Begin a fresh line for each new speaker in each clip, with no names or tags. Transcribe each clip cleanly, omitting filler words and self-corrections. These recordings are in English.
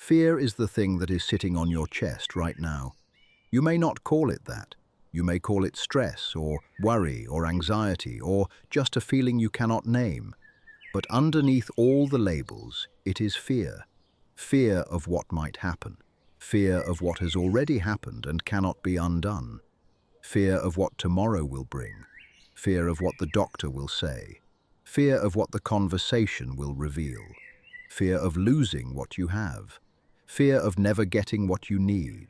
Fear is the thing that is sitting on your chest right now. You may not call it that. You may call it stress or worry or anxiety or just a feeling you cannot name. But underneath all the labels, it is fear. Fear of what might happen. Fear of what has already happened and cannot be undone. Fear of what tomorrow will bring. Fear of what the doctor will say. Fear of what the conversation will reveal. Fear of losing what you have. Fear of never getting what you need.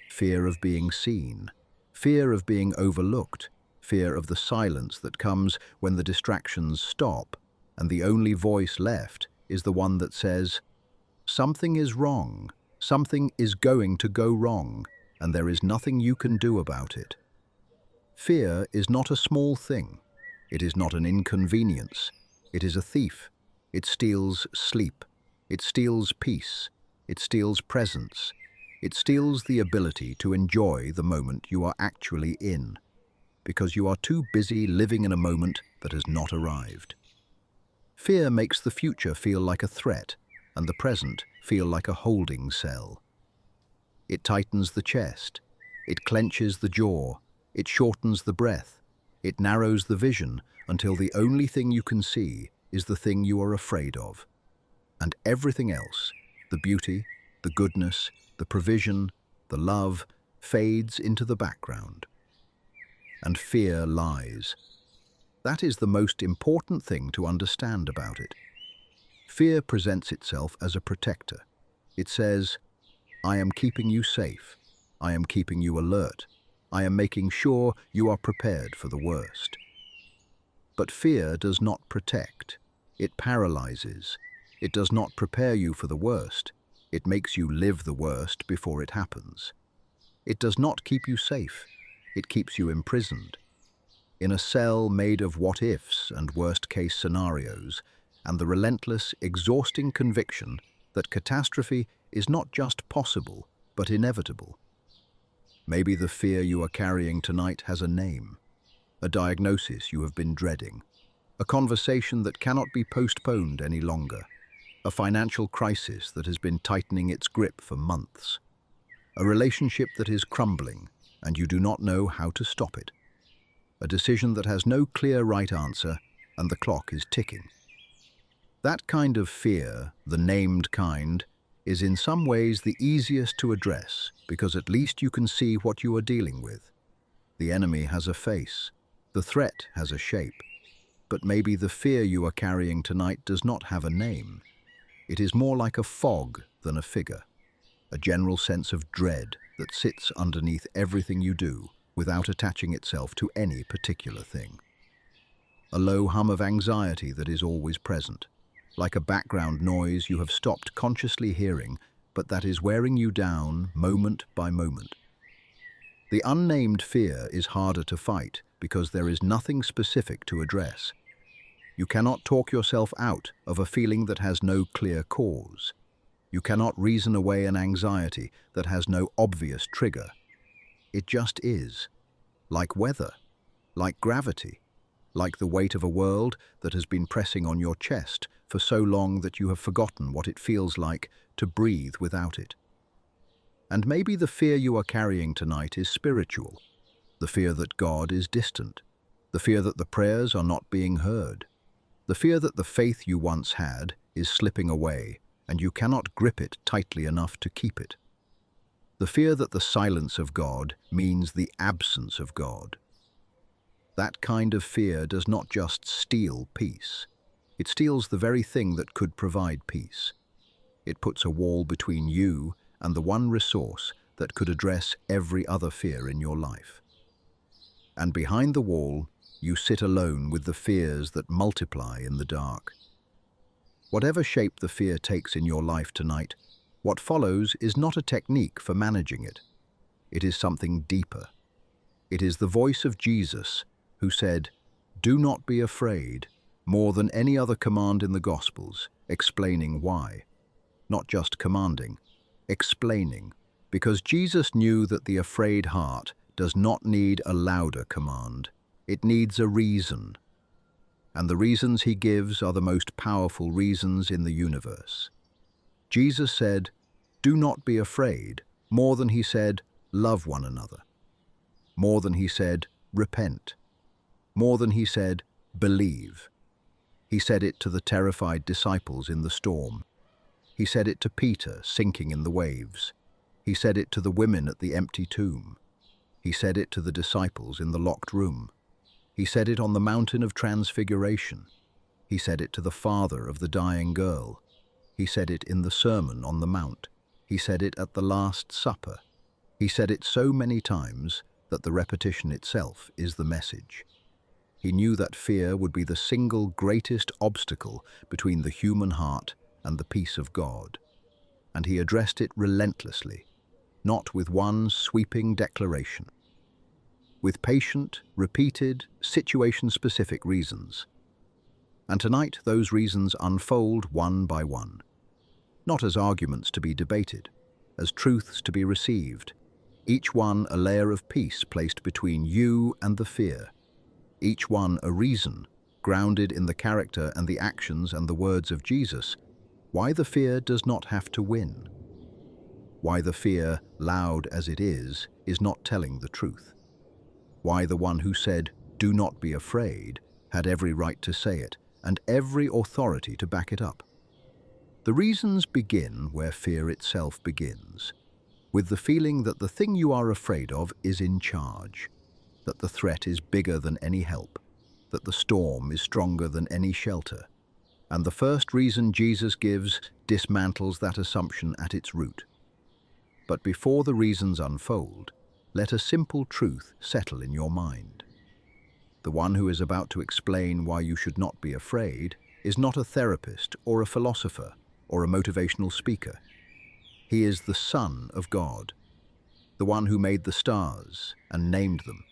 Fear of being seen. Fear of being overlooked. Fear of the silence that comes when the distractions stop and the only voice left is the one that says, "Something is wrong. Something is going to go wrong, and there is nothing you can do about it." Fear is not a small thing. It is not an inconvenience. It is a thief. It steals sleep. It steals peace. It steals presence. It steals the ability to enjoy the moment you are actually in, because you are too busy living in a moment that has not arrived. Fear makes the future feel like a threat, and the present feel like a holding cell. It tightens the chest. It clenches the jaw. It shortens the breath. It narrows the vision until the only thing you can see is the thing you are afraid of. And everything else, the beauty, the goodness, the provision, the love, fades into the background. And fear lies. That is the most important thing to understand about it. Fear presents itself as a protector. It says, "I am keeping you safe. I am keeping you alert. I am making sure you are prepared for the worst." But fear does not protect. It paralyzes. It does not prepare you for the worst. It makes you live the worst before it happens. It does not keep you safe. It keeps you imprisoned in a cell made of what-ifs and worst-case scenarios, and the relentless, exhausting conviction that catastrophe is not just possible, but inevitable. Maybe the fear you are carrying tonight has a name, a diagnosis you have been dreading, a conversation that cannot be postponed any longer, a financial crisis that has been tightening its grip for months, a relationship that is crumbling and you do not know how to stop it, a decision that has no clear right answer and the clock is ticking. That kind of fear, the named kind, is in some ways the easiest to address because at least you can see what you are dealing with. The enemy has a face, the threat has a shape, but maybe the fear you are carrying tonight does not have a name. It is more like a fog than a figure, a general sense of dread that sits underneath everything you do without attaching itself to any particular thing. A low hum of anxiety that is always present, like a background noise you have stopped consciously hearing, but that is wearing you down moment by moment. The unnamed fear is harder to fight because there is nothing specific to address. You cannot talk yourself out of a feeling that has no clear cause. You cannot reason away an anxiety that has no obvious trigger. It just is, like weather, like gravity, like the weight of a world that has been pressing on your chest for so long that you have forgotten what it feels like to breathe without it. And maybe the fear you are carrying tonight is spiritual, the fear that God is distant, the fear that the prayers are not being heard, the fear that the faith you once had is slipping away and you cannot grip it tightly enough to keep it. The fear that the silence of God means the absence of God. That kind of fear does not just steal peace. It steals the very thing that could provide peace. It puts a wall between you and the one resource that could address every other fear in your life. And behind the wall, you sit alone with the fears that multiply in the dark. Whatever shape the fear takes in your life tonight, what follows is not a technique for managing it. It is something deeper. It is the voice of Jesus who said, "Do not be afraid," more than any other command in the Gospels, explaining why. Not just commanding, explaining, because Jesus knew that the afraid heart does not need a louder command. It needs a reason. And the reasons he gives are the most powerful reasons in the universe. Jesus said, "Do not be afraid," more than he said, "Love one another." More than he said, "Repent." More than he said, "Believe." He said it to the terrified disciples in the storm. He said it to Peter sinking in the waves. He said it to the women at the empty tomb. He said it to the disciples in the locked room. He said it on the mountain of transfiguration. He said it to the father of the dying girl. He said it in the Sermon on the Mount. He said it at the Last Supper. He said it so many times that the repetition itself is the message. He knew that fear would be the single greatest obstacle between the human heart and the peace of God. And he addressed it relentlessly, not with one sweeping declaration, with patient, repeated, situation-specific reasons. And tonight those reasons unfold one by one, not as arguments to be debated, as truths to be received, each one a layer of peace placed between you and the fear, each one a reason, grounded in the character and the actions and the words of Jesus, why the fear does not have to win. Why the fear, loud as it is not telling the truth. Why the one who said, "Do not be afraid," had every right to say it and every authority to back it up. The reasons begin where fear itself begins, with the feeling that the thing you are afraid of is in charge, that the threat is bigger than any help, that the storm is stronger than any shelter. And the first reason Jesus gives dismantles that assumption at its root. But before the reasons unfold, let a simple truth settle in your mind. The one who is about to explain why you should not be afraid is not a therapist or a philosopher or a motivational speaker. He is the Son of God, the one who made the stars and named them,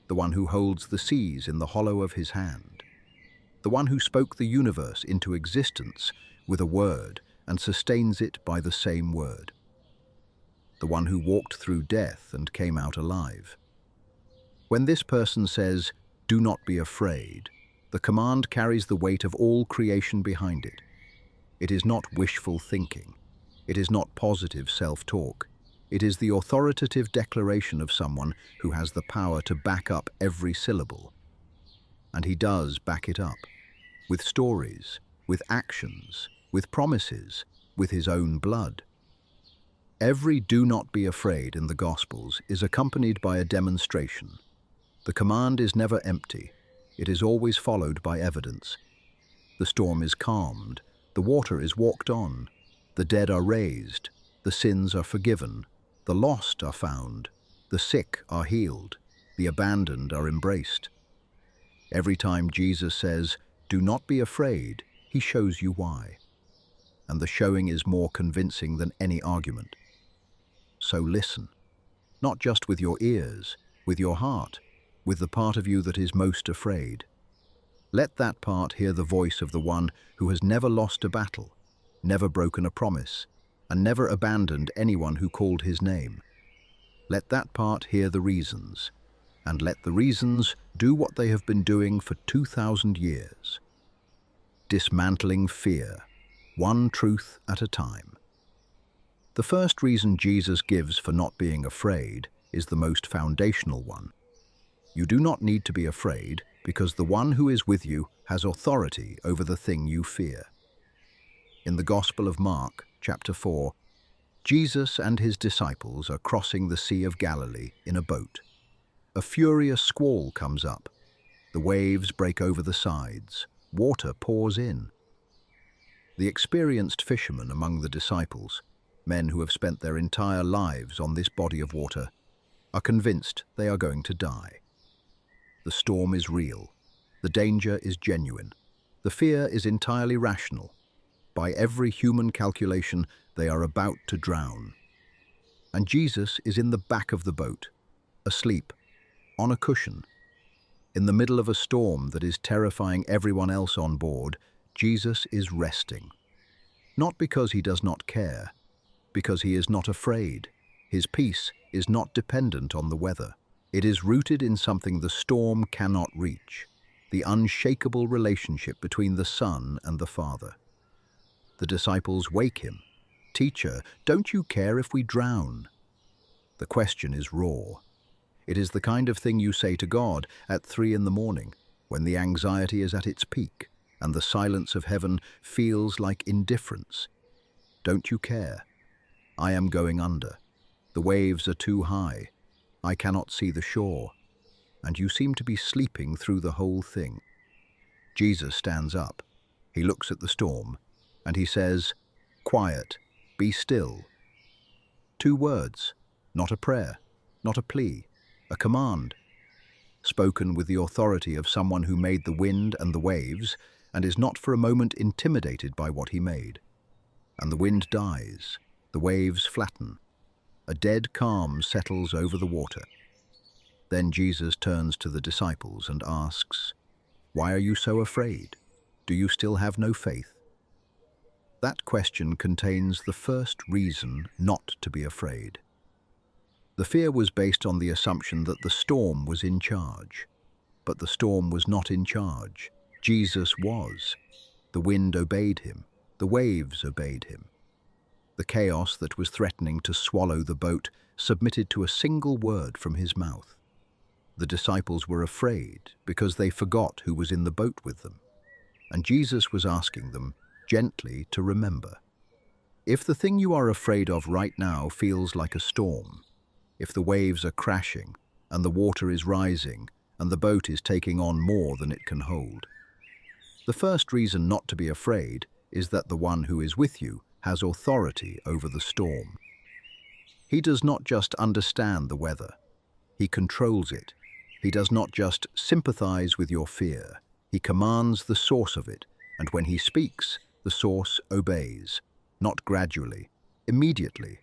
the one who holds the seas in the hollow of his hand, the one who spoke the universe into existence with a word and sustains it by the same word, the one who walked through death and came out alive. When this person says, "Do not be afraid," the command carries the weight of all creation behind it. It is not wishful thinking. It is not positive self-talk. It is the authoritative declaration of someone who has the power to back up every syllable. And he does back it up, with stories, with actions, with promises, with his own blood. Every "do not be afraid" in the Gospels is accompanied by a demonstration. The command is never empty. It is always followed by evidence. The storm is calmed. The water is walked on. The dead are raised. The sins are forgiven. The lost are found. The sick are healed. The abandoned are embraced. Every time Jesus says, "Do not be afraid," he shows you why. And the showing is more convincing than any argument. So listen, not just with your ears, with your heart, with the part of you that is most afraid. Let that part hear the voice of the one who has never lost a battle, never broken a promise, and never abandoned anyone who called his name. Let that part hear the reasons, and let the reasons do what they have been doing for 2,000 years. Dismantling fear, one truth at a time. The first reason Jesus gives for not being afraid is the most foundational one. You do not need to be afraid because the one who is with you has authority over the thing you fear. In the Gospel of Mark, chapter 4, Jesus and his disciples are crossing the Sea of Galilee in a boat. A furious squall comes up. The waves break over the sides. Water pours in. The experienced fishermen among the disciples, men who have spent their entire lives on this body of water, are convinced they are going to die. The storm is real. The danger is genuine. The fear is entirely rational. By every human calculation, they are about to drown. And Jesus is in the back of the boat, asleep, on a cushion. In the middle of a storm that is terrifying everyone else on board, Jesus is resting. Not because he does not care, because he is not afraid. His peace is not dependent on the weather. It is rooted in something the storm cannot reach, the unshakable relationship between the Son and the Father. The disciples wake him. "Teacher, don't you care if we drown?" The question is raw. It is the kind of thing you say to God at 3 in the morning, when the anxiety is at its peak and the silence of heaven feels like indifference. Don't you care? I am going under. The waves are too high. I cannot see the shore. And you seem to be sleeping through the whole thing. Jesus stands up. He looks at the storm, and he says, "Quiet, be still." 2 words, not a prayer, not a plea, a command, spoken with the authority of someone who made the wind and the waves and is not for a moment intimidated by what he made. And the wind dies, the waves flatten. A dead calm settles over the water. Then Jesus turns to the disciples and asks, "Why are you so afraid? Do you still have no faith?" That question contains the first reason not to be afraid. The fear was based on the assumption that the storm was in charge. But the storm was not in charge. Jesus was. The wind obeyed him. The waves obeyed him. The chaos that was threatening to swallow the boat submitted to a single word from his mouth. The disciples were afraid because they forgot who was in the boat with them. And Jesus was asking them gently to remember. If the thing you are afraid of right now feels like a storm, if the waves are crashing and the water is rising and the boat is taking on more than it can hold, the first reason not to be afraid is that the one who is with you has authority over the storm. He does not just understand the weather. He controls it. He does not just sympathize with your fear. He commands the source of it, and when he speaks, the source obeys, not gradually, immediately.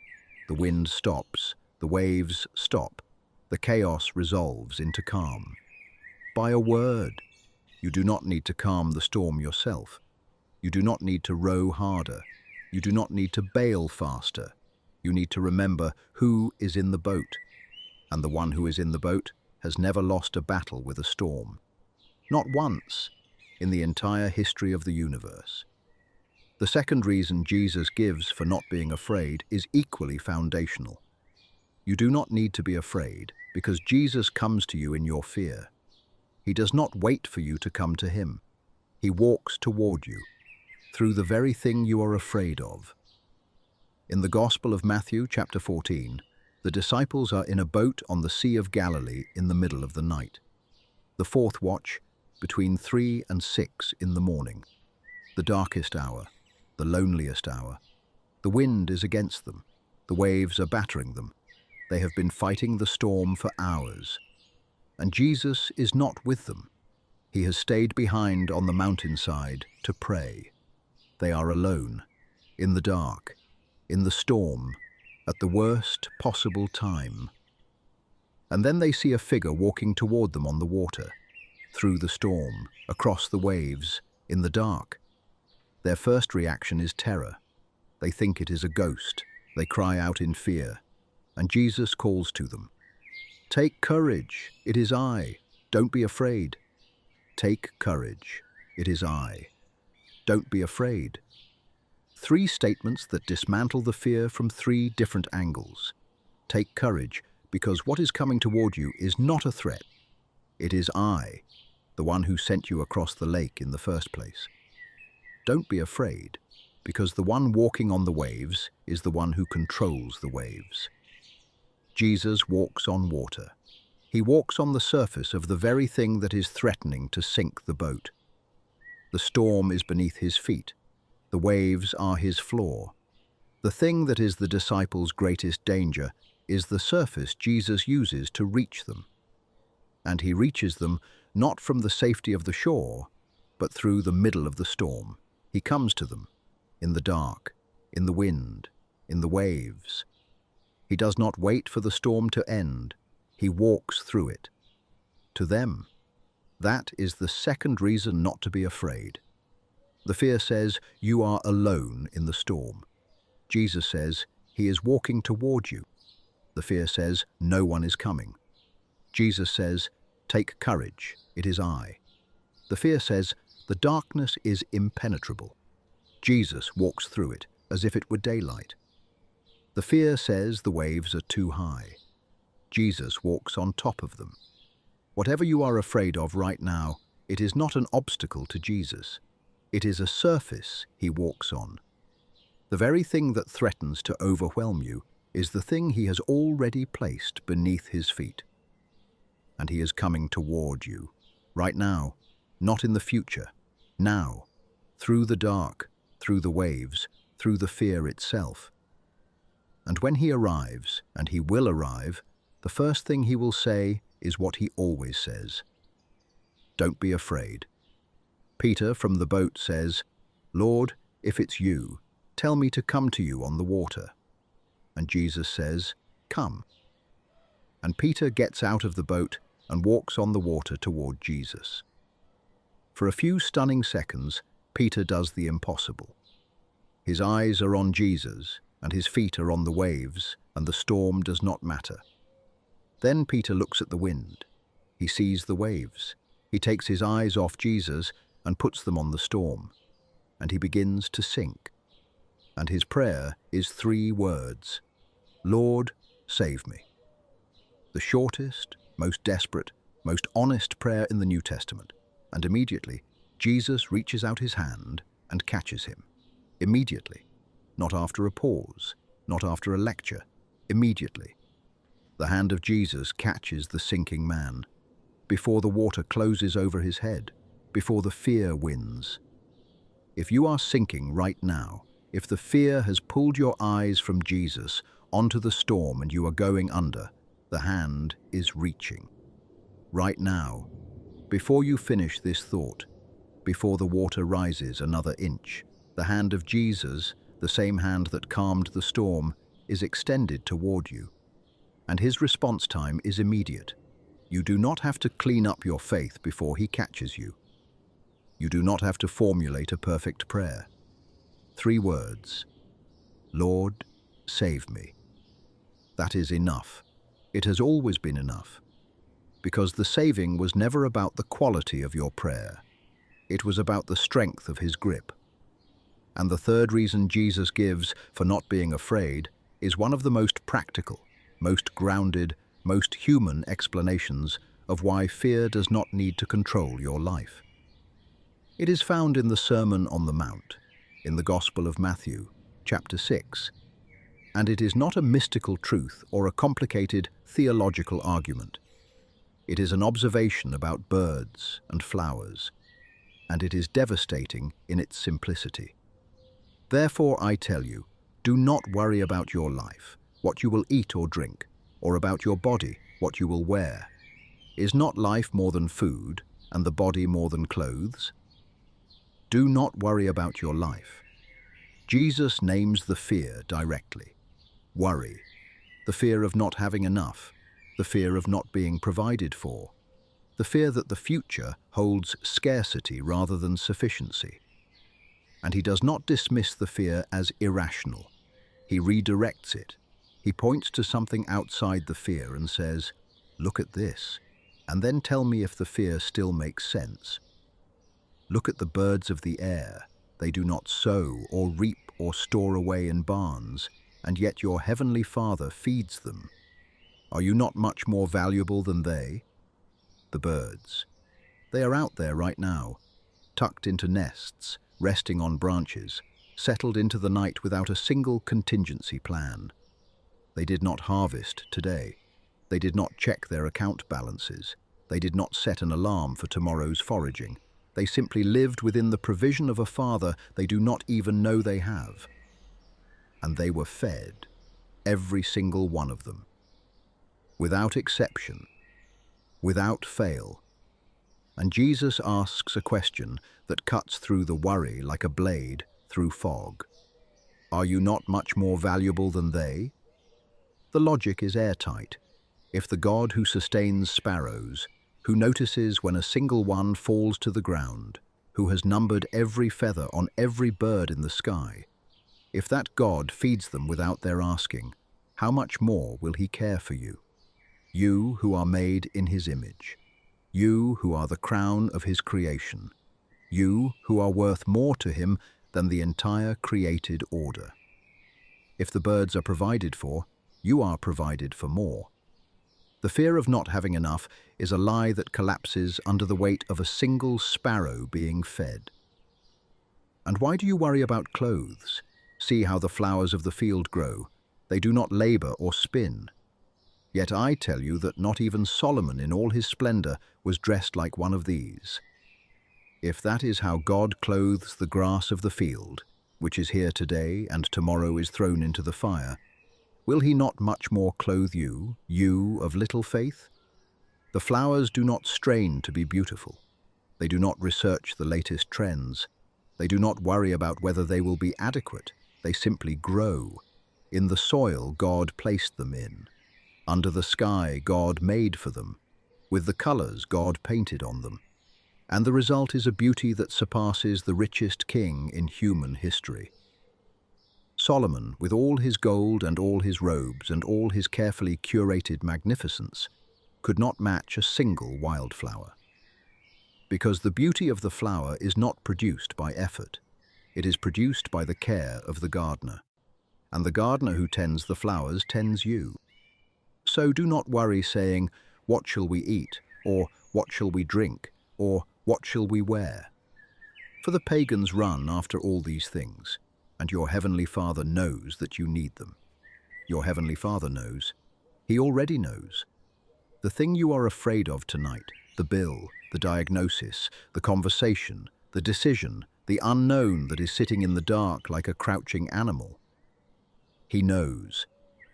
The wind stops, the waves stop, the chaos resolves into calm. By a word. You do not need to calm the storm yourself. You do not need to row harder. You do not need to bail faster. You need to remember who is in the boat. And the one who is in the boat has never lost a battle with a storm. Not once in the entire history of the universe. The second reason Jesus gives for not being afraid is equally foundational. You do not need to be afraid because Jesus comes to you in your fear. He does not wait for you to come to him. He walks toward you, through the very thing you are afraid of. In the Gospel of Matthew, chapter 14, the disciples are in a boat on the Sea of Galilee in the middle of the night. The fourth watch, between 3 and 6 in the morning. The darkest hour, the loneliest hour. The wind is against them. The waves are battering them. They have been fighting the storm for hours. And Jesus is not with them. He has stayed behind on the mountainside to pray. They are alone, in the dark, in the storm, at the worst possible time. And then they see a figure walking toward them on the water, through the storm, across the waves, in the dark. Their first reaction is terror. They think it is a ghost. They cry out in fear. And Jesus calls to them. "Take courage, it is I. Don't be afraid." Take courage, it is I. Don't be afraid. 3 statements that dismantle the fear from 3 different angles. Take courage, because what is coming toward you is not a threat. It is I, the one who sent you across the lake in the first place. Don't be afraid, because the one walking on the waves is the one who controls the waves. Jesus walks on water. He walks on the surface of the very thing that is threatening to sink the boat. The storm is beneath his feet. The waves are his floor. The thing that is the disciples' greatest danger is the surface Jesus uses to reach them. And he reaches them not from the safety of the shore, but through the middle of the storm. He comes to them, in the dark, in the wind, in the waves. He does not wait for the storm to end. He walks through it. To them, that is the second reason not to be afraid. The fear says, you are alone in the storm. Jesus says, he is walking toward you. The fear says, no one is coming. Jesus says, take courage, it is I. The fear says, the darkness is impenetrable. Jesus walks through it as if it were daylight. The fear says the waves are too high. Jesus walks on top of them. Whatever you are afraid of right now, it is not an obstacle to Jesus. It is a surface he walks on. The very thing that threatens to overwhelm you is the thing he has already placed beneath his feet. And he is coming toward you, right now, not in the future, now, through the dark, through the waves, through the fear itself. And when he arrives, and he will arrive, the first thing he will say is what he always says. Don't be afraid. Peter from the boat says, "Lord, if it's you, tell me to come to you on the water." And Jesus says, "Come." And Peter gets out of the boat and walks on the water toward Jesus. For a few stunning seconds, Peter does the impossible. His eyes are on Jesus, and his feet are on the waves, and the storm does not matter. Then Peter looks at the wind. He sees the waves. He takes his eyes off Jesus and puts them on the storm, and he begins to sink. And his prayer is 3 words: "Lord, save me." The shortest, most desperate, most honest prayer in the New Testament. And immediately, Jesus reaches out his hand and catches him. Immediately. Not after a pause, not after a lecture. Immediately. The hand of Jesus catches the sinking man, before the water closes over his head, before the fear wins. If you are sinking right now, if the fear has pulled your eyes from Jesus onto the storm and you are going under, the hand is reaching. Right now, before you finish this thought, before the water rises another inch, the hand of Jesus, the same hand that calmed the storm, is extended toward you. And his response time is immediate. You do not have to clean up your faith before he catches you. You do not have to formulate a perfect prayer. 3 words: "Lord, save me." That is enough. It has always been enough. Because the saving was never about the quality of your prayer. It was about the strength of his grip. And the third reason Jesus gives for not being afraid is one of the most practical, most grounded, most human explanations of why fear does not need to control your life. It is found in the Sermon on the Mount, in the Gospel of Matthew, chapter 6, and it is not a mystical truth or a complicated theological argument. It is an observation about birds and flowers, and it is devastating in its simplicity. Therefore, I tell you, do not worry about your life, what you will eat or drink, or about your body, what you will wear. Is not life more than food, and the body more than clothes? Do not worry about your life. Jesus names the fear directly. Worry, the fear of not having enough, the fear of not being provided for, the fear that the future holds scarcity rather than sufficiency. And he does not dismiss the fear as irrational. He redirects it. He points to something outside the fear and says, "Look at this, and then tell me if the fear still makes sense. Look at the birds of the air. They do not sow or reap or store away in barns, and yet your heavenly Father feeds them. Are you not much more valuable than they?" The birds. They are out there right now, tucked into nests, resting on branches, settled into the night without a single contingency plan. They did not harvest today. They did not check their account balances. They did not set an alarm for tomorrow's foraging. They simply lived within the provision of a Father they do not even know they have. And they were fed, every single one of them, without exception, without fail. And Jesus asks a question that cuts through the worry like a blade through fog. Are you not much more valuable than they? The logic is airtight. If the God who sustains sparrows, who notices when a single one falls to the ground, who has numbered every feather on every bird in the sky, if that God feeds them without their asking, how much more will he care for you? You who are made in his image. You who are the crown of his creation. You who are worth more to him than the entire created order. If the birds are provided for, you are provided for more. The fear of not having enough is a lie that collapses under the weight of a single sparrow being fed. And why do you worry about clothes? See how the flowers of the field grow. They do not labor or spin. Yet I tell you that not even Solomon in all his splendor was dressed like one of these. If that is how God clothes the grass of the field, which is here today and tomorrow is thrown into the fire, will he not much more clothe you, you of little faith? The flowers do not strain to be beautiful. They do not research the latest trends. They do not worry about whether they will be adequate. They simply grow. In the soil God placed them in. Under the sky God made for them. With the colors God painted on them. And the result is a beauty that surpasses the richest king in human history. Solomon, with all his gold and all his robes and all his carefully curated magnificence, could not match a single wildflower. Because the beauty of the flower is not produced by effort. It is produced by the care of the gardener. And the gardener who tends the flowers tends you. So do not worry saying, "What shall we eat?" or "What shall we drink?" or "What shall we wear?" For the pagans run after all these things, and your heavenly Father knows that you need them. Your heavenly Father knows. He already knows. The thing you are afraid of tonight, the bill, the diagnosis, the conversation, the decision, the unknown that is sitting in the dark like a crouching animal. He knows,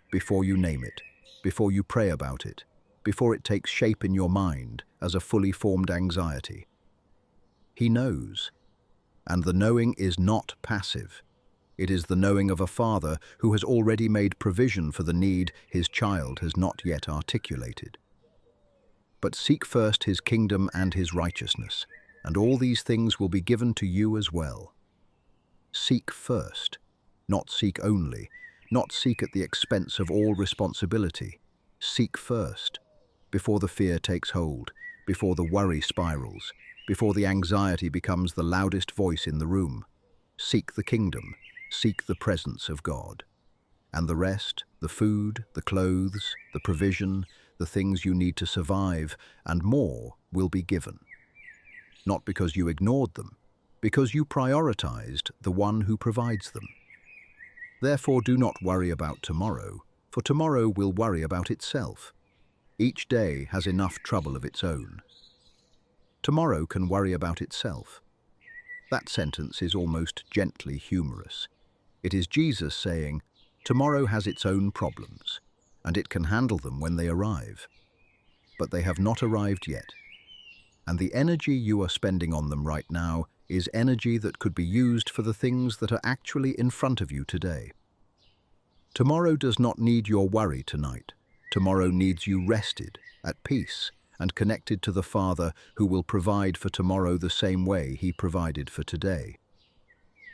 before you name it, before you pray about it, before it takes shape in your mind as a fully formed anxiety. He knows, and the knowing is not passive. It is the knowing of a father who has already made provision for the need his child has not yet articulated. But seek first his kingdom and his righteousness, and all these things will be given to you as well. Seek first, not seek only, not seek at the expense of all responsibility. Seek first, before the fear takes hold, before the worry spirals, before the anxiety becomes the loudest voice in the room. Seek the kingdom, seek the presence of God. And the rest, the food, the clothes, the provision, the things you need to survive, and more will be given. Not because you ignored them, because you prioritized the one who provides them. Therefore do not worry about tomorrow, for tomorrow will worry about itself. Each day has enough trouble of its own. Tomorrow can worry about itself. That sentence is almost gently humorous. It is Jesus saying, tomorrow has its own problems, and it can handle them when they arrive. But they have not arrived yet. And the energy you are spending on them right now is energy that could be used for the things that are actually in front of you today. Tomorrow does not need your worry tonight. Tomorrow needs you rested, at peace, and connected to the Father who will provide for tomorrow the same way he provided for today.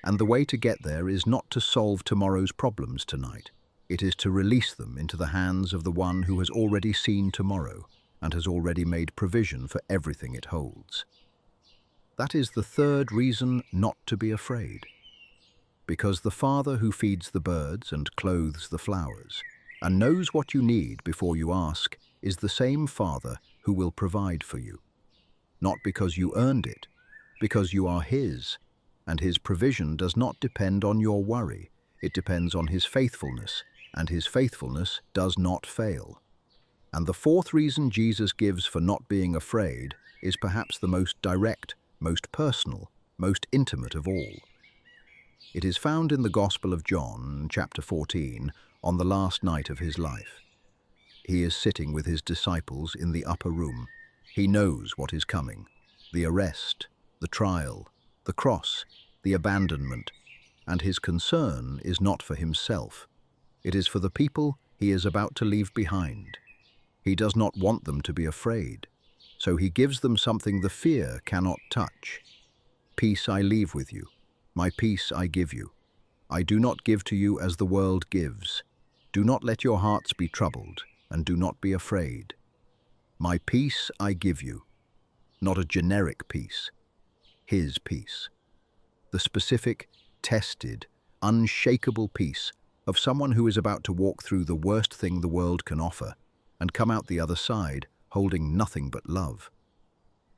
And the way to get there is not to solve tomorrow's problems tonight. It is to release them into the hands of the one who has already seen tomorrow and has already made provision for everything it holds. That is the third reason not to be afraid. Because the Father who feeds the birds and clothes the flowers and knows what you need before you ask is the same Father who will provide for you. Not because you earned it, because you are his, and his provision does not depend on your worry. It depends on his faithfulness, and his faithfulness does not fail. And the fourth reason Jesus gives for not being afraid is perhaps the most direct, most personal, most intimate of all. It is found in the Gospel of John, chapter 14, on the last night of his life. He is sitting with his disciples in the upper room. He knows what is coming: the arrest, the trial, the cross, the abandonment, and his concern is not for himself. It is for the people he is about to leave behind. He does not want them to be afraid, so he gives them something the fear cannot touch. Peace I leave with you, my peace I give you. I do not give to you as the world gives. Do not let your hearts be troubled, and do not be afraid. My peace I give you, not a generic peace, his peace. The specific, tested, unshakable peace of someone who is about to walk through the worst thing the world can offer and come out the other side holding nothing but love.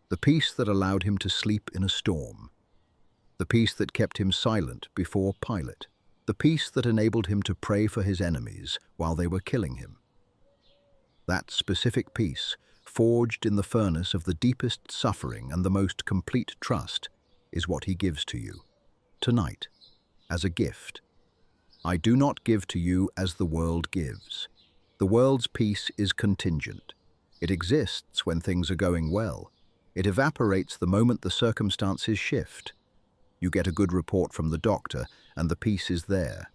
The peace that allowed him to sleep in a storm. The peace that kept him silent before Pilate. The peace that enabled him to pray for his enemies while they were killing him. That specific peace, forged in the furnace of the deepest suffering and the most complete trust, is what he gives to you, tonight, as a gift. I do not give to you as the world gives. The world's peace is contingent. It exists when things are going well. It evaporates the moment the circumstances shift. You get a good report from the doctor, and the peace is there.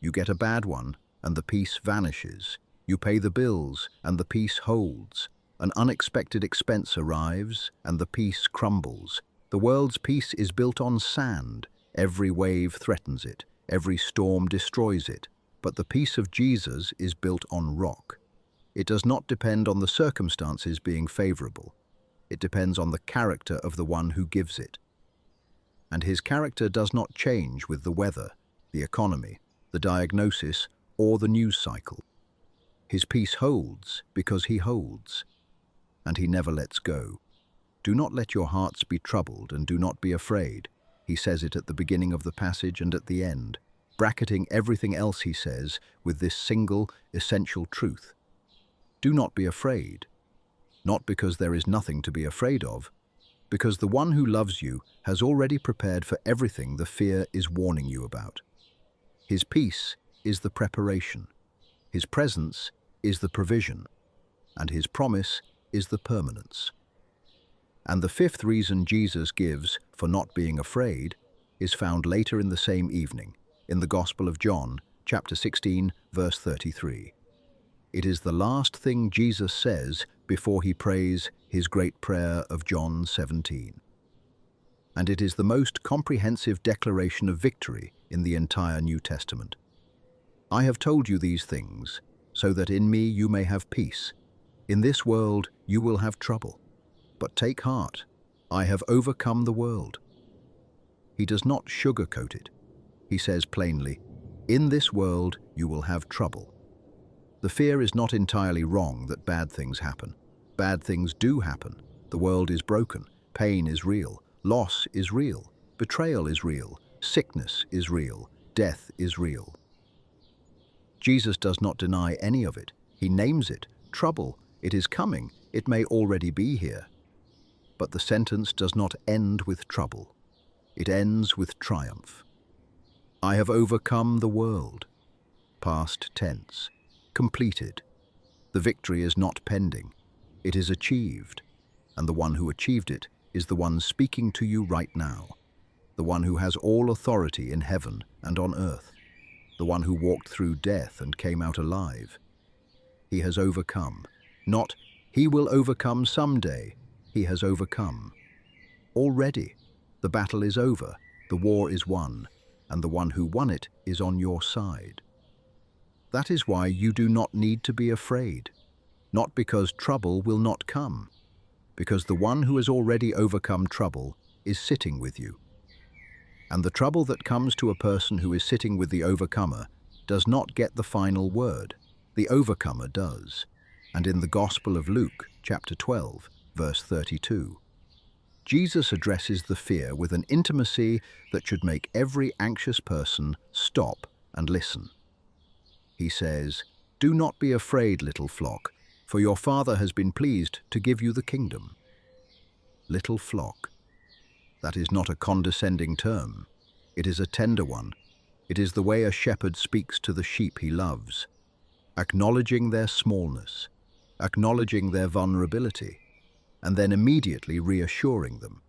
You get a bad one, and the peace vanishes. You pay the bills, and the peace holds. An unexpected expense arrives, and the peace crumbles. The world's peace is built on sand. Every wave threatens it. Every storm destroys it. But the peace of Jesus is built on rock. It does not depend on the circumstances being favorable. It depends on the character of the one who gives it. And his character does not change with the weather, the economy, the diagnosis, or the news cycle. His peace holds because he holds, and he never lets go. Do not let your hearts be troubled and do not be afraid. He says it at the beginning of the passage and at the end, bracketing everything else he says with this single, essential truth. Do not be afraid, not because there is nothing to be afraid of, because the one who loves you has already prepared for everything the fear is warning you about. His peace is the preparation, his presence is the provision, and his promise is the permanence. And the fifth reason Jesus gives for not being afraid is found later in the same evening, in the Gospel of John, chapter 16, verse 33. It is the last thing Jesus says before he prays his great prayer of John 17. And it is the most comprehensive declaration of victory in the entire New Testament. I have told you these things, so that in me you may have peace. In this world you will have trouble. But take heart, I have overcome the world. He does not sugarcoat it. He says plainly, in this world you will have trouble. The fear is not entirely wrong that bad things happen. Bad things do happen. The world is broken. Pain is real. Loss is real. Betrayal is real. Sickness is real. Death is real. Jesus does not deny any of it. He names it. Trouble. It is coming. It may already be here. But the sentence does not end with trouble. It ends with triumph. I have overcome the world. Past tense. Completed. The victory is not pending. It is achieved. And the one who achieved it is the one speaking to you right now. The one who has all authority in heaven and on earth. The one who walked through death and came out alive. He has overcome. Not, he will overcome someday. He has overcome. Already, the battle is over, the war is won, and the one who won it is on your side. That is why you do not need to be afraid, not because trouble will not come, because the one who has already overcome trouble is sitting with you. And the trouble that comes to a person who is sitting with the overcomer does not get the final word. The overcomer does. And in the Gospel of Luke, chapter 12, verse 32, Jesus addresses the fear with an intimacy that should make every anxious person stop and listen. He says, "Do not be afraid, little flock, for your Father has been pleased to give you the kingdom." Little flock. That is not a condescending term. It is a tender one. It is the way a shepherd speaks to the sheep he loves, acknowledging their smallness, acknowledging their vulnerability, and then immediately reassuring them.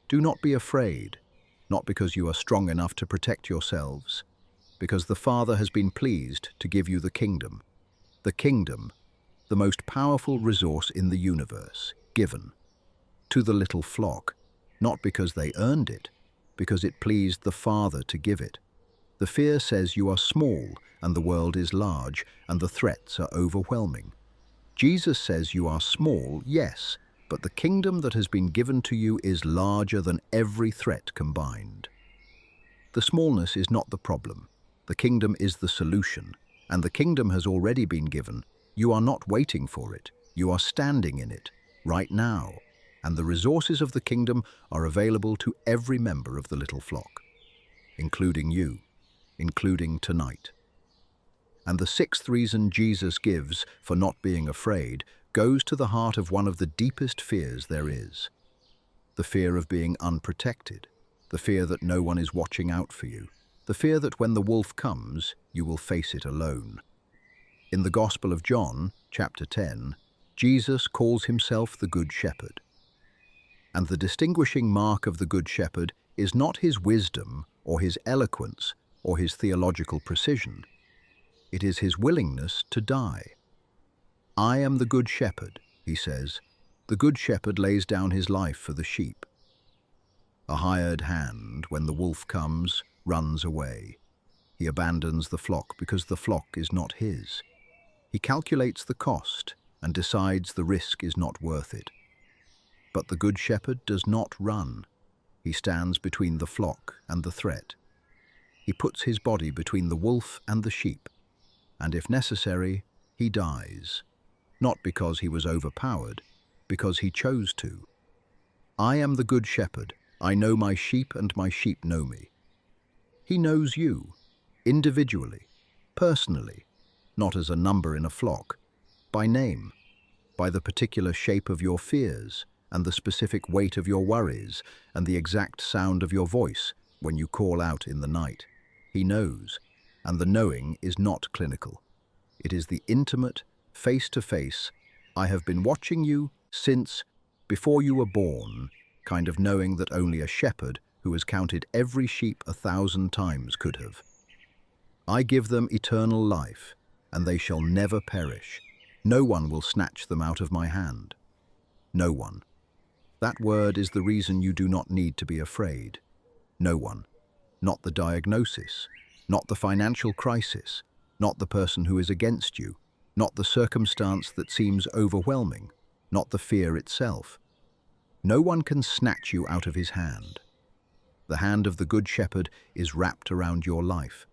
Do not be afraid, not because you are strong enough to protect yourselves, because the Father has been pleased to give you the kingdom, the most powerful resource in the universe, given to the little flock, not because they earned it, because it pleased the Father to give it. The fear says you are small and the world is large and the threats are overwhelming. Jesus says you are small, yes, but the kingdom that has been given to you is larger than every threat combined. The smallness is not the problem. The kingdom is the solution, and the kingdom has already been given. You are not waiting for it. You are standing in it, right now. And the resources of the kingdom are available to every member of the little flock, including you, including tonight. And the sixth reason Jesus gives for not being afraid goes to the heart of one of the deepest fears there is. The fear of being unprotected, the fear that no one is watching out for you, the fear that when the wolf comes, you will face it alone. In the Gospel of John, chapter 10, Jesus calls himself the Good Shepherd. And the distinguishing mark of the Good Shepherd is not his wisdom or his eloquence or his theological precision. It is his willingness to die. I am the Good Shepherd, he says. The Good Shepherd lays down his life for the sheep. A hired hand, when the wolf comes, runs away. He abandons the flock because the flock is not his. He calculates the cost and decides the risk is not worth it. But the Good Shepherd does not run. He stands between the flock and the threat. He puts his body between the wolf and the sheep, and if necessary, he dies. Not because he was overpowered, because he chose to. I am the Good Shepherd. I know my sheep and my sheep know me. He knows you, individually, personally, not as a number in a flock, by name, by the particular shape of your fears and the specific weight of your worries and the exact sound of your voice when you call out in the night. He knows, and the knowing is not clinical. It is the intimate, face-to-face, I have been watching you since before you were born, kind of knowing that only a shepherd who has counted every sheep 1,000 times could have. I give them eternal life, and they shall never perish. No one will snatch them out of my hand. No one. That word is the reason you do not need to be afraid. No one. Not the diagnosis, not the financial crisis, not the person who is against you, not the circumstance that seems overwhelming, not the fear itself. No one can snatch you out of his hand. The hand of the Good Shepherd is wrapped around your life,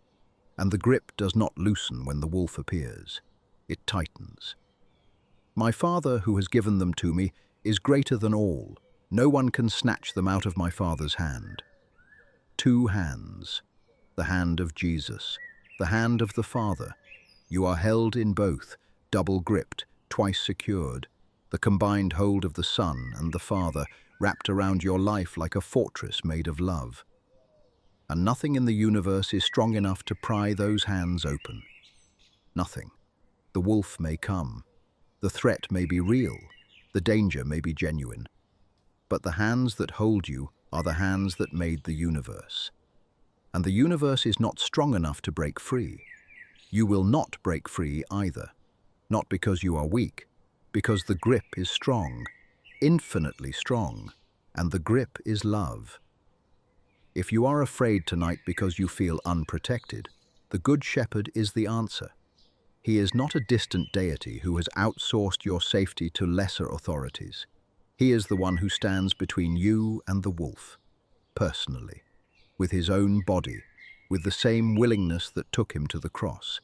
and the grip does not loosen when the wolf appears. It tightens. My Father who has given them to me is greater than all. No one can snatch them out of my Father's hand. Two hands. The hand of Jesus, the hand of the Father. You are held in both, double-gripped, twice secured, the combined hold of the Son and the Father wrapped around your life like a fortress made of love. And nothing in the universe is strong enough to pry those hands open. Nothing. The wolf may come. The threat may be real. The danger may be genuine. But the hands that hold you are the hands that made the universe. And the universe is not strong enough to break free. You will not break free either. Not because you are weak, because the grip is strong, infinitely strong, and the grip is love. If you are afraid tonight because you feel unprotected, the Good Shepherd is the answer. He is not a distant deity who has outsourced your safety to lesser authorities. He is the one who stands between you and the wolf, personally, with his own body, with the same willingness that took him to the cross.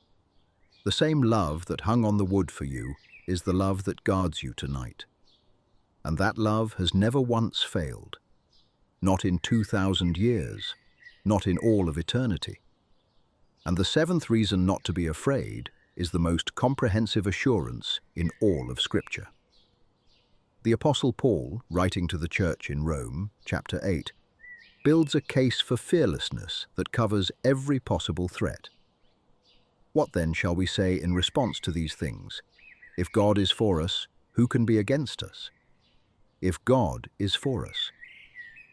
The same love that hung on the wood for you is the love that guards you tonight. And that love has never once failed. Not in 2,000 years, not in all of eternity. And the seventh reason not to be afraid is the most comprehensive assurance in all of Scripture. The Apostle Paul, writing to the church in Rome, chapter 8, builds a case for fearlessness that covers every possible threat. What then shall we say in response to these things? If God is for us, who can be against us? If God is for us.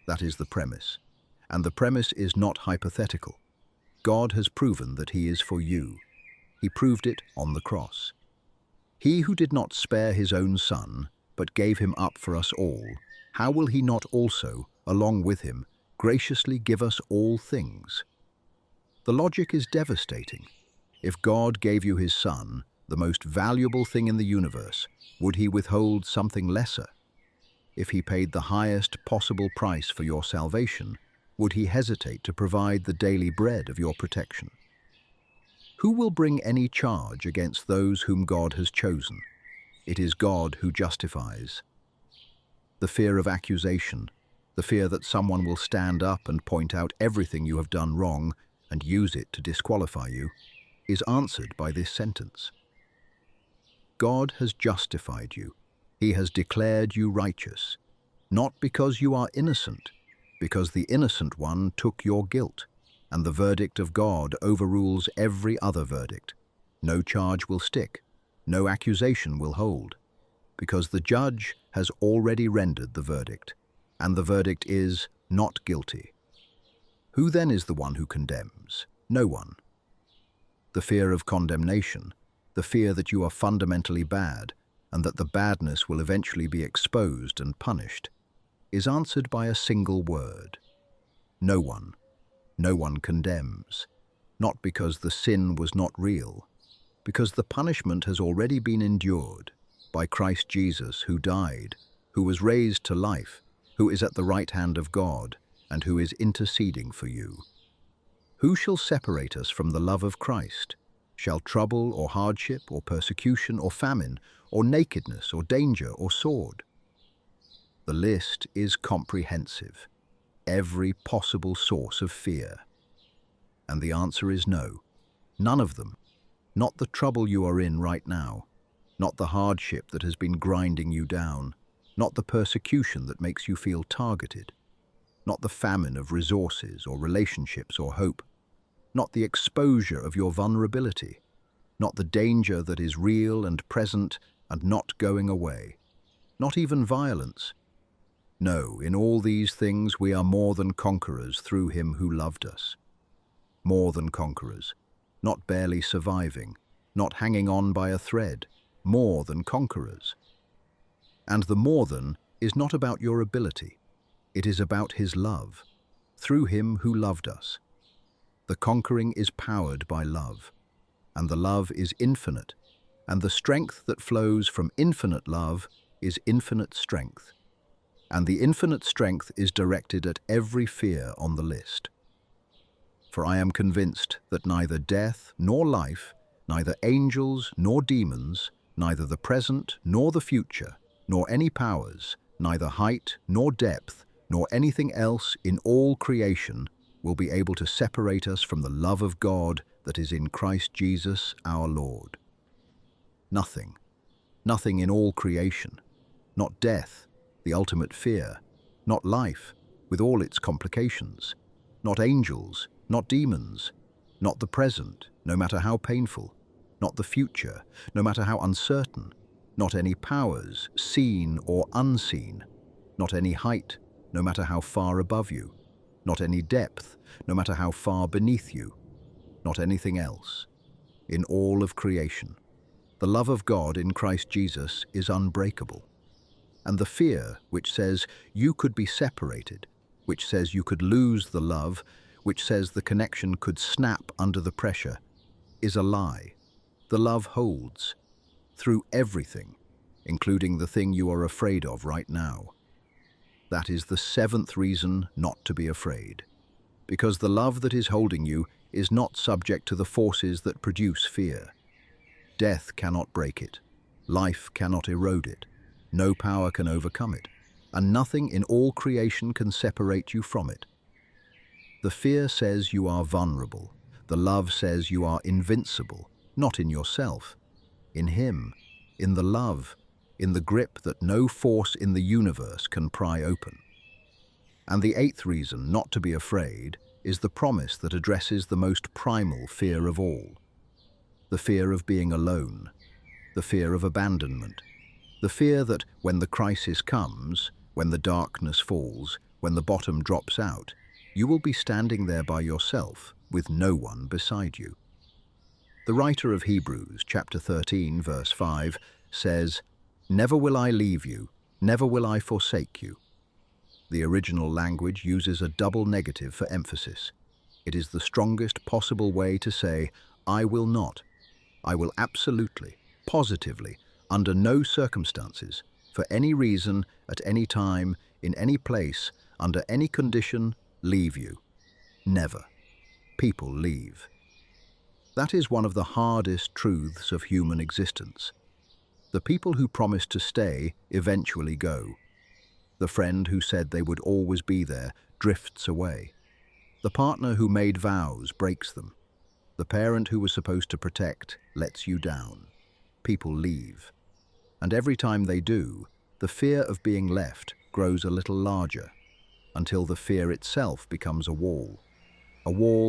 That is the premise. And the premise is not hypothetical. God has proven that he is for you. He proved it on the cross. He who did not spare his own Son, but gave him up for us all, how will he not also, along with him, graciously give us all things? The logic is devastating. If God gave you his Son, the most valuable thing in the universe, would he withhold something lesser? If he paid the highest possible price for your salvation, would he hesitate to provide the daily bread of your protection? Who will bring any charge against those whom God has chosen? It is God who justifies. The fear of accusation, the fear that someone will stand up and point out everything you have done wrong and use it to disqualify you, is answered by this sentence. God has justified you. He has declared you righteous, not because you are innocent, because the innocent one took your guilt, and the verdict of God overrules every other verdict. No charge will stick, no accusation will hold, because the judge has already rendered the verdict, and the verdict is not guilty. Who then is the one who condemns? No one. The fear of condemnation, the fear that you are fundamentally bad and that the badness will eventually be exposed and punished, is answered by a single word. No one. No one condemns, not because the sin was not real, because the punishment has already been endured by Christ Jesus, who died, who was raised to life, who is at the right hand of God, and who is interceding for you. Who shall separate us from the love of Christ? Shall trouble or hardship or persecution or famine or nakedness or danger or sword? The list is comprehensive. Every possible source of fear. And the answer is no. None of them. Not the trouble you are in right now. Not the hardship that has been grinding you down. Not the persecution that makes you feel targeted. Not the famine of resources or relationships or hope. Not the exposure of your vulnerability. Not the danger that is real and present and not going away. Not even violence. No, in all these things we are more than conquerors through him who loved us. More than conquerors, not barely surviving, not hanging on by a thread, more than conquerors. And the more than is not about your ability, it is about his love, through him who loved us. The conquering is powered by love, and the love is infinite, and the strength that flows from infinite love is infinite strength. And the infinite strength is directed at every fear on the list. For I am convinced that neither death nor life, neither angels nor demons, neither the present nor the future, nor any powers, neither height nor depth, nor anything else in all creation will be able to separate us from the love of God that is in Christ Jesus our Lord. Nothing, nothing in all creation, not death, the ultimate fear, not life, with all its complications, not angels, not demons, not the present, no matter how painful, not the future, no matter how uncertain, not any powers, seen or unseen, not any height, no matter how far above you, not any depth, no matter how far beneath you, not anything else. In all of creation, the love of God in Christ Jesus is unbreakable. And the fear which says you could be separated, which says you could lose the love, which says the connection could snap under the pressure, is a lie. The love holds, through everything, including the thing you are afraid of right now. That is the seventh reason not to be afraid, because the love that is holding you is not subject to the forces that produce fear. Death cannot break it, life cannot erode it. No power can overcome it, and nothing in all creation can separate you from it. The fear says you are vulnerable. The love says you are invincible, not in yourself, in him, in the love, in the grip that no force in the universe can pry open. And the eighth reason not to be afraid is the promise that addresses the most primal fear of all. The fear of being alone, the fear of abandonment, the fear that when the crisis comes, when the darkness falls, when the bottom drops out, you will be standing there by yourself with no one beside you. The writer of Hebrews, chapter 13, verse 5, says, "Never will I leave you, never will I forsake you." The original language uses a double negative for emphasis. It is the strongest possible way to say, I will not. I will absolutely, positively, under no circumstances, for any reason, at any time, in any place, under any condition, leave you. Never. People leave. That is one of the hardest truths of human existence. The people who promise to stay eventually go. The friend who said they would always be there drifts away. The partner who made vows breaks them. The parent who was supposed to protect lets you down. People leave. And every time they do, the fear of being left grows a little larger, until the fear itself becomes a wall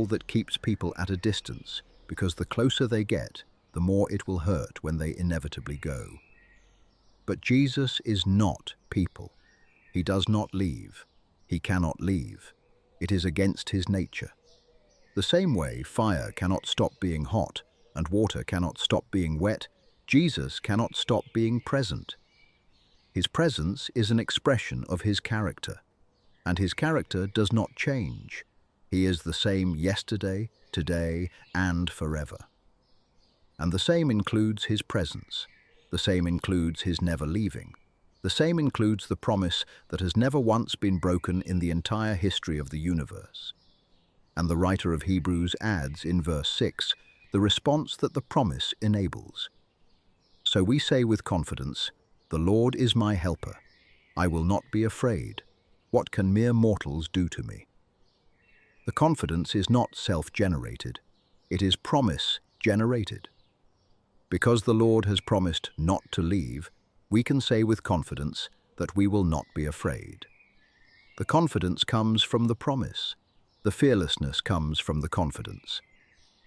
that keeps people at a distance, because the closer they get, the more it will hurt when they inevitably go. But Jesus is not people. He does not leave. He cannot leave. It is against his nature. The same way fire cannot stop being hot and water cannot stop being wet, Jesus cannot stop being present. His presence is an expression of his character, and his character does not change. He is the same yesterday, today, and forever. And the same includes his presence. The same includes his never leaving. The same includes the promise that has never once been broken in the entire history of the universe. And the writer of Hebrews adds in verse 6 the response that the promise enables. So we say with confidence, "The Lord is my helper. I will not be afraid. What can mere mortals do to me?" The confidence is not self-generated. It is promise-generated. Because the Lord has promised not to leave, we can say with confidence that we will not be afraid. The confidence comes from the promise. The fearlessness comes from the confidence.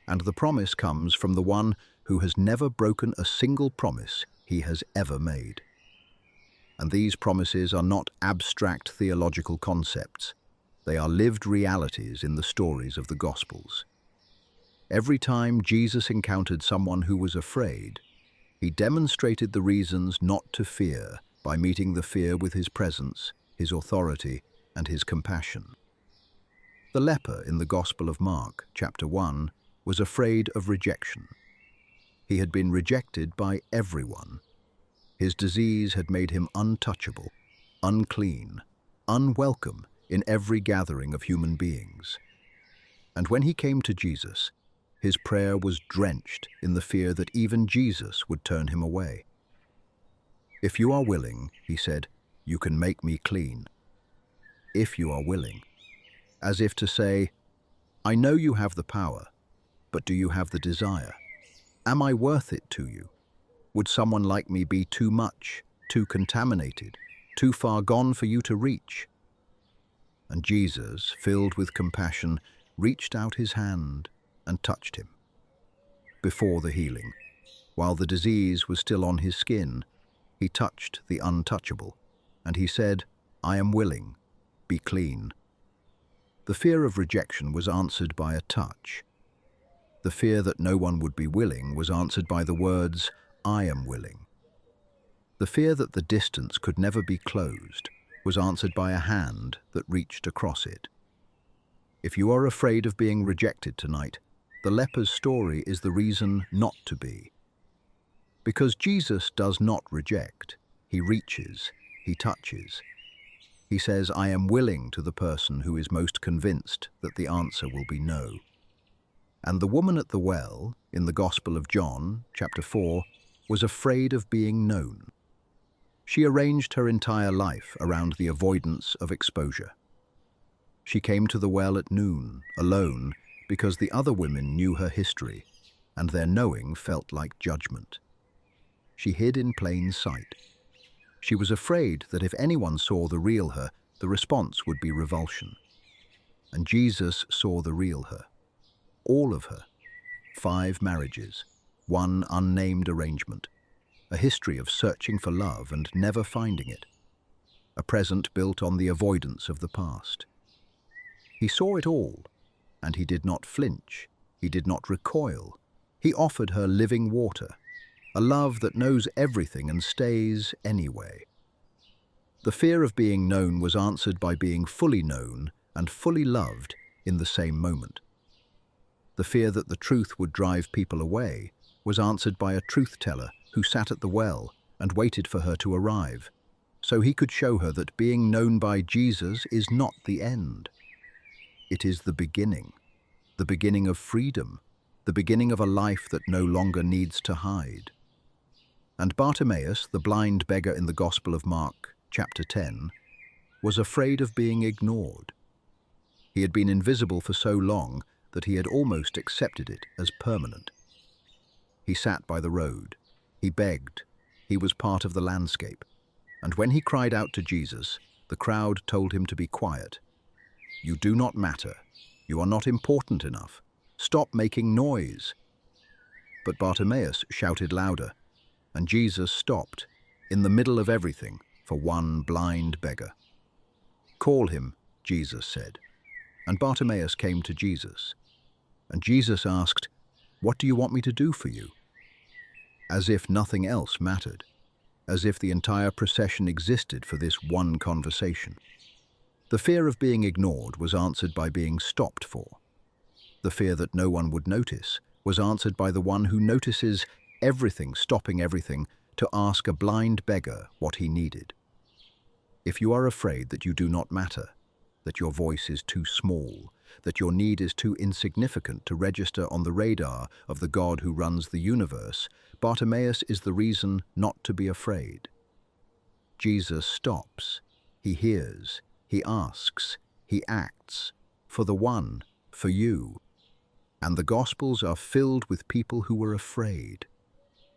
And the promise comes from the one who has never broken a single promise he has ever made. And these promises are not abstract theological concepts. They are lived realities in the stories of the Gospels. Every time Jesus encountered someone who was afraid, he demonstrated the reasons not to fear by meeting the fear with his presence, his authority, and his compassion. The leper in the Gospel of Mark, chapter 1, was afraid of rejection. He had been rejected by everyone. His disease had made him untouchable, unclean, unwelcome in every gathering of human beings. And when he came to Jesus, his prayer was drenched in the fear that even Jesus would turn him away. "If you are willing," he said, "you can make me clean." If you are willing. As if to say, I know you have the power, but do you have the desire? Am I worth it to you? Would someone like me be too much, too contaminated, too far gone for you to reach? And Jesus, filled with compassion, reached out his hand and touched him. Before the healing, while the disease was still on his skin, he touched the untouchable, and he said, "I am willing, be clean." The fear of rejection was answered by a touch. The fear that no one would be willing was answered by the words, "I am willing." The fear that the distance could never be closed was answered by a hand that reached across it. If you are afraid of being rejected tonight, the leper's story is the reason not to be. Because Jesus does not reject, he reaches, he touches. He says, "I am willing" to the person who is most convinced that the answer will be no. And the woman at the well, in the Gospel of John, chapter 4, was afraid of being known. She arranged her entire life around the avoidance of exposure. She came to the well at noon, alone, because the other women knew her history, and their knowing felt like judgment. She hid in plain sight. She was afraid that if anyone saw the real her, the response would be revulsion. And Jesus saw the real her. All of her. 5 marriages, 1 unnamed arrangement, a history of searching for love and never finding it, a present built on the avoidance of the past. He saw it all, and he did not flinch, he did not recoil. He offered her living water, a love that knows everything and stays anyway. The fear of being known was answered by being fully known and fully loved in the same moment. The fear that the truth would drive people away was answered by a truth-teller who sat at the well and waited for her to arrive, so he could show her that being known by Jesus is not the end. It is the beginning of freedom, the beginning of a life that no longer needs to hide. And Bartimaeus, the blind beggar in the Gospel of Mark, chapter 10, was afraid of being ignored. He had been invisible for so long that he had almost accepted it as permanent. He sat by the road. He begged. He was part of the landscape. And when he cried out to Jesus, the crowd told him to be quiet. "You do not matter. You are not important enough. Stop making noise." But Bartimaeus shouted louder, and Jesus stopped, in the middle of everything, for one blind beggar. "Call him," Jesus said. And Bartimaeus came to Jesus. And Jesus asked, "What do you want me to do for you?" As if nothing else mattered, as if the entire procession existed for this one conversation. The fear of being ignored was answered by being stopped for. The fear that no one would notice was answered by the one who notices everything, stopping everything, to ask a blind beggar what he needed. If you are afraid that you do not matter, that your voice is too small, that your need is too insignificant to register on the radar of the God who runs the universe, Bartimaeus is the reason not to be afraid. Jesus stops. He hears. He asks. He acts. For the one, for you. And the Gospels are filled with people who were afraid.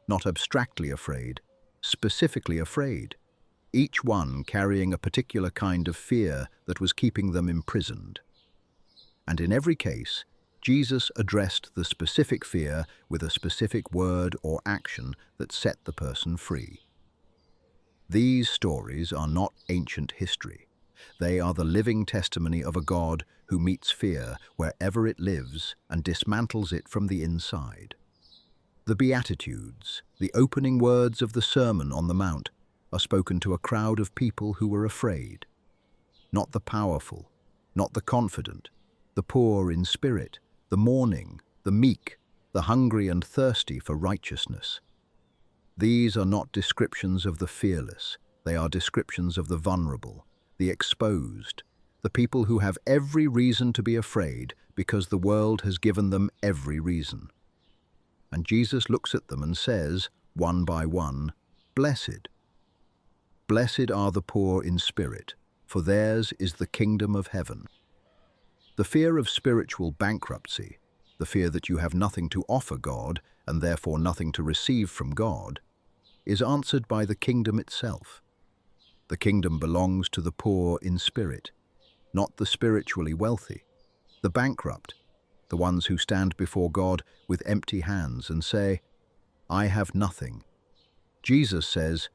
Not abstractly afraid, specifically afraid. Each one carrying a particular kind of fear that was keeping them imprisoned. And in every case, Jesus addressed the specific fear with a specific word or action that set the person free. These stories are not ancient history. They are the living testimony of a God who meets fear wherever it lives and dismantles it from the inside. The Beatitudes, the opening words of the Sermon on the Mount, are spoken to a crowd of people who were afraid. Not the powerful, not the confident, the poor in spirit, the mourning, the meek, the hungry and thirsty for righteousness. These are not descriptions of the fearless. They are descriptions of the vulnerable, the exposed, the people who have every reason to be afraid because the world has given them every reason. And Jesus looks at them and says, one by one, "Blessed. Blessed are the poor in spirit, for theirs is the kingdom of heaven." The fear of spiritual bankruptcy, the fear that you have nothing to offer God and therefore nothing to receive from God, is answered by the kingdom itself. The kingdom belongs to the poor in spirit, not the spiritually wealthy, the bankrupt, the ones who stand before God with empty hands and say, "I have nothing." Jesus says,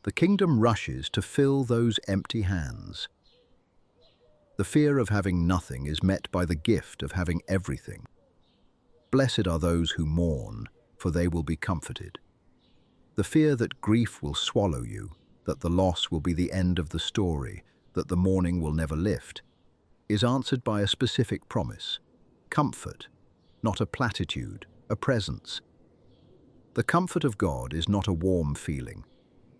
the kingdom rushes to fill those empty hands. The fear of having nothing is met by the gift of having everything. Blessed are those who mourn, for they will be comforted. The fear that grief will swallow you, that the loss will be the end of the story, that the mourning will never lift, is answered by a specific promise. Comfort, not a platitude, a presence. The comfort of God is not a warm feeling.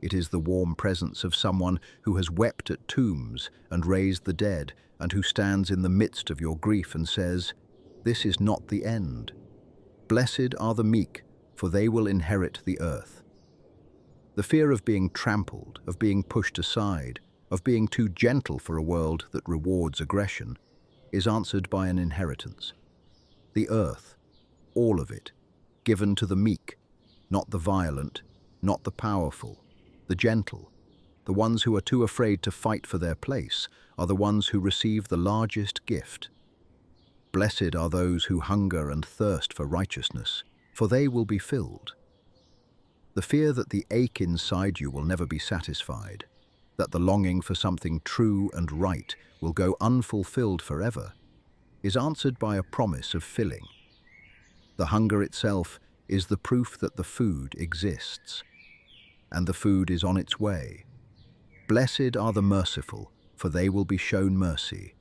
It is the warm presence of someone who has wept at tombs and raised the dead and who stands in the midst of your grief and says, "This is not the end. Blessed are the meek, for they will inherit the earth." The fear of being trampled, of being pushed aside, of being too gentle for a world that rewards aggression, is answered by an inheritance. The earth, all of it, given to the meek, not the violent, not the powerful, the gentle. The ones who are too afraid to fight for their place are the ones who receive the largest gift. Blessed are those who hunger and thirst for righteousness, for they will be filled. The fear that the ache inside you will never be satisfied, that the longing for something true and right will go unfulfilled forever, is answered by a promise of filling. The hunger itself is the proof that the food exists, and the food is on its way. Blessed are the merciful, for they will be shown mercy.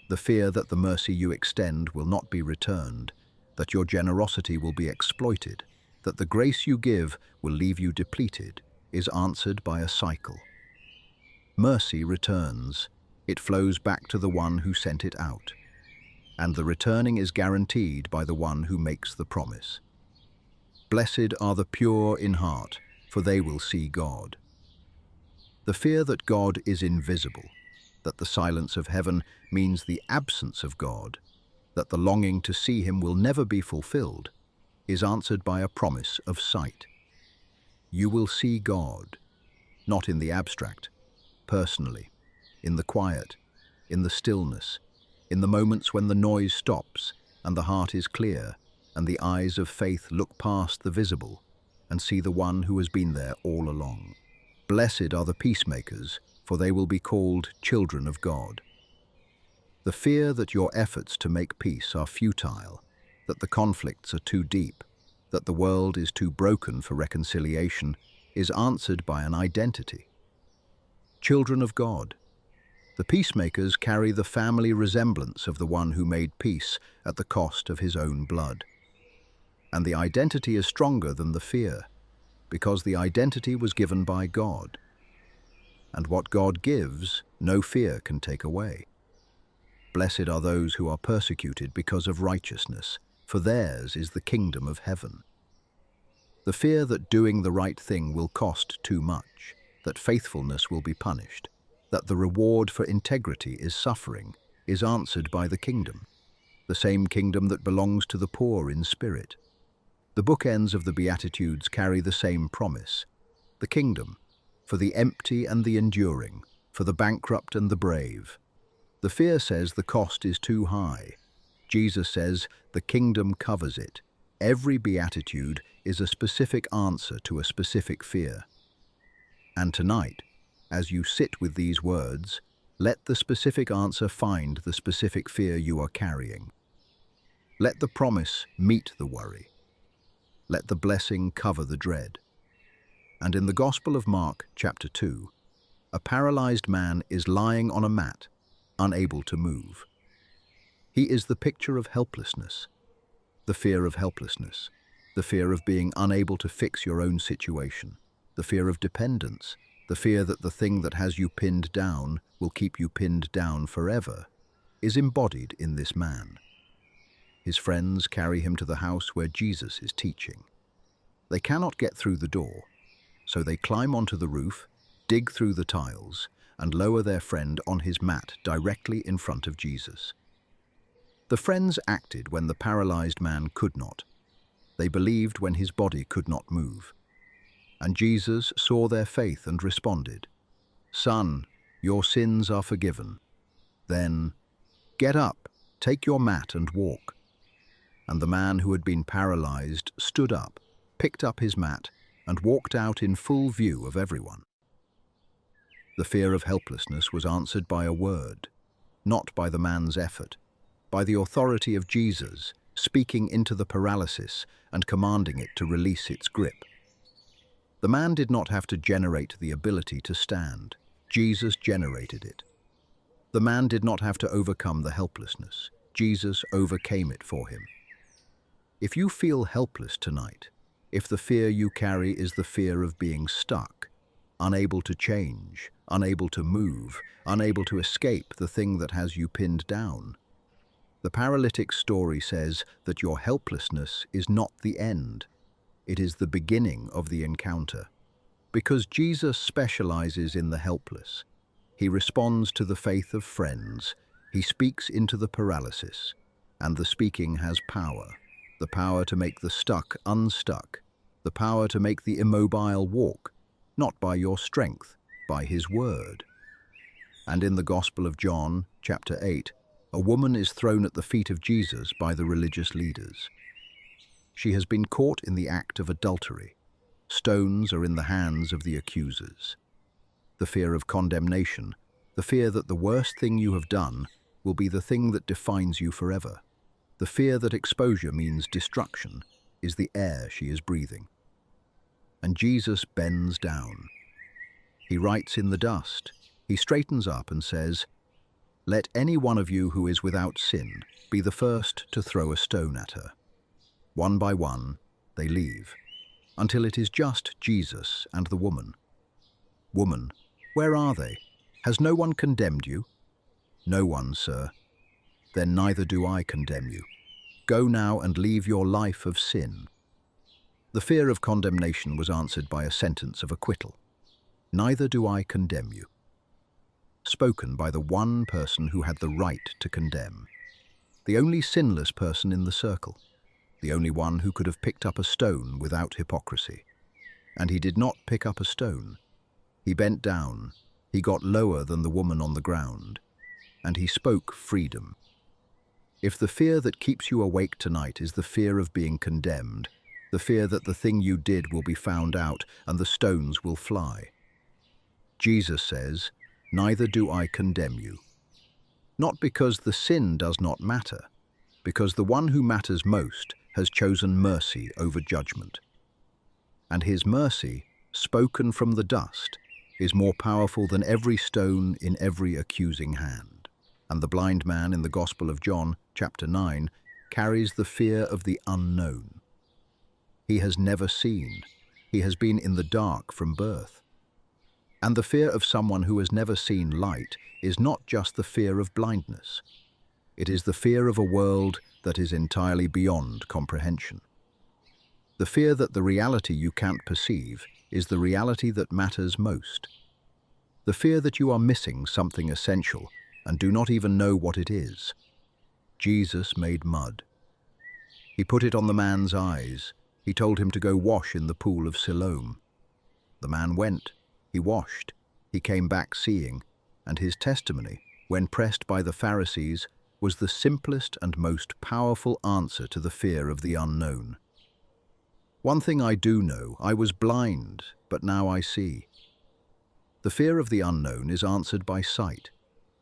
The fear that the mercy you extend will not be returned, that your generosity will be exploited, that the grace you give will leave you depleted, is answered by a cycle. Mercy returns. It flows back to the one who sent it out. and the returning is guaranteed by the one who makes the promise. Blessed are the pure in heart, for they will see God. The fear that God is invisible, that the silence of heaven means the absence of God, that the longing to see him will never be fulfilled, is answered by a promise of sight. You will see God, not in the abstract, personally, in the quiet, in the stillness, in the moments when the noise stops and the heart is clear and the eyes of faith look past the visible and see the one who has been there all along. Blessed are the peacemakers, for they will be called children of God. The fear that your efforts to make peace are futile, that the conflicts are too deep, that the world is too broken for reconciliation, is answered by an identity. Children of God. The peacemakers carry the family resemblance of the one who made peace at the cost of his own blood. And the identity is stronger than the fear, because the identity was given by God. And what God gives, no fear can take away. Blessed are those who are persecuted because of righteousness, for theirs is the kingdom of heaven. The fear that doing the right thing will cost too much, that faithfulness will be punished, that the reward for integrity is suffering, is answered by the kingdom, the same kingdom that belongs to the poor in spirit. The bookends of the Beatitudes carry the same promise: the kingdom, for the empty and the enduring, for the bankrupt and the brave. The fear says the cost is too high. Jesus says the kingdom covers it. Every beatitude is a specific answer to a specific fear. And tonight, as you sit with these words, let the specific answer find the specific fear you are carrying. Let the promise meet the worry. Let the blessing cover the dread. And in the Gospel of Mark, chapter 2, a paralyzed man is lying on a mat, unable to move. He is the picture of helplessness, the fear of helplessness, the fear of being unable to fix your own situation, the fear of dependence, the fear that the thing that has you pinned down will keep you pinned down forever, is embodied in this man. His friends carry him to the house where Jesus is teaching. They cannot get through the door, so they climb onto the roof, dig through the tiles, and lower their friend on his mat directly in front of Jesus. The friends acted when the paralyzed man could not. They believed when his body could not move. And Jesus saw their faith and responded, "Son, your sins are forgiven." Then, "Get up, take your mat and walk." And the man who had been paralyzed stood up, picked up his mat, and walked out in full view of everyone. The fear of helplessness was answered by a word, not by the man's effort, by the authority of Jesus, speaking into the paralysis and commanding it to release its grip. The man did not have to generate the ability to stand. Jesus generated it. The man did not have to overcome the helplessness. Jesus overcame it for him. If you feel helpless tonight, if the fear you carry is the fear of being stuck, unable to change, unable to move, unable to escape the thing that has you pinned down, the paralytic's story says that your helplessness is not the end. It is the beginning of the encounter. Because Jesus specializes in the helpless, he responds to the faith of friends. He speaks into the paralysis, and the speaking has power. The power to make the stuck unstuck, the power to make the immobile walk, not by your strength, by his word. And in the Gospel of John, chapter 8, a woman is thrown at the feet of Jesus by the religious leaders. She has been caught in the act of adultery. Stones are in the hands of the accusers. The fear of condemnation, the fear that the worst thing you have done will be the thing that defines you forever. The fear that exposure means destruction is the air she is breathing. And Jesus bends down. He writes in the dust. He straightens up and says, "Let any one of you who is without sin be the first to throw a stone at her." One by one, they leave, until it is just Jesus and the woman. "Woman, where are they? Has no one condemned you?" "No one, sir." then neither do I condemn you. Go now and leave your life of sin." The fear of condemnation was answered by a sentence of acquittal. "Neither do I condemn you," spoken by the one person who had the right to condemn, the only sinless person in the circle, the only one who could have picked up a stone without hypocrisy. And he did not pick up a stone. He bent down, he got lower than the woman on the ground, and he spoke freedom. If the fear that keeps you awake tonight is the fear of being condemned, the fear that the thing you did will be found out and the stones will fly, Jesus says, "Neither do I condemn you." Not because the sin does not matter, because the one who matters most has chosen mercy over judgment. And his mercy, spoken from the dust, is more powerful than every stone in every accusing hand. And the blind man in the Gospel of John, chapter 9, carries the fear of the unknown. He has never seen. He has been in the dark from birth. And the fear of someone who has never seen light is not just the fear of blindness. It is the fear of a world that is entirely beyond comprehension. The fear that the reality you can't perceive is the reality that matters most. The fear that you are missing something essential and do not even know what it is. Jesus made mud. He put it on the man's eyes. He told him to go wash in the pool of Siloam. The man went. He washed. He came back seeing, and his testimony, when pressed by the Pharisees, was the simplest and most powerful answer to the fear of the unknown. "One thing I do know, I was blind, but now I see." The fear of the unknown is answered by sight,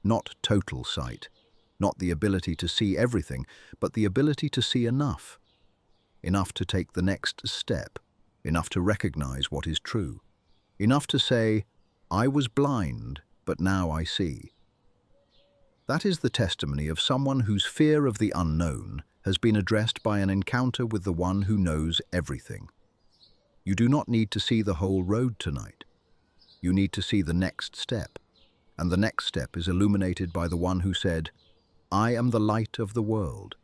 not total sight, not the ability to see everything, but the ability to see enough to take the next step, enough to recognize what is true, enough to say, "I was blind, but now I see." That is the testimony of someone whose fear of the unknown has been addressed by an encounter with the one who knows everything. You do not need to see the whole road tonight. You need to see the next step, and the next step is illuminated by the one who said, "I am the light of the world."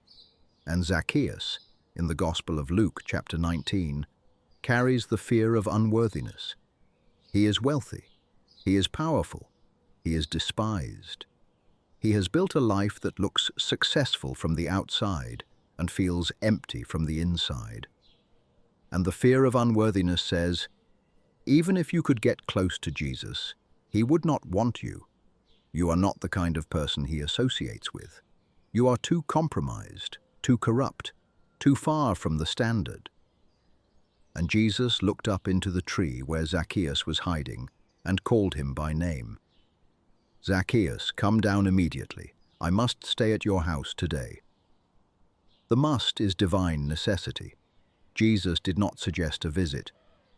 And Zacchaeus, in the Gospel of Luke, chapter 19, carries the fear of unworthiness. He is wealthy, he is powerful, he is despised. He has built a life that looks successful from the outside and feels empty from the inside. And the fear of unworthiness says, even if you could get close to Jesus, he would not want you. You are not the kind of person he associates with. You are too compromised, too corrupt, too far from the standard. And Jesus looked up into the tree where Zacchaeus was hiding and called him by name. "Zacchaeus, come down immediately. I must stay at your house today." The must is divine necessity. Jesus did not suggest a visit.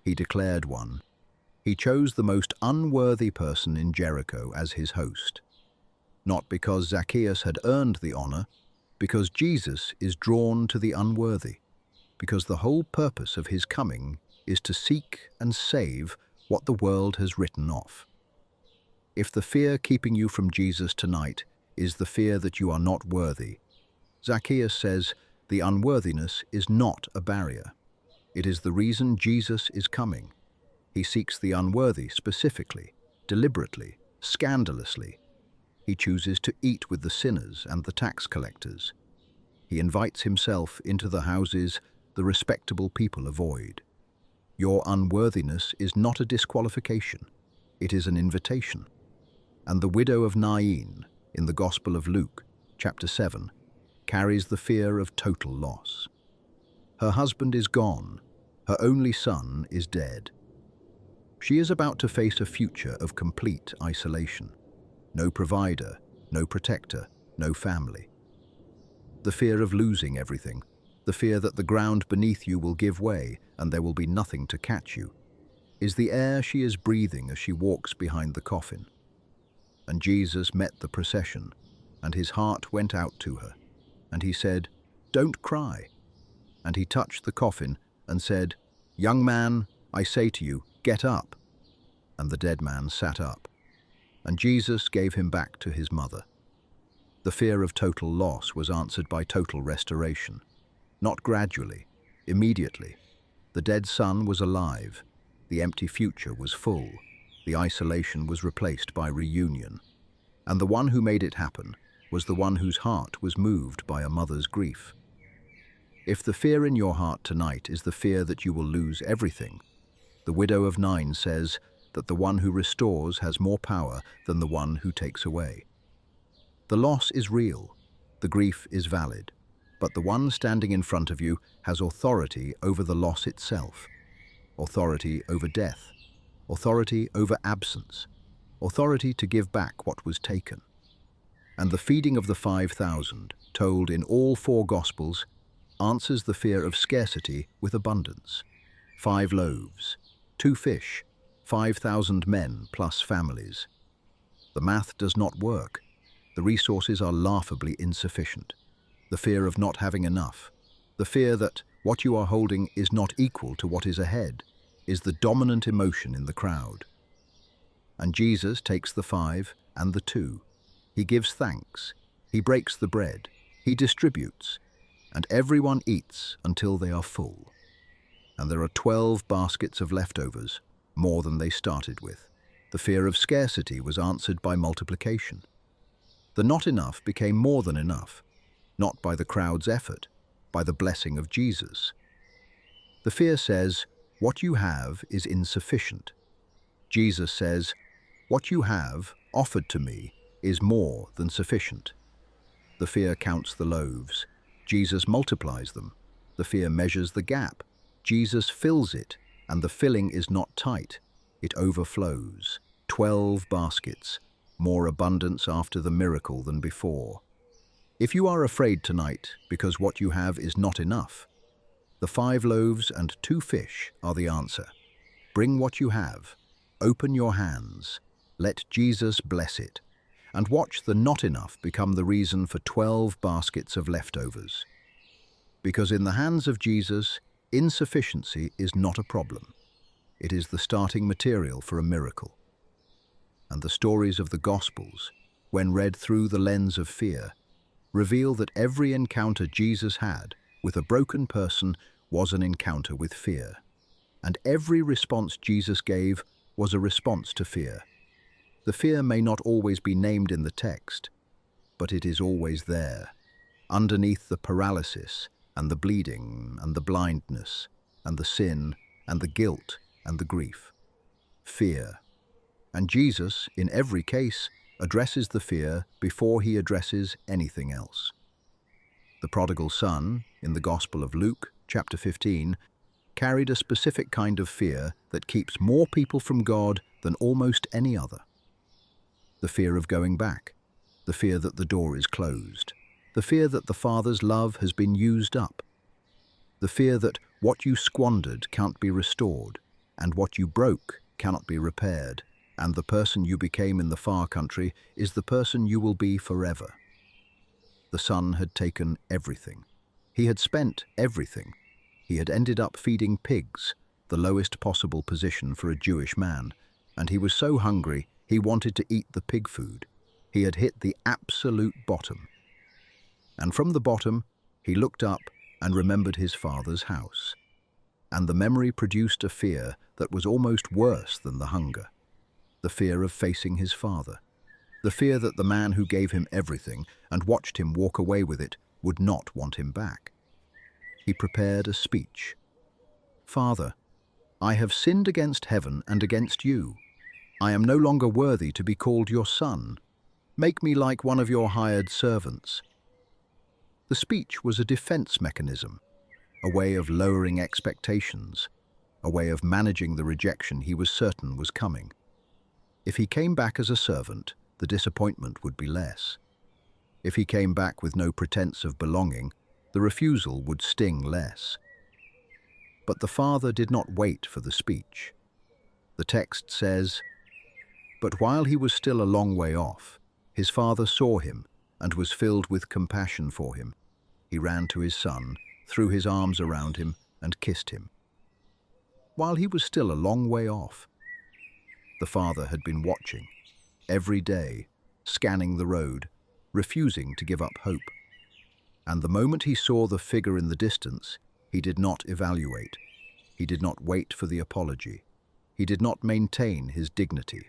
He declared one. He chose the most unworthy person in Jericho as his host. Not because Zacchaeus had earned the honor, because Jesus is drawn to the unworthy, because the whole purpose of his coming is to seek and save what the world has written off. If the fear keeping you from Jesus tonight is the fear that you are not worthy, Zacchaeus says the unworthiness is not a barrier. It is the reason Jesus is coming. He seeks the unworthy specifically, deliberately, scandalously. He chooses to eat with the sinners and the tax collectors. He invites himself into the houses the respectable people avoid. Your unworthiness is not a disqualification. It is an invitation. And the widow of Nain, in the Gospel of Luke, chapter 7, carries the fear of total loss. Her husband is gone. Her only son is dead. She is about to face a future of complete isolation. No provider, no protector, no family. The fear of losing everything, the fear that the ground beneath you will give way and there will be nothing to catch you, is the air she is breathing as she walks behind the coffin. And Jesus met the procession, and his heart went out to her. And he said, "Don't cry." And he touched the coffin and said, "Young man, I say to you, get up." And the dead man sat up. And Jesus gave him back to his mother. The fear of total loss was answered by total restoration. Not gradually, immediately. The dead son was alive. The empty future was full. The isolation was replaced by reunion. And the one who made it happen was the one whose heart was moved by a mother's grief. If the fear in your heart tonight is the fear that you will lose everything, the widow of Nain says that the one who restores has more power than the one who takes away. The loss is real, the grief is valid, but the one standing in front of you has authority over the loss itself, authority over death, authority over absence, authority to give back what was taken. And the feeding of the 5,000, told in all 4 Gospels, answers the fear of scarcity with abundance. 5 loaves, 2 fish, 5,000 men plus families. The math does not work. The resources are laughably insufficient. The fear of not having enough, the fear that what you are holding is not equal to what is ahead, is the dominant emotion in the crowd. And Jesus takes the 5 and the 2. He gives thanks. He breaks the bread. He distributes. And everyone eats until they are full. And there are 12 baskets of leftovers, more than they started with. The fear of scarcity was answered by multiplication. The not enough became more than enough, not by the crowd's effort, by the blessing of Jesus. The fear says, what you have is insufficient. Jesus says, what you have offered to me is more than sufficient. The fear counts the loaves. Jesus multiplies them. The fear measures the gap. Jesus fills it, and the filling is not tight. It overflows. 12 baskets, more abundance after the miracle than before. If you are afraid tonight because what you have is not enough, the 5 loaves and 2 fish are the answer. Bring what you have. Open your hands. Let Jesus bless it. And watch the not enough become the reason for 12 baskets of leftovers. Because in the hands of Jesus, insufficiency is not a problem. It is the starting material for a miracle. And the stories of the Gospels, when read through the lens of fear, reveal that every encounter Jesus had with a broken person was an encounter with fear. And every response Jesus gave was a response to fear. The fear may not always be named in the text, but it is always there, underneath the paralysis and the bleeding and the blindness and the sin and the guilt and the grief. Fear. And Jesus, in every case, addresses the fear before he addresses anything else. The prodigal son, in the Gospel of Luke, chapter 15, carried a specific kind of fear that keeps more people from God than almost any other. The fear of going back, the fear that the door is closed, the fear that the Father's love has been used up, the fear that what you squandered can't be restored, and what you broke cannot be repaired, and the person you became in the far country is the person you will be forever. The son had taken everything. He had spent everything. He had ended up feeding pigs, the lowest possible position for a Jewish man, and he was so hungry he wanted to eat the pig food. He had hit the absolute bottom. And from the bottom, he looked up and remembered his father's house. And the memory produced a fear that was almost worse than the hunger. The fear of facing his father. The fear that the man who gave him everything and watched him walk away with it would not want him back. He prepared a speech. "Father, I have sinned against heaven and against you. I am no longer worthy to be called your son. Make me like one of your hired servants." The speech was a defense mechanism, a way of lowering expectations, a way of managing the rejection he was certain was coming. If he came back as a servant, the disappointment would be less. If he came back with no pretense of belonging, the refusal would sting less. But the father did not wait for the speech. The text says, "But while he was still a long way off, his father saw him and was filled with compassion for him. He ran to his son, threw his arms around him, and kissed him." While he was still a long way off, the father had been watching, every day, scanning the road, refusing to give up hope. And the moment he saw the figure in the distance, he did not evaluate. He did not wait for the apology. He did not maintain his dignity.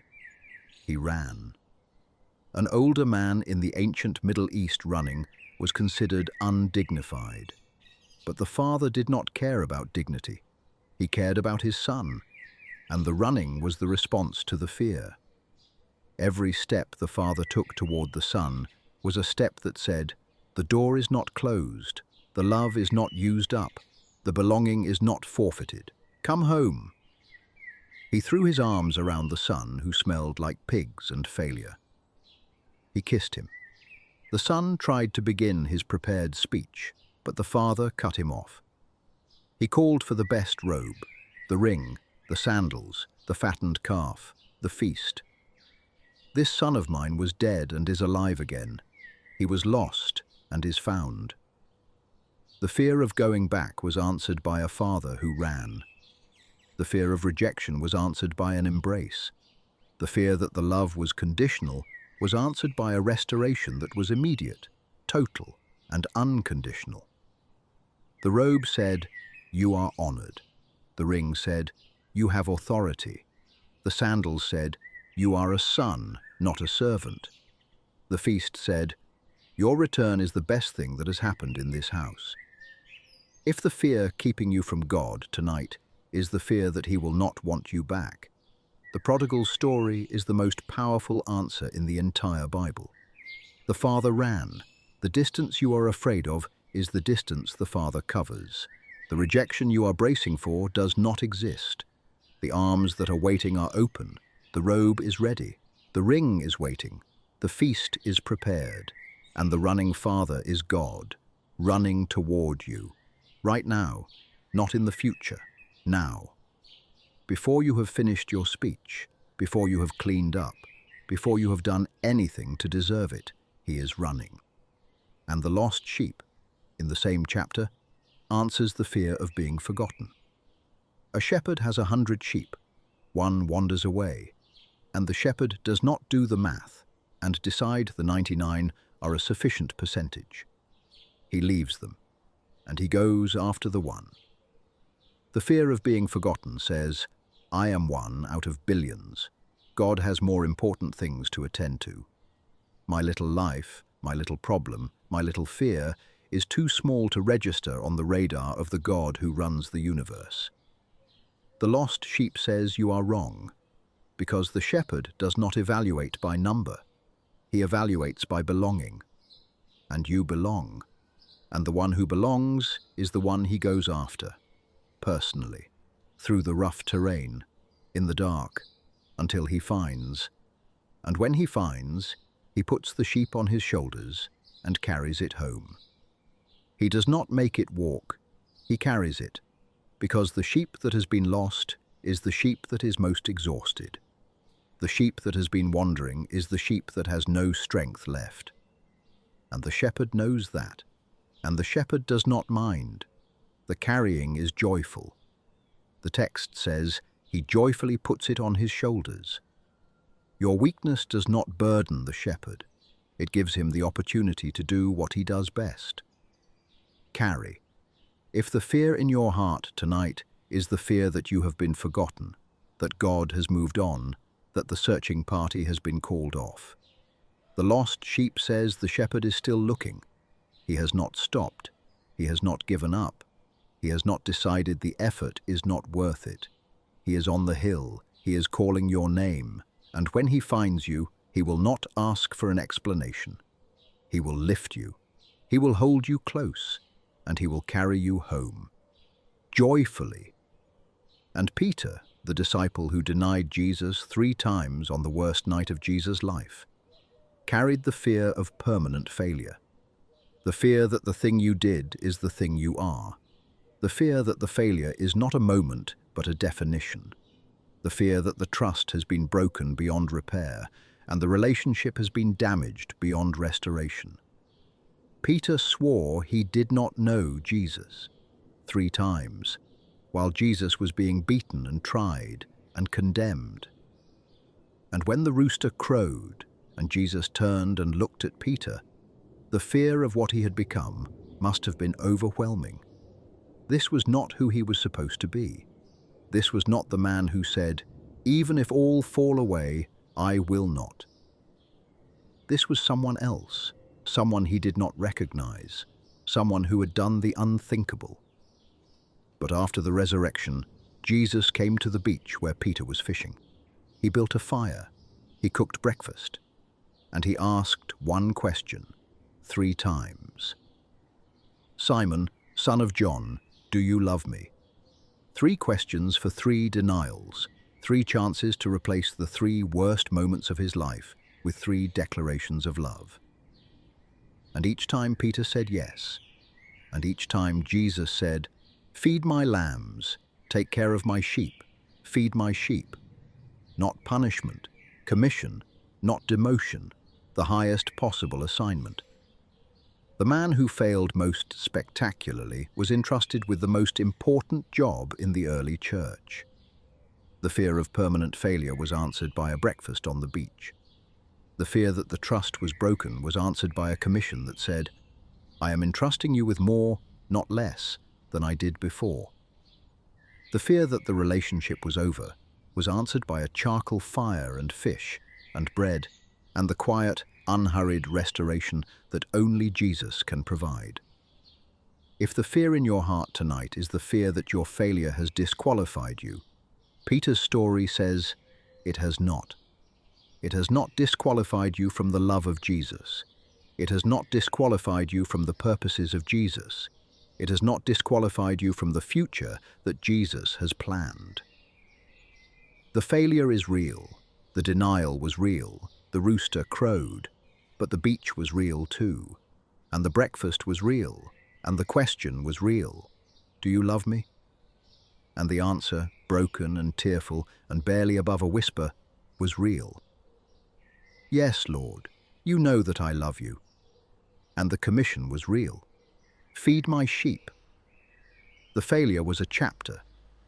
He ran. An older man in the ancient Middle East running was considered undignified. But the father did not care about dignity. He cared about his son, and the running was the response to the fear. Every step the father took toward the son was a step that said, "The door is not closed, the love is not used up, the belonging is not forfeited. Come home." He threw his arms around the son, who smelled like pigs and failure. He kissed him. The son tried to begin his prepared speech, but the father cut him off. He called for the best robe, the ring, the sandals, the fattened calf, the feast. This son of mine was dead and is alive again. He was lost and is found. The fear of going back was answered by a father who ran. The fear of rejection was answered by an embrace. The fear that the love was conditional was answered by a restoration that was immediate, total, and unconditional. The robe said, "You are honored." The ring said, "You have authority." The sandals said, "You are a son, not a servant." The feast said, "Your return is the best thing that has happened in this house." If the fear keeping you from God tonight is the fear that He will not want you back, the prodigal story is the most powerful answer in the entire Bible. The father ran. The distance you are afraid of is the distance the father covers. The rejection you are bracing for does not exist. The arms that are waiting are open. The robe is ready. The ring is waiting. The feast is prepared. And the running father is God, running toward you. Right now, not in the future, now. Before you have finished your speech, before you have cleaned up, before you have done anything to deserve it, He is running. And the lost sheep, in the same chapter, answers the fear of being forgotten. A shepherd has 100 sheep. One wanders away, and the shepherd does not do the math and decide the 99 are a sufficient percentage. He leaves them, and he goes after the one. The fear of being forgotten says, "I am one out of billions. God has more important things to attend to. My little life, my little problem, my little fear is too small to register on the radar of the God who runs the universe." The lost sheep says you are wrong, because the shepherd does not evaluate by number. He evaluates by belonging. And you belong. And the one who belongs is the one he goes after, personally, through the rough terrain, in the dark, until he finds. And when he finds, he puts the sheep on his shoulders and carries it home. He does not make it walk, he carries it, because the sheep that has been lost is the sheep that is most exhausted. The sheep that has been wandering is the sheep that has no strength left. And the shepherd knows that, and the shepherd does not mind. The carrying is joyful. The text says, he joyfully puts it on his shoulders. Your weakness does not burden the shepherd. It gives him the opportunity to do what he does best. Carry. If the fear in your heart tonight is the fear that you have been forgotten, that God has moved on, that the searching party has been called off. The lost sheep says the shepherd is still looking. He has not stopped. He has not given up. He has not decided the effort is not worth it. He is on the hill. He is calling your name. And when he finds you, he will not ask for an explanation. He will lift you. He will hold you close. And he will carry you home. Joyfully. And Peter, the disciple who denied Jesus 3 times on the worst night of Jesus' life, carried the fear of permanent failure. The fear that the thing you did is the thing you are. The fear that the failure is not a moment, but a definition. The fear that the trust has been broken beyond repair, and the relationship has been damaged beyond restoration. Peter swore he did not know Jesus 3 times, while Jesus was being beaten and tried and condemned. And when the rooster crowed and Jesus turned and looked at Peter, The fear of what he had become must have been overwhelming. This was not who he was supposed to be. This was not the man who said, "Even if all fall away, I will not." This was someone else, someone he did not recognize, someone who had done the unthinkable. But after the resurrection, Jesus came to the beach where Peter was fishing. He built a fire, he cooked breakfast, and he asked one question 3 times. "Simon, son of John, do you love me?" 3 questions for 3 denials, 3 chances to replace the 3 worst moments of his life with 3 declarations of love. And each time Peter said yes, and each time Jesus said, "Feed my lambs, take care of my sheep, feed my sheep." Not punishment, commission, not demotion, the highest possible assignment. The man who failed most spectacularly was entrusted with the most important job in the early church. The fear of permanent failure was answered by a breakfast on the beach. The fear that the trust was broken was answered by a commission that said, "I am entrusting you with more, not less, than I did before." The fear that the relationship was over was answered by a charcoal fire and fish and bread and the quiet, unhurried restoration that only Jesus can provide. If the fear in your heart tonight is the fear that your failure has disqualified you, Peter's story says it has not. It has not disqualified you from the love of Jesus. It has not disqualified you from the purposes of Jesus. It has not disqualified you from the future that Jesus has planned. The failure is real. The denial was real. The rooster crowed. But the beach was real too. And the breakfast was real. And the question was real. Do you love me? And the answer, broken and tearful and barely above a whisper, was real. Yes, Lord, you know that I love you. And the commission was real. Feed my sheep. The failure was a chapter.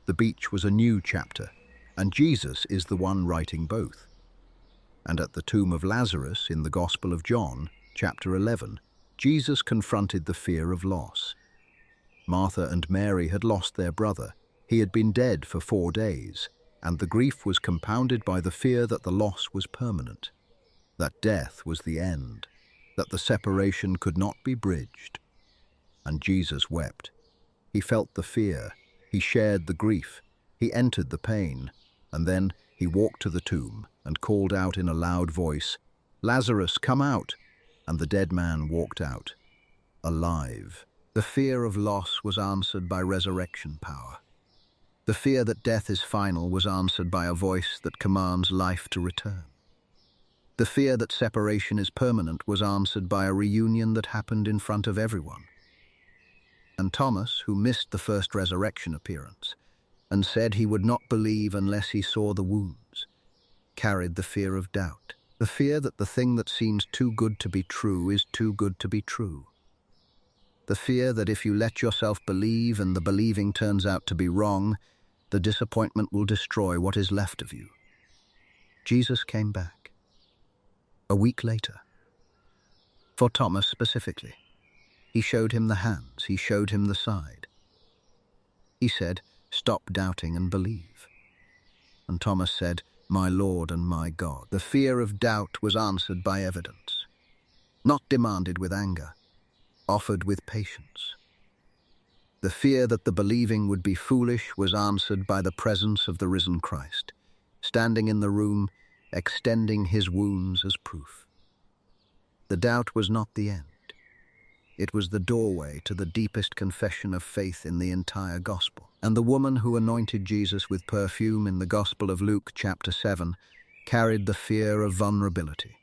The beach was a new chapter. And Jesus is the one writing both. And at the tomb of Lazarus in the Gospel of John, chapter 11, Jesus confronted the fear of loss. Martha and Mary had lost their brother. He had been dead for 4 days, and the grief was compounded by the fear that the loss was permanent, that death was the end, that the separation could not be bridged. And Jesus wept. He felt the fear. He shared the grief. He entered the pain. And then he walked to the tomb and called out in a loud voice, "Lazarus, come out!" And the dead man walked out, alive. The fear of loss was answered by resurrection power. The fear that death is final was answered by a voice that commands life to return. The fear that separation is permanent was answered by a reunion that happened in front of everyone. And Thomas, who missed the first resurrection appearance, and said he would not believe unless he saw the wounds, carried the fear of doubt, the fear that the thing that seems too good to be true is too good to be true. The fear that if you let yourself believe and the believing turns out to be wrong, the disappointment will destroy what is left of you. Jesus came back. A week later. For Thomas specifically. He showed him the hands, he showed him the side. He said, "Stop doubting and believe." And Thomas said, "My Lord and my God." The fear of doubt was answered by evidence, not demanded with anger, offered with patience. The fear that the believing would be foolish was answered by the presence of the risen Christ, standing in the room, extending his wounds as proof. The doubt was not the end. It was the doorway to the deepest confession of faith in the entire gospel. And the woman who anointed Jesus with perfume in the Gospel of Luke chapter 7 carried the fear of vulnerability.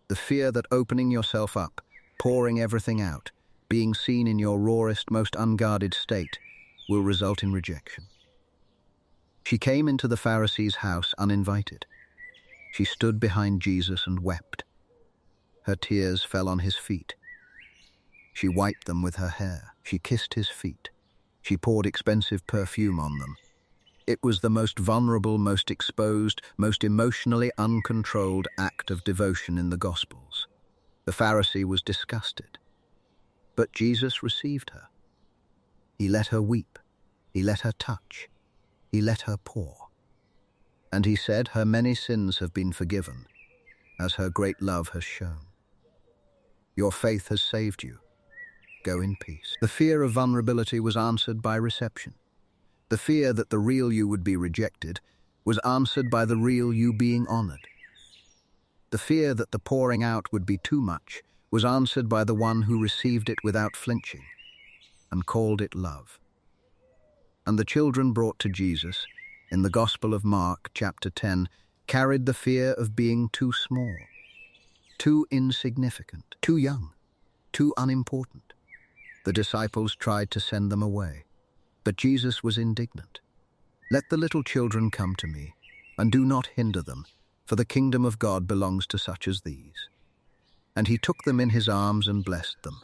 The fear that opening yourself up, pouring everything out, being seen in your rawest, most unguarded state, will result in rejection. She came into the Pharisee's house uninvited. She stood behind Jesus and wept. Her tears fell on his feet. She wiped them with her hair. She kissed his feet. She poured expensive perfume on them. It was the most vulnerable, most exposed, most emotionally uncontrolled act of devotion in the Gospels. The Pharisee was disgusted, but Jesus received her. He let her weep, he let her touch, he let her pour. And he said, her many sins have been forgiven, as her great love has shown. Your faith has saved you. Go in peace. The fear of vulnerability was answered by reception. The fear that the real you would be rejected was answered by the real you being honored. The fear that the pouring out would be too much was answered by the one who received it without flinching and called it love. And the children brought to Jesus, in the Gospel of Mark, chapter 10, carried the fear of being too small, too insignificant, too young, too unimportant. The disciples tried to send them away, but Jesus was indignant. Let the little children come to me, and do not hinder them, for the kingdom of God belongs to such as these. And he took them in his arms and blessed them.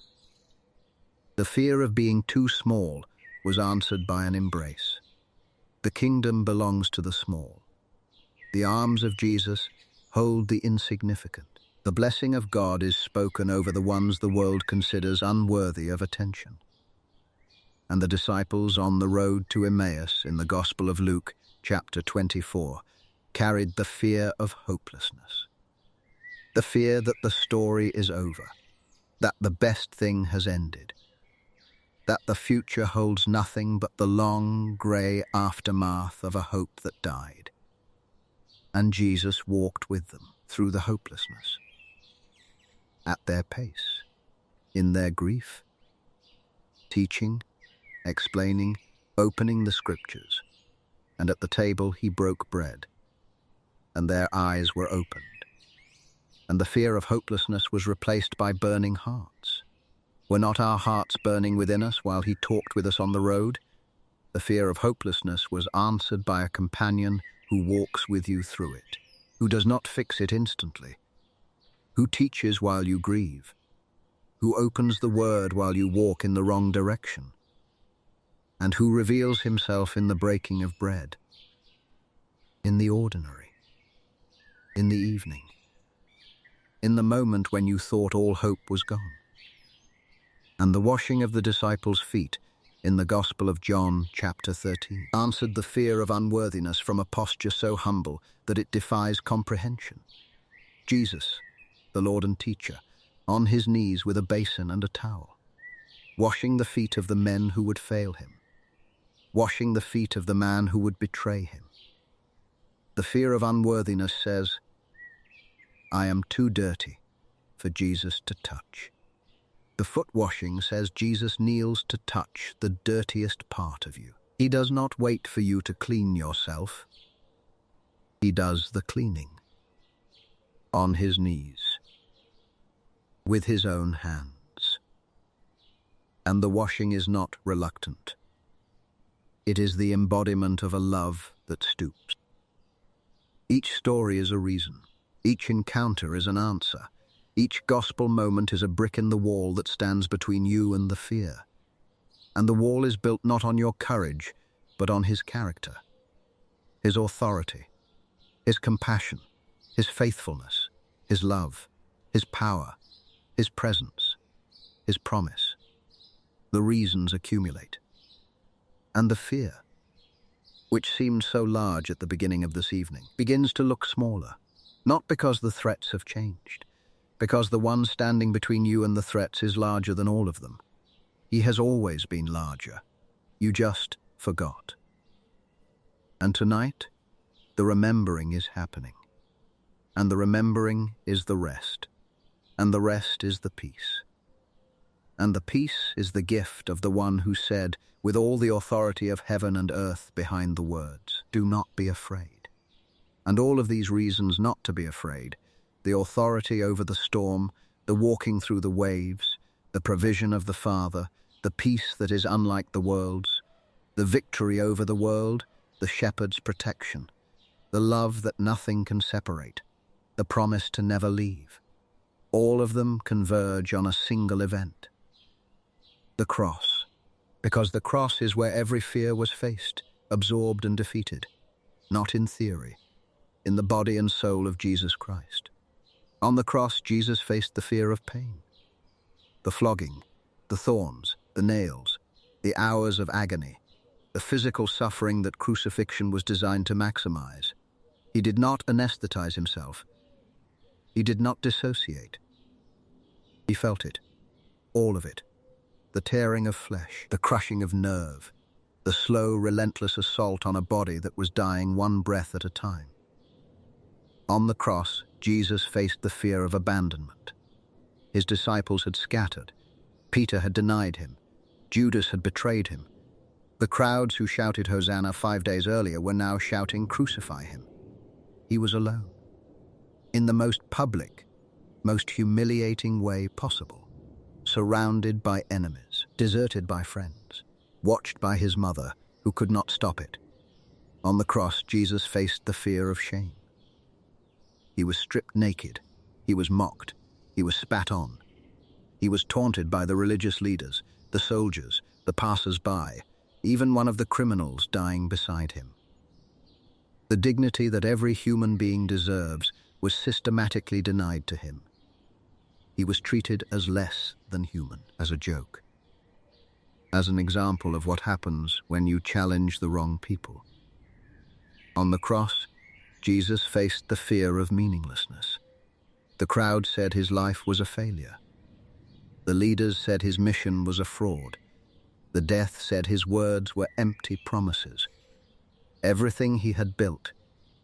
The fear of being too small was answered by an embrace. The kingdom belongs to the small. The arms of Jesus hold the insignificant. The blessing of God is spoken over the ones the world considers unworthy of attention. And the disciples on the road to Emmaus in the Gospel of Luke, chapter 24, carried the fear of hopelessness. The fear that the story is over, that the best thing has ended, that the future holds nothing but the long, grey aftermath of a hope that died. And Jesus walked with them through the hopelessness, at their pace, in their grief, teaching, explaining, opening the scriptures, and at the table he broke bread, and their eyes were opened, and the fear of hopelessness was replaced by burning hearts. Were not our hearts burning within us while he talked with us on the road? The fear of hopelessness was answered by a companion who walks with you through it, who does not fix it instantly, who teaches while you grieve, who opens the word while you walk in the wrong direction, and who reveals himself in the breaking of bread, in the ordinary, in the evening, in the moment when you thought all hope was gone. And the washing of the disciples' feet in the Gospel of John, chapter 13, answered the fear of unworthiness from a posture so humble that it defies comprehension. Jesus, the Lord and teacher, on his knees with a basin and a towel, washing the feet of the men who would fail him, washing the feet of the man who would betray him. The fear of unworthiness says, I am too dirty for Jesus to touch. The foot washing says Jesus kneels to touch the dirtiest part of you. He does not wait for you to clean yourself. He does the cleaning. On his knees, with his own hands. And the washing is not reluctant. It is the embodiment of a love that stoops. Each story is a reason. Each encounter is an answer. Each gospel moment is a brick in the wall that stands between you and the fear. And the wall is built not on your courage, but on his character, his authority, his compassion, his faithfulness, his love, his power, his presence, his promise. The reasons accumulate. And the fear, which seemed so large at the beginning of this evening, begins to look smaller, not because the threats have changed, because the one standing between you and the threats is larger than all of them. He has always been larger. You just forgot. And tonight, the remembering is happening. And the remembering is the rest. And the rest is the peace. And the peace is the gift of the one who said, with all the authority of heaven and earth behind the words, do not be afraid. And all of these reasons not to be afraid, the authority over the storm, the walking through the waves, the provision of the Father, the peace that is unlike the world's, the victory over the world, the shepherd's protection, the love that nothing can separate, the promise to never leave. All of them converge on a single event. The cross, because the cross is where every fear was faced, absorbed and defeated, not in theory, in the body and soul of Jesus Christ. On the cross, Jesus faced the fear of pain. The flogging, the thorns, the nails, the hours of agony, the physical suffering that crucifixion was designed to maximize. He did not anesthetize himself. He did not dissociate. He felt it, all of it. The tearing of flesh, the crushing of nerve, the slow, relentless assault on a body that was dying one breath at a time. On the cross, Jesus faced the fear of abandonment. His disciples had scattered. Peter had denied him. Judas had betrayed him. The crowds who shouted Hosanna 5 days earlier were now shouting, "Crucify him." He was alone. In the most public, most humiliating way possible. Surrounded by enemies, deserted by friends, watched by his mother, who could not stop it. On the cross, Jesus faced the fear of shame. He was stripped naked. He was mocked. He was spat on. He was taunted by the religious leaders, the soldiers, the passers-by, even one of the criminals dying beside him. The dignity that every human being deserves was systematically denied to him. He was treated as less than human, as a joke, as an example of what happens when you challenge the wrong people. On the cross, Jesus faced the fear of meaninglessness. The crowd said his life was a failure. The leaders said his mission was a fraud. The death said his words were empty promises. Everything he had built,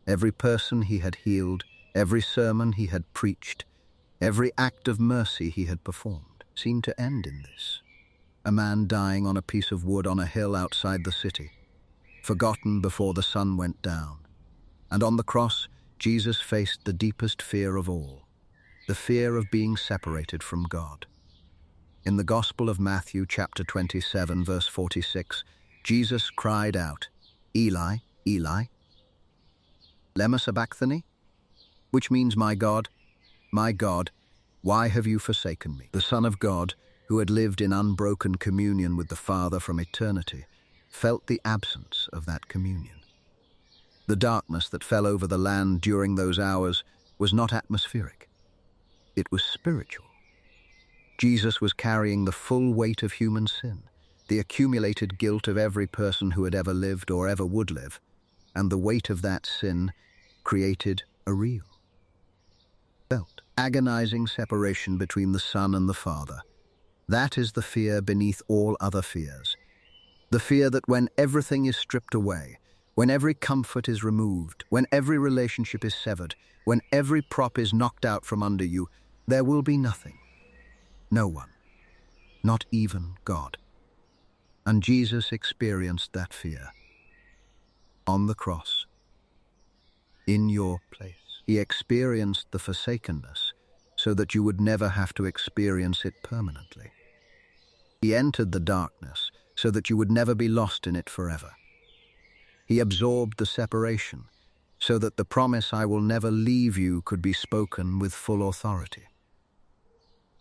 every person he had healed, every sermon he had preached, every act of mercy he had performed, seemed to end in this. A man dying on a piece of wood on a hill outside the city, forgotten before the sun went down. And on the cross, Jesus faced the deepest fear of all, the fear of being separated from God. In the Gospel of Matthew, chapter 27, verse 46, Jesus cried out, "Eli, Eli, lema sabachthani?" Which means, my God, why have you forsaken me?" The Son of God, who had lived in unbroken communion with the Father from eternity, felt the absence of that communion. The darkness that fell over the land during those hours was not atmospheric. It was spiritual. Jesus was carrying the full weight of human sin, the accumulated guilt of every person who had ever lived or ever would live, and the weight of that sin created a real, felt, agonizing separation between the Son and the Father. That is the fear beneath all other fears. The fear that when everything is stripped away, when every comfort is removed, when every relationship is severed, when every prop is knocked out from under you, there will be nothing. No one. Not even God. And Jesus experienced that fear. On the cross. In your place. He experienced the forsakenness so that you would never have to experience it permanently. He entered the darkness so that you would never be lost in it forever. He absorbed the separation so that the promise, "I will never leave you," could be spoken with full authority.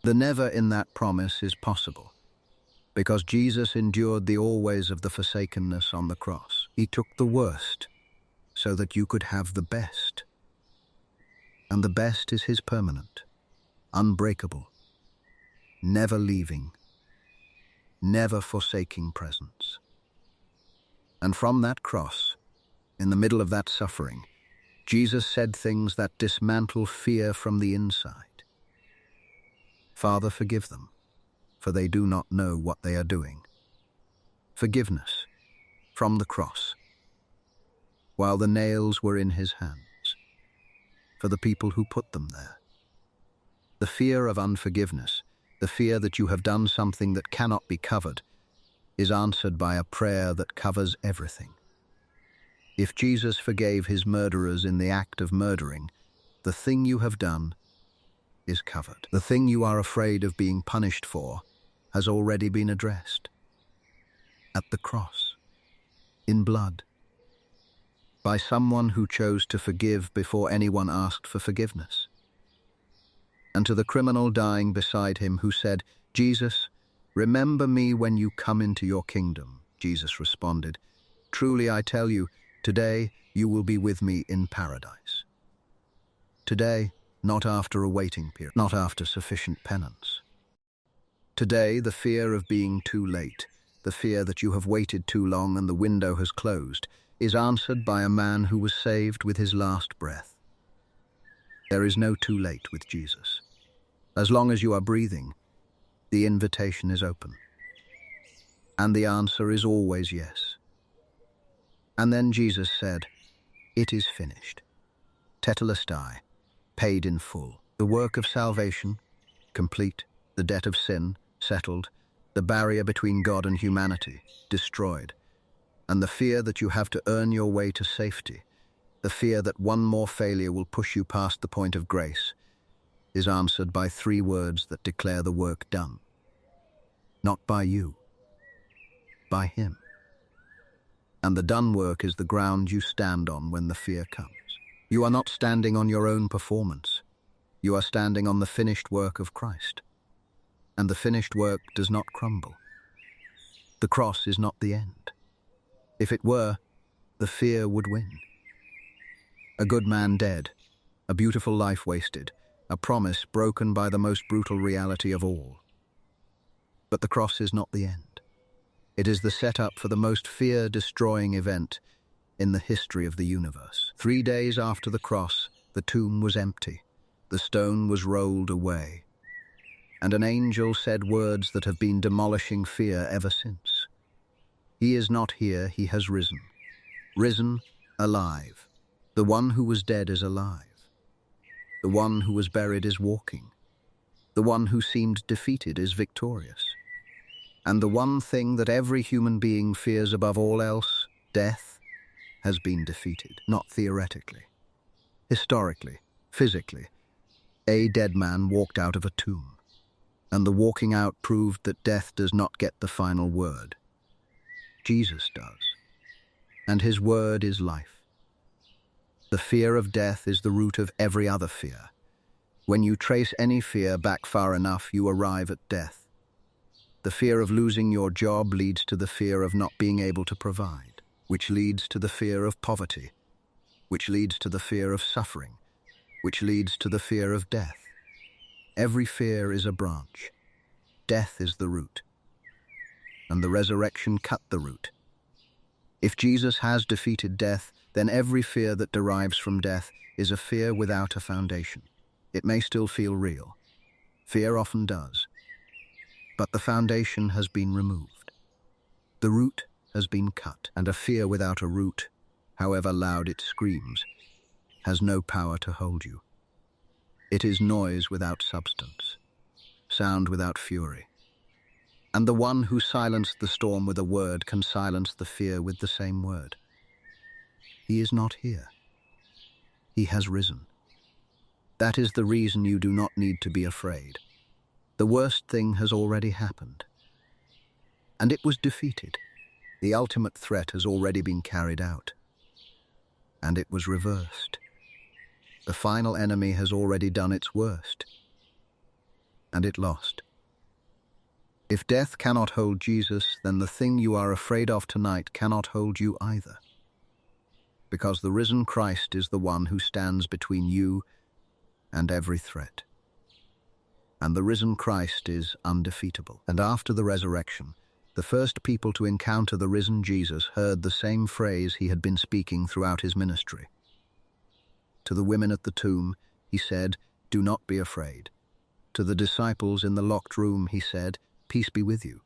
The never in that promise is possible because Jesus endured the always of the forsakenness on the cross. He took the worst so that you could have the best. And the best is his permanent, unbreakable, never leaving, never forsaking presence. And from that cross, in the middle of that suffering, Jesus said things that dismantle fear from the inside. "Father, forgive them, for they do not know what they are doing." Forgiveness from the cross, while the nails were in his hands, for the people who put them there. The fear of unforgiveness, the fear that you have done something that cannot be covered, is answered by a prayer that covers everything. If Jesus forgave his murderers in the act of murdering, the thing you have done is covered. The thing you are afraid of being punished for has already been addressed. At the cross, in blood, by someone who chose to forgive before anyone asked for forgiveness. And to the criminal dying beside him who said, "Jesus, remember me when you come into your kingdom," Jesus responded, "Truly I tell you, today you will be with me in paradise." Today, not after a waiting period, not after sufficient penance. Today, the fear of being too late, the fear that you have waited too long and the window has closed, is answered by a man who was saved with his last breath. There is no too late with Jesus. As long as you are breathing, the invitation is open. And the answer is always yes. And then Jesus said, "It is finished." Tetelestai, paid in full. The work of salvation, complete. The debt of sin, settled. The barrier between God and humanity, destroyed. And the fear that you have to earn your way to safety, the fear that one more failure will push you past the point of grace, is answered by 3 words that declare the work done. Not by you, by Him. And the done work is the ground you stand on when the fear comes. You are not standing on your own performance. You are standing on the finished work of Christ. And the finished work does not crumble. The cross is not the end. If it were, the fear would win. A good man dead, a beautiful life wasted, a promise broken by the most brutal reality of all. But the cross is not the end. It is the setup for the most fear-destroying event in the history of the universe. 3 days after the cross, the tomb was empty. The stone was rolled away. And an angel said words that have been demolishing fear ever since. He is not here, he has risen. Risen, alive. The one who was dead is alive. The one who was buried is walking. The one who seemed defeated is victorious. And the one thing that every human being fears above all else, death, has been defeated. Not theoretically. Historically, physically. A dead man walked out of a tomb. And the walking out proved that death does not get the final word. Jesus does. And his word is life. The fear of death is the root of every other fear. When you trace any fear back far enough, you arrive at death. The fear of losing your job leads to the fear of not being able to provide, which leads to the fear of poverty, which leads to the fear of suffering, which leads to the fear of death. Every fear is a branch. Death is the root. And the resurrection cut the root. If Jesus has defeated death, then every fear that derives from death is a fear without a foundation. It may still feel real. Fear often does. But the foundation has been removed. The root has been cut, and a fear without a root, however loud it screams, has no power to hold you. It is noise without substance, sound without fury. And the one who silenced the storm with a word can silence the fear with the same word. He is not here. He has risen. That is the reason you do not need to be afraid. The worst thing has already happened. And it was defeated. The ultimate threat has already been carried out. And it was reversed. The final enemy has already done its worst. And it lost. If death cannot hold Jesus, then the thing you are afraid of tonight cannot hold you either. Because the risen Christ is the one who stands between you and every threat. And the risen Christ is undefeatable. And after the resurrection, the first people to encounter the risen Jesus heard the same phrase he had been speaking throughout his ministry. To the women at the tomb, he said, "Do not be afraid." To the disciples in the locked room, he said, "Peace be with you."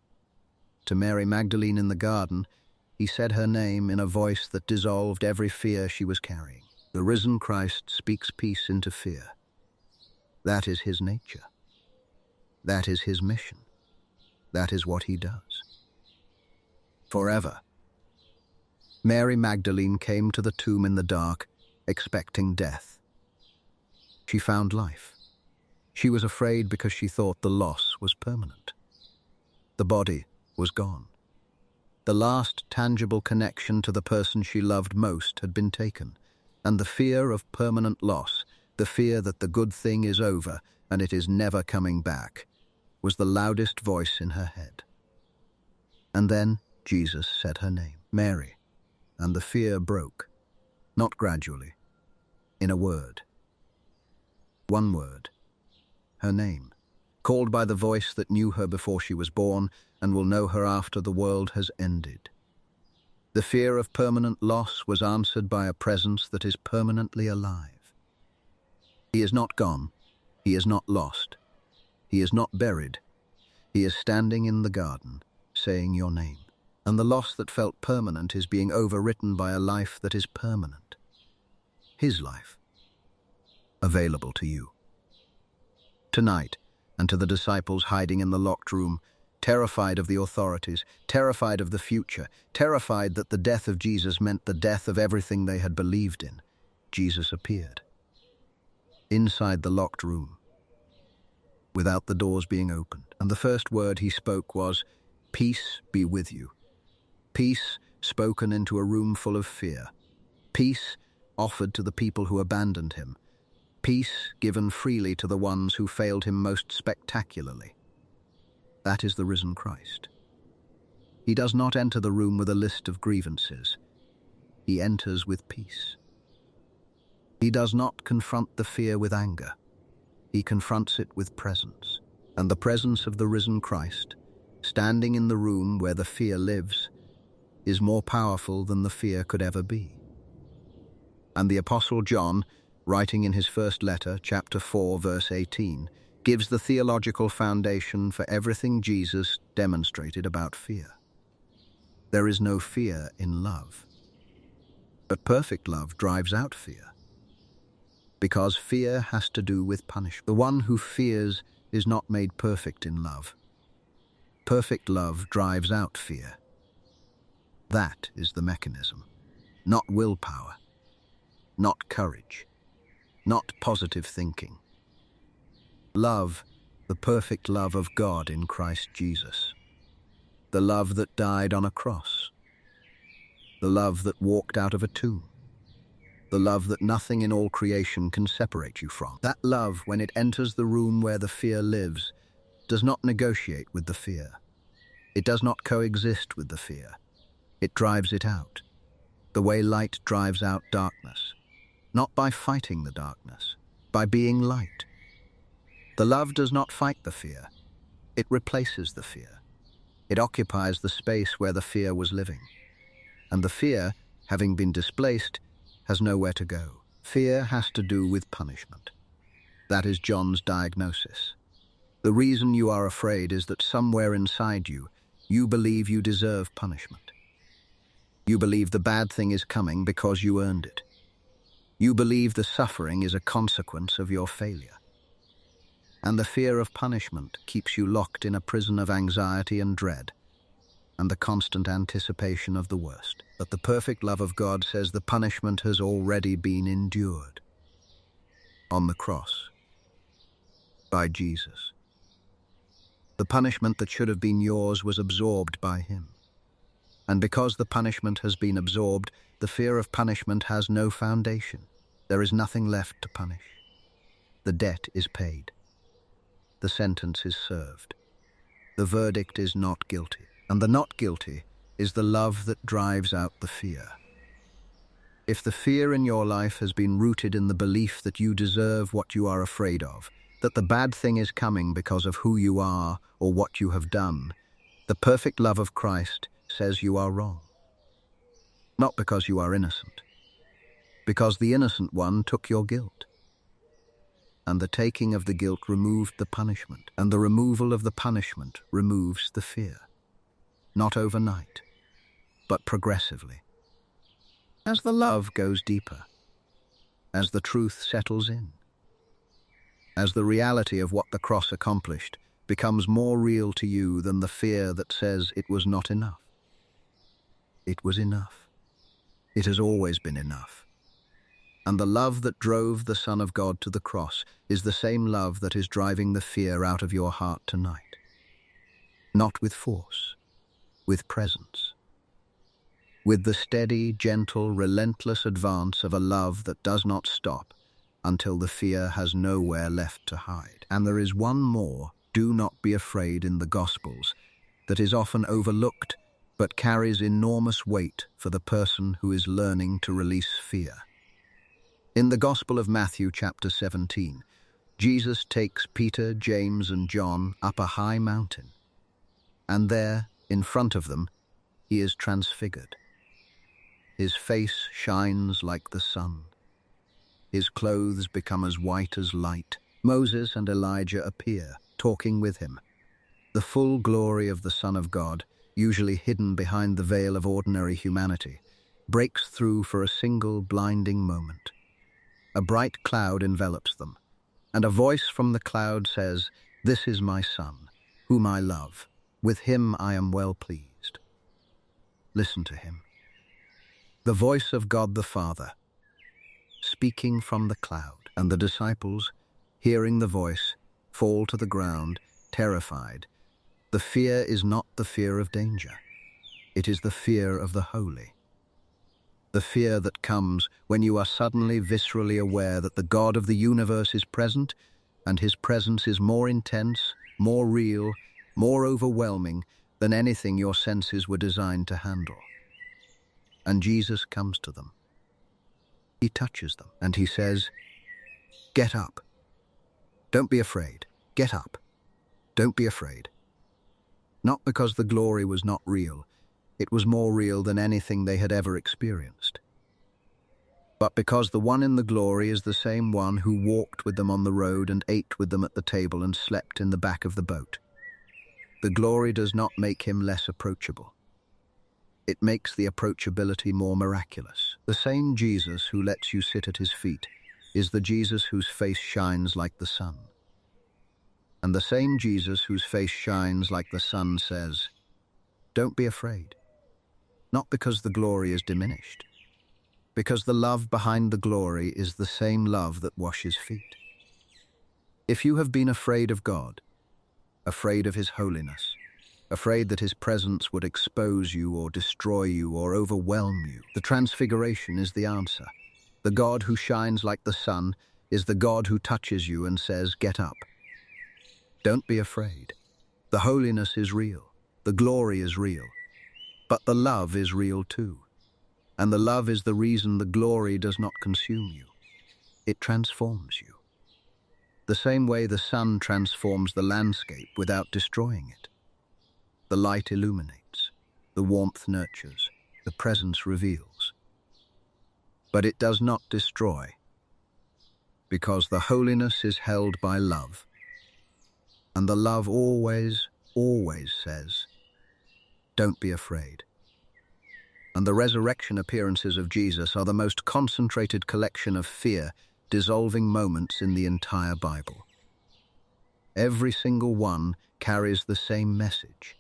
To Mary Magdalene in the garden, he said her name in a voice that dissolved every fear she was carrying. The risen Christ speaks peace into fear. That is his nature. That is his mission. That is what he does. Forever. Mary Magdalene came to the tomb in the dark, expecting death. She found life. She was afraid because she thought the loss was permanent. The body was gone. The last tangible connection to the person she loved most had been taken, and the fear of permanent loss, the fear that the good thing is over and it is never coming back, was the loudest voice in her head. And then Jesus said her name, Mary, and the fear broke, not gradually, in a word. One word. Her name. Called by the voice that knew her before she was born and will know her after the world has ended. The fear of permanent loss was answered by a presence that is permanently alive. He is not gone. He is not lost. He is not buried. He is standing in the garden, saying your name. And the loss that felt permanent is being overwritten by a life that is permanent. His life. Available to you. Tonight, and to the disciples hiding in the locked room, terrified of the authorities, terrified of the future, terrified that the death of Jesus meant the death of everything they had believed in, Jesus appeared. Inside the locked room, without the doors being opened, and the first word he spoke was, "Peace be with you." Peace spoken into a room full of fear. Peace offered to the people who abandoned him. Peace given freely to the ones who failed him most spectacularly. That is the risen Christ. He does not enter the room with a list of grievances. He enters with peace. He does not confront the fear with anger. He confronts it with presence. And the presence of the risen Christ, standing in the room where the fear lives, is more powerful than the fear could ever be. And the Apostle John, writing in his first letter, chapter 4, verse 18, gives the theological foundation for everything Jesus demonstrated about fear. There is no fear in love. But perfect love drives out fear. Because fear has to do with punishment. The one who fears is not made perfect in love. Perfect love drives out fear. That is the mechanism. Not willpower. Not courage. Not positive thinking. Love, the perfect love of God in Christ Jesus. The love that died on a cross. The love that walked out of a tomb. The love that nothing in all creation can separate you from. That love, when it enters the room where the fear lives, does not negotiate with the fear. It does not coexist with the fear. It drives it out, the way light drives out darkness. Not by fighting the darkness, by being light. The love does not fight the fear. It replaces the fear. It occupies the space where the fear was living. And the fear, having been displaced, has nowhere to go. Fear has to do with punishment. That is John's diagnosis. The reason you are afraid is that somewhere inside you, you believe you deserve punishment. You believe the bad thing is coming because you earned it. You believe the suffering is a consequence of your failure. And the fear of punishment keeps you locked in a prison of anxiety and dread, and the constant anticipation of the worst. But the perfect love of God says the punishment has already been endured on the cross by Jesus. The punishment that should have been yours was absorbed by him. And because the punishment has been absorbed, the fear of punishment has no foundation. There is nothing left to punish. The debt is paid. The sentence is served. The verdict is not guilty. And the not guilty is the love that drives out the fear. If the fear in your life has been rooted in the belief that you deserve what you are afraid of, that the bad thing is coming because of who you are or what you have done, the perfect love of Christ says you are wrong. Not because you are innocent, because the innocent one took your guilt. And the taking of the guilt removed the punishment, and the removal of the punishment removes the fear. Not overnight, but progressively. As the love goes deeper, as the truth settles in, as the reality of what the cross accomplished becomes more real to you than the fear that says it was not enough. It was enough. It has always been enough. And the love that drove the Son of God to the cross is the same love that is driving the fear out of your heart tonight. Not with force, with presence. With the steady, gentle, relentless advance of a love that does not stop until the fear has nowhere left to hide. And there is one more, do not be afraid in the Gospels, that is often overlooked but carries enormous weight for the person who is learning to release fear. In the Gospel of Matthew chapter 17, Jesus takes Peter, James, and John up a high mountain, and there, in front of them, he is transfigured. His face shines like the sun. His clothes become as white as light. Moses and Elijah appear, talking with him. The full glory of the Son of God, usually hidden behind the veil of ordinary humanity, breaks through for a single blinding moment. A bright cloud envelops them, and a voice from the cloud says, "This is my Son, whom I love. With him I am well pleased." Listen to him. The voice of God the Father, speaking from the cloud, and the disciples, hearing the voice, fall to the ground, terrified. The fear is not the fear of danger. It is the fear of the holy. The fear that comes when you are suddenly viscerally aware that the God of the universe is present, and his presence is more intense, more real, more overwhelming than anything your senses were designed to handle. And Jesus comes to them. He touches them, and he says, "Get up. Don't be afraid. Get up. Don't be afraid." Not because the glory was not real, it was more real than anything they had ever experienced. But because the one in the glory is the same one who walked with them on the road and ate with them at the table and slept in the back of the boat. The glory does not make him less approachable. It makes the approachability more miraculous. The same Jesus who lets you sit at his feet is the Jesus whose face shines like the sun. And the same Jesus whose face shines like the sun says, "Don't be afraid." Not because the glory is diminished, because the love behind the glory is the same love that washes feet. If you have been afraid of God, afraid of his holiness, afraid that his presence would expose you or destroy you or overwhelm you, the transfiguration is the answer. The God who shines like the sun is the God who touches you and says, "Get up." Don't be afraid. The holiness is real. The glory is real. But the love is real too. And the love is the reason the glory does not consume you. It transforms you. The same way the sun transforms the landscape without destroying it. The light illuminates, the warmth nurtures, the presence reveals. But it does not destroy, because the holiness is held by love. And the love always, always says, "Don't be afraid." And the resurrection appearances of Jesus are the most concentrated collection of fear-dissolving moments in the entire Bible. Every single one carries the same message.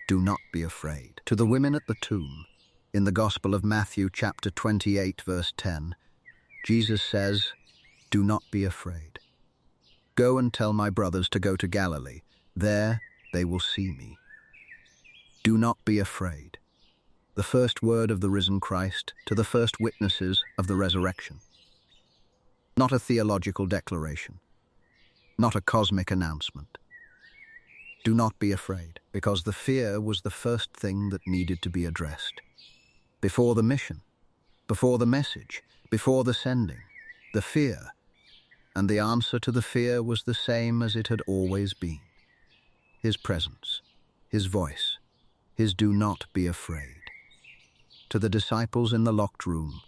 Do not be afraid. To the women at the tomb, in the Gospel of Matthew chapter 28, verse 10, Jesus says, "Do not be afraid. Go and tell my brothers to go to Galilee. There they will see me." Do not be afraid. The first word of the risen Christ to the first witnesses of the resurrection. Not a theological declaration, not a cosmic announcement. Do not be afraid, because the fear was the first thing that needed to be addressed. Before the mission, before the message, before the sending, the fear. And the answer to the fear was the same as it had always been. His presence, his voice, his "do not be afraid." To the disciples in the locked room,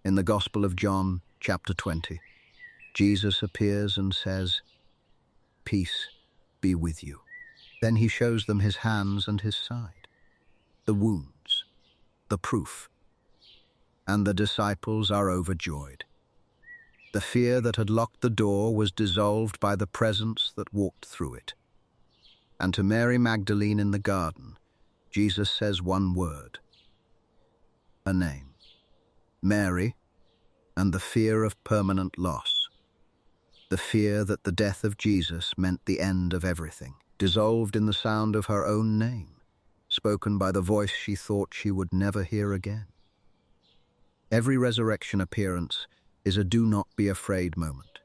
in the Gospel of John, chapter 20, Jesus appears and says, "Peace be with you." Then he shows them his hands and his side, the wounds, the proof. And the disciples are overjoyed. The fear that had locked the door was dissolved by the presence that walked through it. And to Mary Magdalene in the garden, Jesus says one word, a name, Mary, and the fear of permanent loss. The fear that the death of Jesus meant the end of everything, dissolved in the sound of her own name, spoken by the voice she thought she would never hear again. Every resurrection appearance is a "do not be afraid" moment.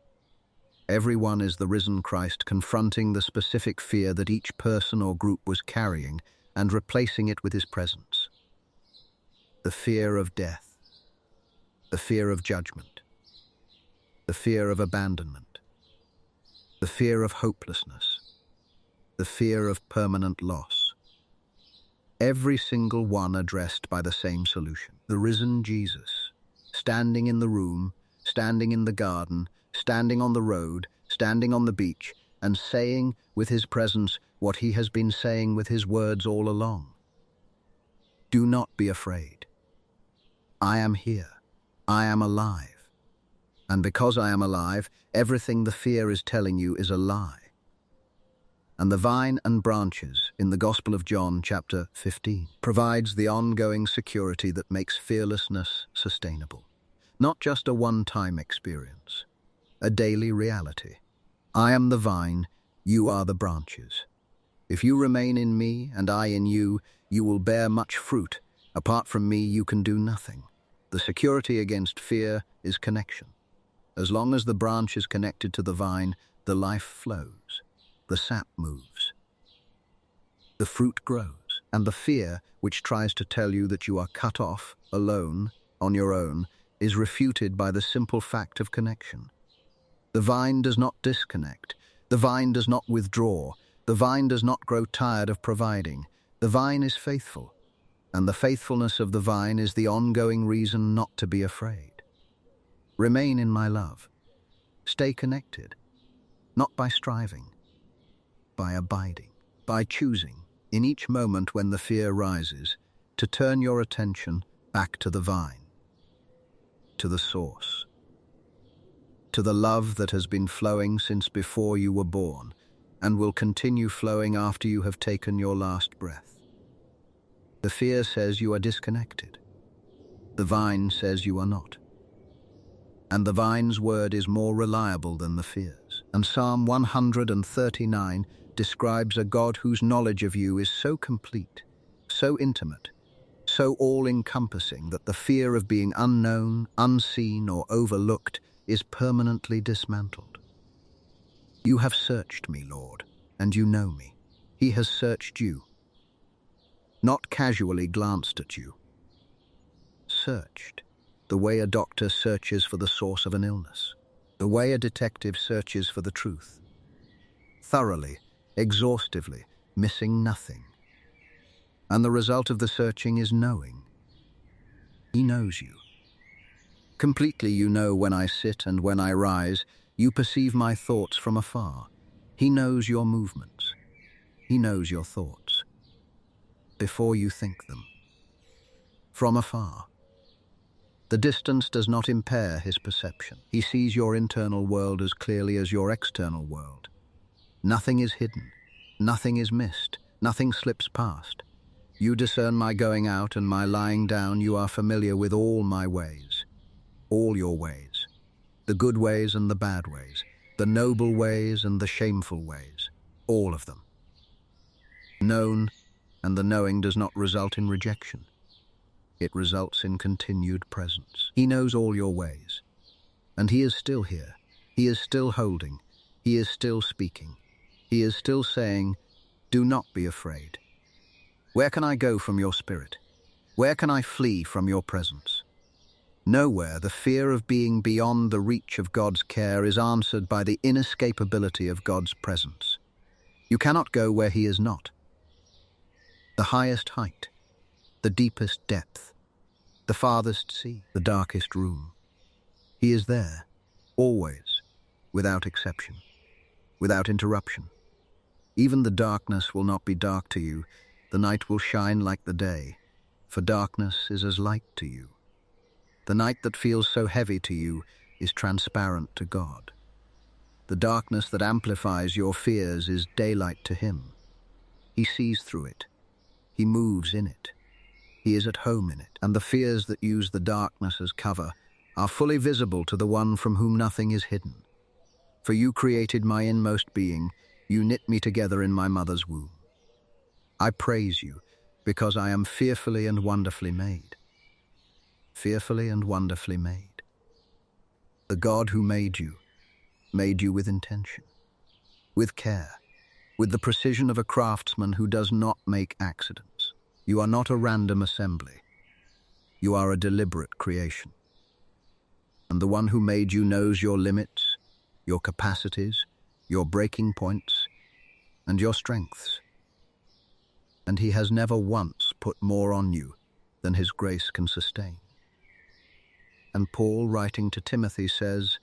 Every one is the risen Christ confronting the specific fear that each person or group was carrying and replacing it with his presence. The fear of death, the fear of judgment, the fear of abandonment, the fear of hopelessness, the fear of permanent loss. Every single one addressed by the same solution. The risen Jesus, standing in the room, standing in the garden, standing on the road, standing on the beach, and saying with his presence what he has been saying with his words all along. Do not be afraid. I am here. I am alive. And because I am alive, everything the fear is telling you is a lie. And the vine and branches in the Gospel of John, chapter 15, provides the ongoing security that makes fearlessness sustainable. Not just a one-time experience, a daily reality. I am the vine, you are the branches. If you remain in me and I in you, you will bear much fruit. Apart from me, you can do nothing. The security against fear is connection. As long as the branch is connected to the vine, the life flows. The sap moves. The fruit grows. And the fear, which tries to tell you that you are cut off, alone, on your own, is refuted by the simple fact of connection. The vine does not disconnect. The vine does not withdraw. The vine does not grow tired of providing. The vine is faithful. And the faithfulness of the vine is the ongoing reason not to be afraid. Remain in my love. Stay connected. Not by striving, by abiding, by choosing, in each moment when the fear rises, to turn your attention back to the vine, to the source, to the love that has been flowing since before you were born and will continue flowing after you have taken your last breath. The fear says you are disconnected. The vine says you are not. And the vine's word is more reliable than the fear's. And Psalm 139 describes a God whose knowledge of you is so complete, so intimate, so all-encompassing that the fear of being unknown, unseen, or overlooked is permanently dismantled. You have searched me, Lord, and you know me. He has searched you, not casually glanced at you. Searched, the way a doctor searches for the source of an illness, the way a detective searches for the truth. Thoroughly, exhaustively, missing nothing. And the result of the searching is knowing. He knows you. Completely you know when I sit and when I rise, you perceive my thoughts from afar. He knows your movements. He knows your thoughts. Before you think them. From afar. The distance does not impair his perception. He sees your internal world as clearly as your external world. Nothing is hidden. Nothing is missed. Nothing slips past. You discern my going out and my lying down. You are familiar with all my ways. All your ways. The good ways and the bad ways. The noble ways and the shameful ways. All of them. Known, and the knowing does not result in rejection. It results in continued presence. He knows all your ways. And he is still here. He is still holding. He is still speaking. He is still saying, do not be afraid. Where can I go from your spirit? Where can I flee from your presence? Nowhere the fear of being beyond the reach of God's care is answered by the inescapability of God's presence. You cannot go where he is not. The highest height, the deepest depth, the farthest sea, the darkest room. He is there, always, without exception, without interruption. Even the darkness will not be dark to you. The night will shine like the day, for darkness is as light to you. The night that feels so heavy to you is transparent to God. The darkness that amplifies your fears is daylight to him. He sees through it. He moves in it. He is at home in it. And the fears that use the darkness as cover are fully visible to the one from whom nothing is hidden. For you created my inmost being. You knit me together in my mother's womb. I praise you because I am fearfully and wonderfully made. Fearfully and wonderfully made. The God who made you with intention, with care, with the precision of a craftsman who does not make accidents. You are not a random assembly. You are a deliberate creation. And the one who made you knows your limits, your capacities, your breaking points, and your strengths. And he has never once put more on you than his grace can sustain. And Paul, writing to Timothy, says,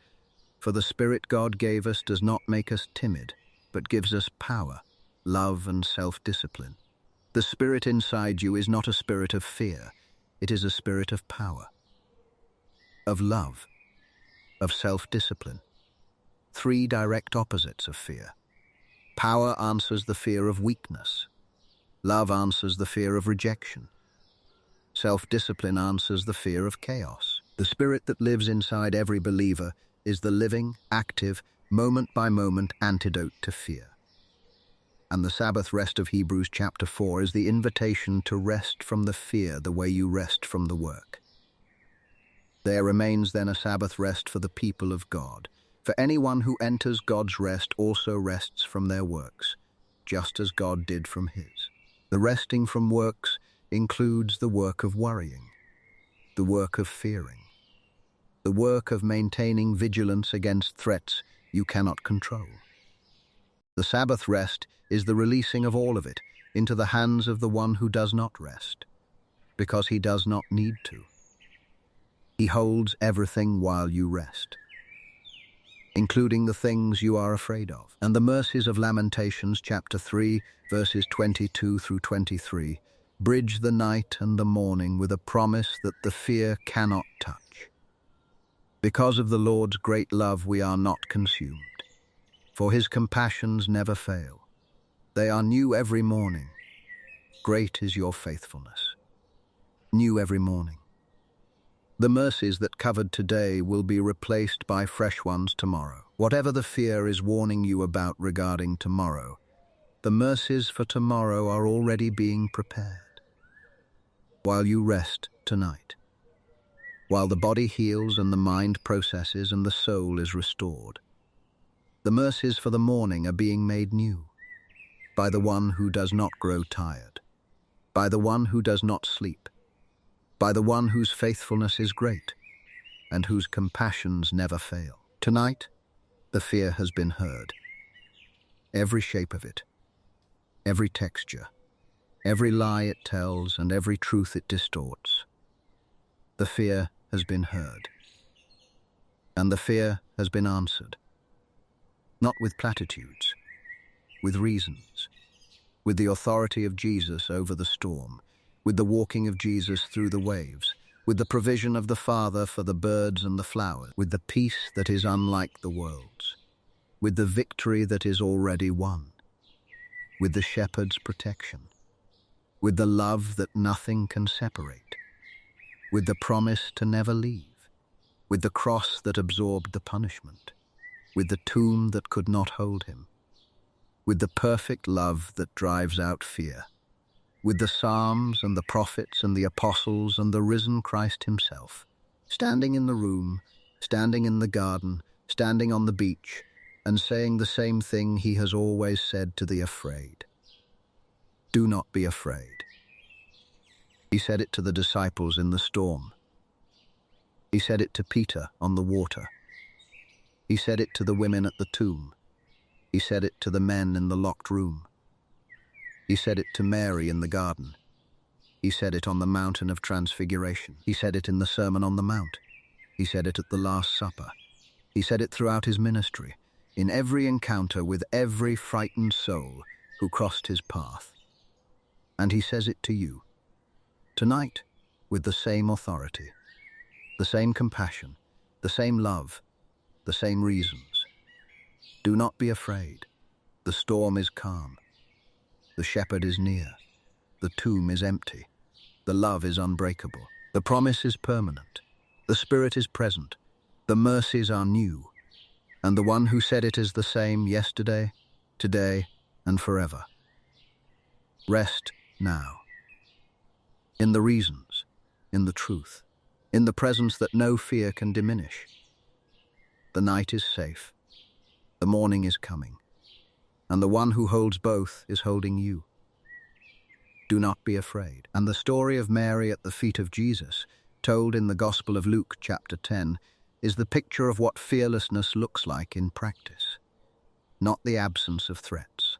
"For the Spirit God gave us does not make us timid, but gives us power, love, and self-discipline." The spirit inside you is not a spirit of fear. It is a spirit of power, of love, of self-discipline. Three direct opposites of fear. Power answers the fear of weakness. Love answers the fear of rejection. Self-discipline answers the fear of chaos. The spirit that lives inside every believer is the living, active, moment-by-moment antidote to fear. And the Sabbath rest of Hebrews chapter 4 is the invitation to rest from the fear the way you rest from the work. There remains then a Sabbath rest for the people of God. For anyone who enters God's rest also rests from their works, just as God did from his. The resting from works includes the work of worrying, the work of fearing, the work of maintaining vigilance against threats you cannot control. The Sabbath rest is the releasing of all of it into the hands of the one who does not rest, because he does not need to. He holds everything while you rest, including the things you are afraid of. And the mercies of Lamentations chapter 3, verses 22 through 23, bridge the night and the morning with a promise that the fear cannot touch. Because of the Lord's great love we are not consumed, for his compassions never fail. They are new every morning. Great is your faithfulness. New every morning. The mercies that covered today will be replaced by fresh ones tomorrow. Whatever the fear is warning you about regarding tomorrow, the mercies for tomorrow are already being prepared. While you rest tonight, while the body heals and the mind processes and the soul is restored, the mercies for the morning are being made new by the one who does not grow tired, by the one who does not sleep, by the one whose faithfulness is great and whose compassions never fail. Tonight, the fear has been heard. Every shape of it, every texture, every lie it tells, and every truth it distorts. The fear has been heard. And the fear has been answered. Not with platitudes, with reasons, with the authority of Jesus over the storm, with the walking of Jesus through the waves, with the provision of the Father for the birds and the flowers, with the peace that is unlike the world's, with the victory that is already won, with the shepherd's protection, with the love that nothing can separate, with the promise to never leave, with the cross that absorbed the punishment, with the tomb that could not hold him, with the perfect love that drives out fear, with the Psalms and the prophets and the apostles and the risen Christ himself, standing in the room, standing in the garden, standing on the beach, and saying the same thing he has always said to the afraid. Do not be afraid. He said it to the disciples in the storm. He said it to Peter on the water. He said it to the women at the tomb. He said it to the men in the locked room. He said it to Mary in the garden. He said it on the mountain of transfiguration. He said it in the Sermon on the Mount. He said it at the Last Supper. He said it throughout his ministry, in every encounter with every frightened soul who crossed his path. And he says it to you, tonight, with the same authority, the same compassion, the same love, the same reasons. Do not be afraid. The storm is calm. The shepherd is near. The tomb is empty. The love is unbreakable. The promise is permanent. The Spirit is present. The mercies are new. And the one who said it is the same yesterday, today, and forever. Rest now. In the reasons, in the truth, in the presence that no fear can diminish. The night is safe. The morning is coming, and the one who holds both is holding you. Do not be afraid. And the story of Mary at the feet of Jesus, told in the Gospel of Luke chapter 10, is the picture of what fearlessness looks like in practice. not the absence of threats,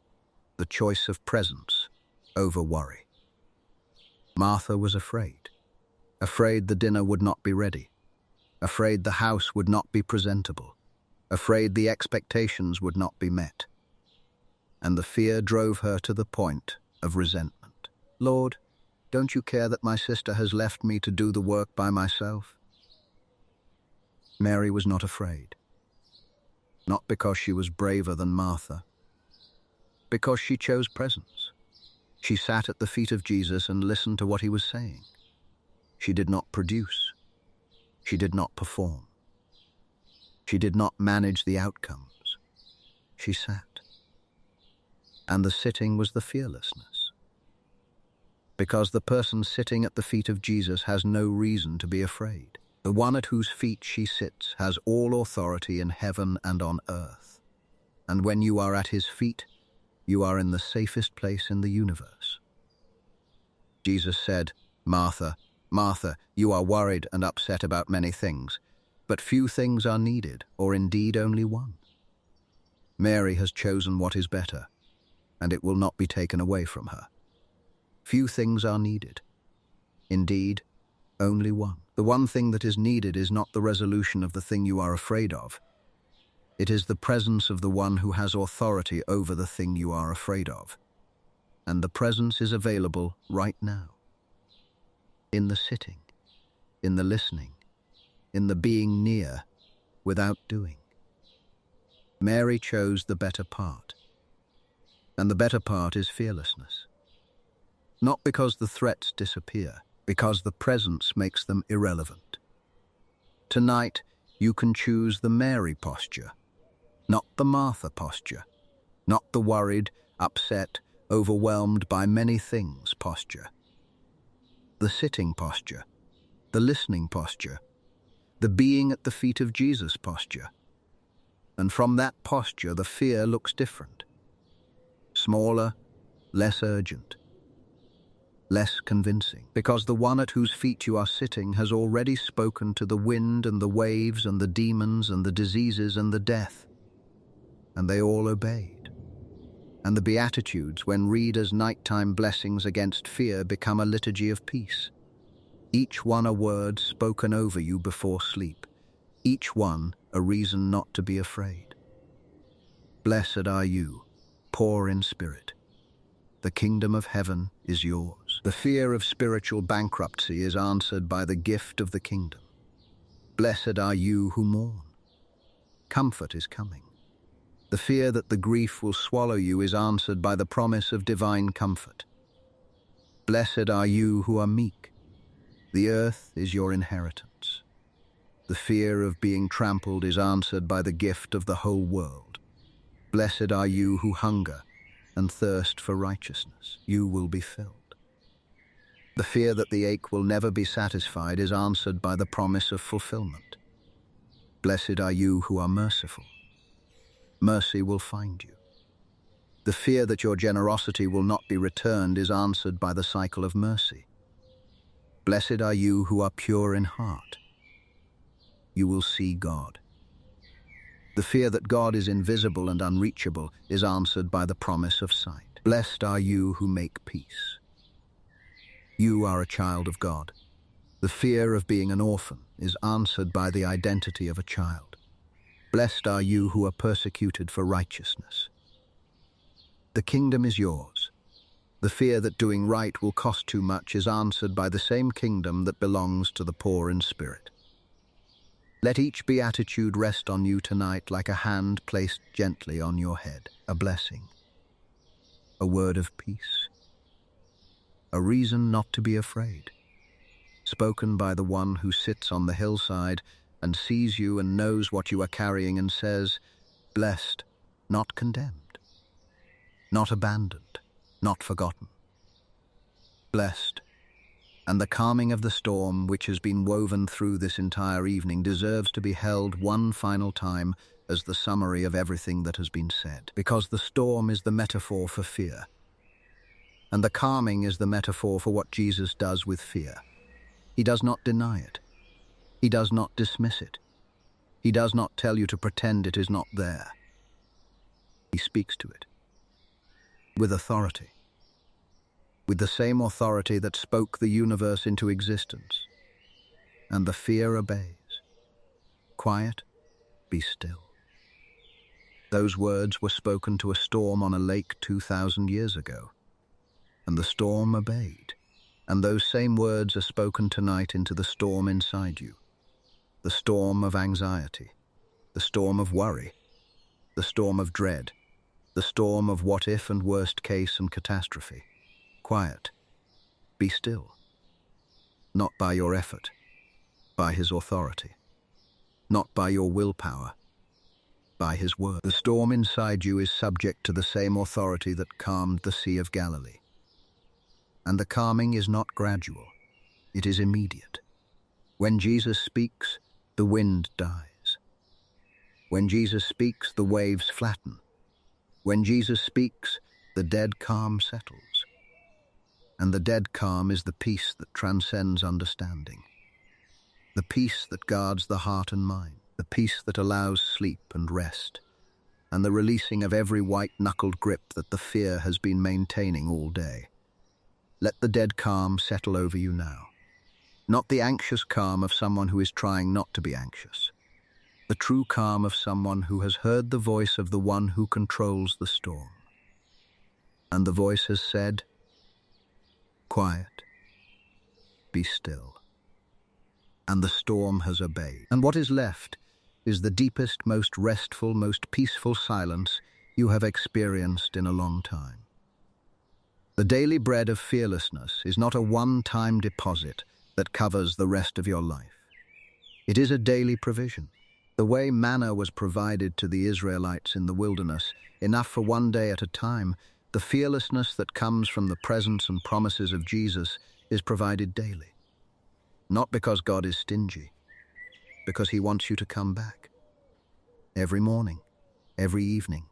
the choice of presence over worry. Martha was afraid. Afraid the dinner would not be ready. Afraid the house would not be presentable. Afraid the expectations would not be met. And the fear drove her to the point of resentment. "Lord, don't you care that my sister has left me to do the work by myself?" Mary was not afraid. Not because she was braver than Martha. Because she chose presence. She sat at the feet of Jesus and listened to what he was saying. She did not produce. She did not perform. She did not manage the outcomes. She sat. And the sitting was the fearlessness. Because the person sitting at the feet of Jesus has no reason to be afraid. The one at whose feet she sits has all authority in heaven and on earth. And when you are at his feet, you are in the safest place in the universe. Jesus said, "Martha, Martha, you are worried and upset about many things, but few things are needed, or indeed only one. Mary has chosen what is better, and it will not be taken away from her. Few things are needed. Indeed, only one. The one thing that is needed is not the resolution of the thing you are afraid of. It is the presence of the one who has authority over the thing you are afraid of. And the presence is available right now. In the sitting, in the listening, in the being near without doing. Mary chose the better part. And the better part is fearlessness. Not because the threats disappear, because the presence makes them irrelevant. Tonight, you can choose the Mary posture, not the Martha posture, not the worried, upset, overwhelmed by many things posture. The sitting posture, the listening posture, the being at the feet of Jesus posture. And from that posture, the fear looks different. Smaller, less urgent, less convincing, because the one at whose feet you are sitting has already spoken to the wind and the waves and the demons and the diseases and the death, and they all obeyed. And the Beatitudes, when read as nighttime blessings against fear, become a liturgy of peace. Each one a word spoken over you before sleep, each one a reason not to be afraid. Blessed are you, poor in spirit. The kingdom of heaven is yours. The fear of spiritual bankruptcy is answered by the gift of the kingdom. Blessed are you who mourn. Comfort is coming. The fear that the grief will swallow you is answered by the promise of divine comfort. Blessed are you who are meek. The earth is your inheritance. The fear of being trampled is answered by the gift of the whole world. Blessed are you who hunger and thirst for righteousness. You will be filled. The fear that the ache will never be satisfied is answered by the promise of fulfillment. Blessed are you who are merciful. Mercy will find you. The fear that your generosity will not be returned is answered by the cycle of mercy. Blessed are you who are pure in heart. You will see God. The fear that God is invisible and unreachable is answered by the promise of sight. Blessed are you who make peace. You are a child of God. The fear of being an orphan is answered by the identity of a child. Blessed are you who are persecuted for righteousness. The kingdom is yours. The fear that doing right will cost too much is answered by the same kingdom that belongs to the poor in spirit. Let each beatitude rest on you tonight like a hand placed gently on your head, a blessing, a word of peace, a reason not to be afraid, spoken by the one who sits on the hillside and sees you and knows what you are carrying and says, blessed, not condemned, not abandoned, not forgotten. Blessed, and the calming of the storm which has been woven through this entire evening deserves to be held one final time as the summary of everything that has been said, because the storm is the metaphor for fear, and the calming is the metaphor for what Jesus does with fear. He does not deny it. He does not dismiss it. He does not tell you to pretend it is not there. He speaks to it with authority, with the same authority that spoke the universe into existence. And the fear obeys. Quiet, be still. Those words were spoken to a storm on a lake 2,000 years ago, and the storm obeyed. And those same words are spoken tonight into the storm inside you. The storm of anxiety, the storm of worry, the storm of dread, the storm of what if and worst case and catastrophe. Quiet, be still. Not by your effort, by his authority. Not by your willpower, by his word. The storm inside you is subject to the same authority that calmed the Sea of Galilee. And the calming is not gradual, it is immediate. When Jesus speaks, the wind dies. When Jesus speaks, the waves flatten. When Jesus speaks, the dead calm settles. And the dead calm is the peace that transcends understanding. The peace that guards the heart and mind. The peace that allows sleep and rest. And the releasing of every white-knuckled grip that the fear has been maintaining all day. Let the dead calm settle over you now. Not the anxious calm of someone who is trying not to be anxious. The true calm of someone who has heard the voice of the one who controls the storm. And the voice has said, quiet, be still. And the storm has obeyed. And what is left is the deepest, most restful, most peaceful silence you have experienced in a long time. The daily bread of fearlessness is not a one-time deposit that covers the rest of your life. It is a daily provision. The way manna was provided to the Israelites in the wilderness, enough for one day at a time, the fearlessness that comes from the presence and promises of Jesus is provided daily. Not because God is stingy, because he wants you to come back. Every morning, every evening,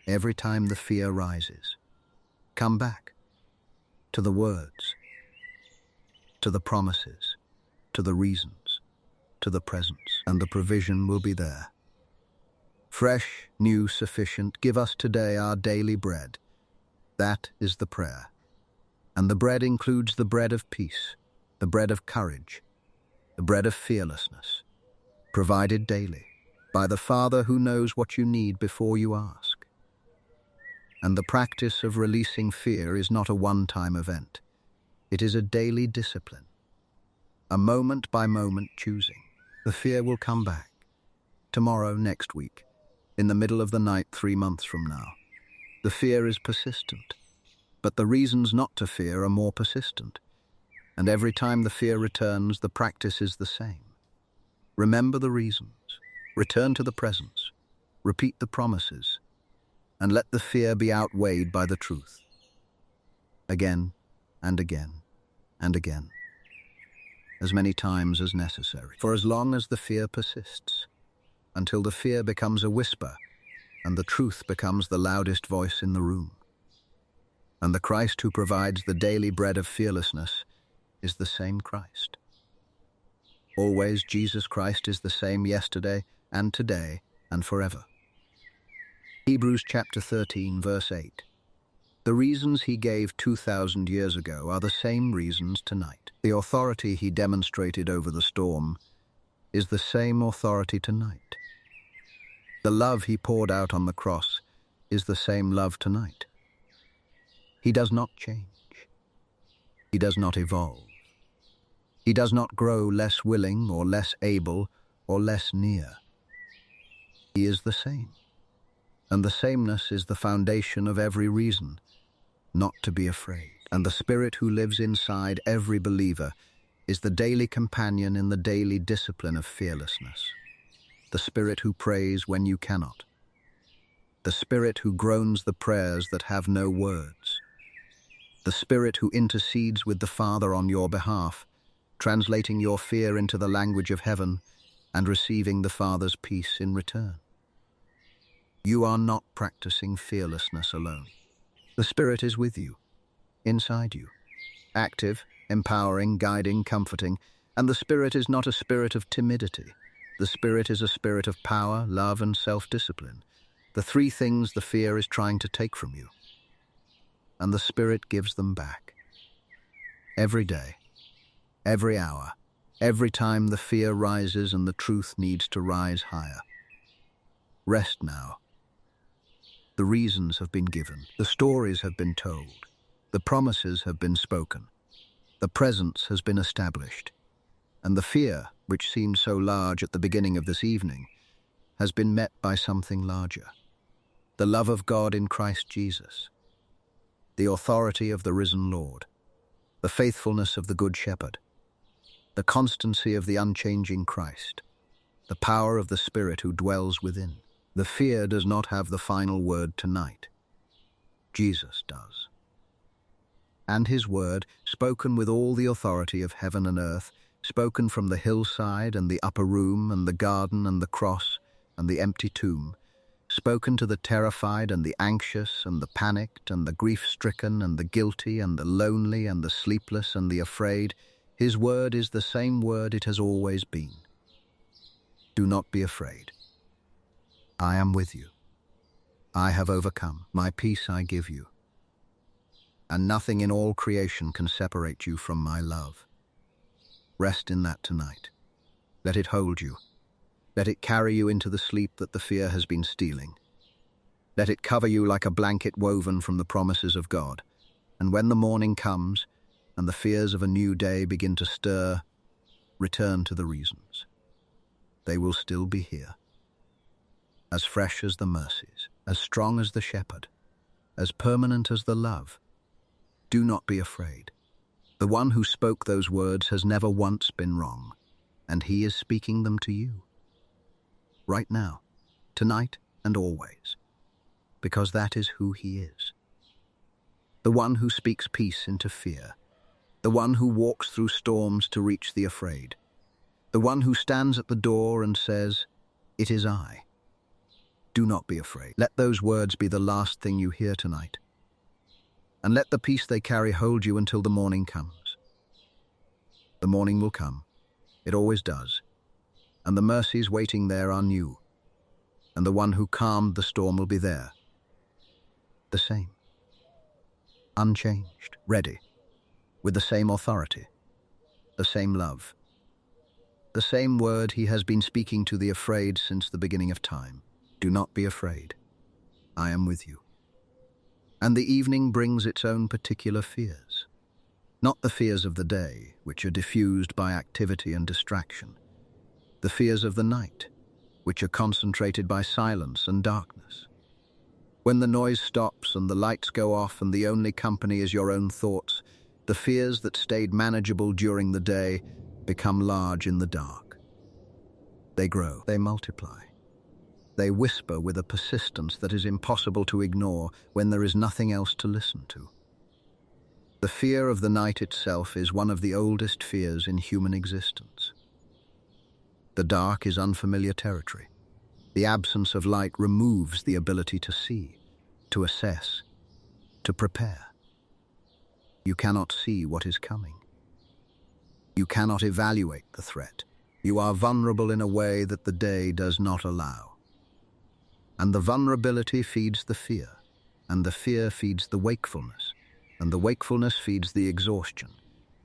every time the fear rises. Come back to the words, to the promises, to the reasons, to the presence, and the provision will be there. Fresh, new, sufficient, give us today our daily bread. That is the prayer. And the bread includes the bread of peace, the bread of courage, the bread of fearlessness, provided daily by the Father who knows what you need before you ask. And the practice of releasing fear is not a one-time event. It is a daily discipline, a moment-by-moment choosing. The fear will come back, tomorrow, next week, in the middle of the night 3 months from now. The fear is persistent, but the reasons not to fear are more persistent. And every time the fear returns, the practice is the same. Remember the reasons, return to the presence, repeat the promises, and let the fear be outweighed by the truth. Again and again and again, as many times as necessary, for as long as the fear persists, until the fear becomes a whisper and the truth becomes the loudest voice in the room. And the Christ who provides the daily bread of fearlessness is the same Christ. Always Jesus Christ is the same yesterday and today and forever. Hebrews chapter 13, verse 8. The reasons he gave 2,000 years ago are the same reasons tonight. The authority he demonstrated over the storm is the same authority tonight. The love he poured out on the cross is the same love tonight. He does not change. He does not evolve. He does not grow less willing or less able or less near. He is the same. And the sameness is the foundation of every reason not to be afraid. And the Spirit who lives inside every believer is the daily companion in the daily discipline of fearlessness. The Spirit who prays when you cannot. The Spirit who groans the prayers that have no words. The Spirit who intercedes with the Father on your behalf, translating your fear into the language of heaven and receiving the Father's peace in return. You are not practicing fearlessness alone. The Spirit is with you, inside you, active, empowering, guiding, comforting, and the Spirit is not a spirit of timidity. The Spirit is a spirit of power, love, and self-discipline. the three things the fear is trying to take from you. And the Spirit gives them back. Every day, every hour, every time the fear rises and the truth needs to rise higher. Rest now. The reasons have been given. The stories have been told. The promises have been spoken. The presence has been established. And the fear, which seemed so large at the beginning of this evening, has been met by something larger. The love of God in Christ Jesus. The authority of the risen Lord. The faithfulness of the Good Shepherd. The constancy of the unchanging Christ. The power of the Spirit who dwells within. The fear does not have the final word tonight. Jesus does. And his word, spoken with all the authority of heaven and earth, spoken from the hillside and the upper room and the garden and the cross and the empty tomb, spoken to the terrified and the anxious and the panicked and the grief-stricken and the guilty and the lonely and the sleepless and the afraid, his word is the same word it has always been. Do not be afraid. I am with you. I have overcome. My peace I give you. And nothing in all creation can separate you from my love. Rest in that tonight. Let it hold you. Let it carry you into the sleep that the fear has been stealing. Let it cover you like a blanket woven from the promises of God. And when the morning comes and the fears of a new day begin to stir, return to the reasons. They will still be here. As fresh as the mercies, as strong as the shepherd, as permanent as the love. Do not be afraid. The one who spoke those words has never once been wrong, and he is speaking them to you. Right now, tonight and always, because that is who he is. The one who speaks peace into fear, the one who walks through storms to reach the afraid, the one who stands at the door and says, "It is I." Do not be afraid. Let those words be the last thing you hear tonight. And let the peace they carry hold you until the morning comes. The morning will come. It always does. And the mercies waiting there are new. And the one who calmed the storm will be there. The same. Unchanged, ready, with the same authority, the same love, the same word he has been speaking to the afraid since the beginning of time. Do not be afraid. I am with you. And the evening brings its own particular fears. Not the fears of the day, which are diffused by activity and distraction. The fears of the night, which are concentrated by silence and darkness. When the noise stops and the lights go off and the only company is your own thoughts, the fears that stayed manageable during the day become large in the dark. They grow, they multiply. They whisper with a persistence that is impossible to ignore when there is nothing else to listen to. The fear of the night itself is one of the oldest fears in human existence. The dark is unfamiliar territory. The absence of light removes the ability to see, to assess, to prepare. You cannot see what is coming. You cannot evaluate the threat. You are vulnerable in a way that the day does not allow. And the vulnerability feeds the fear, and the fear feeds the wakefulness, and the wakefulness feeds the exhaustion,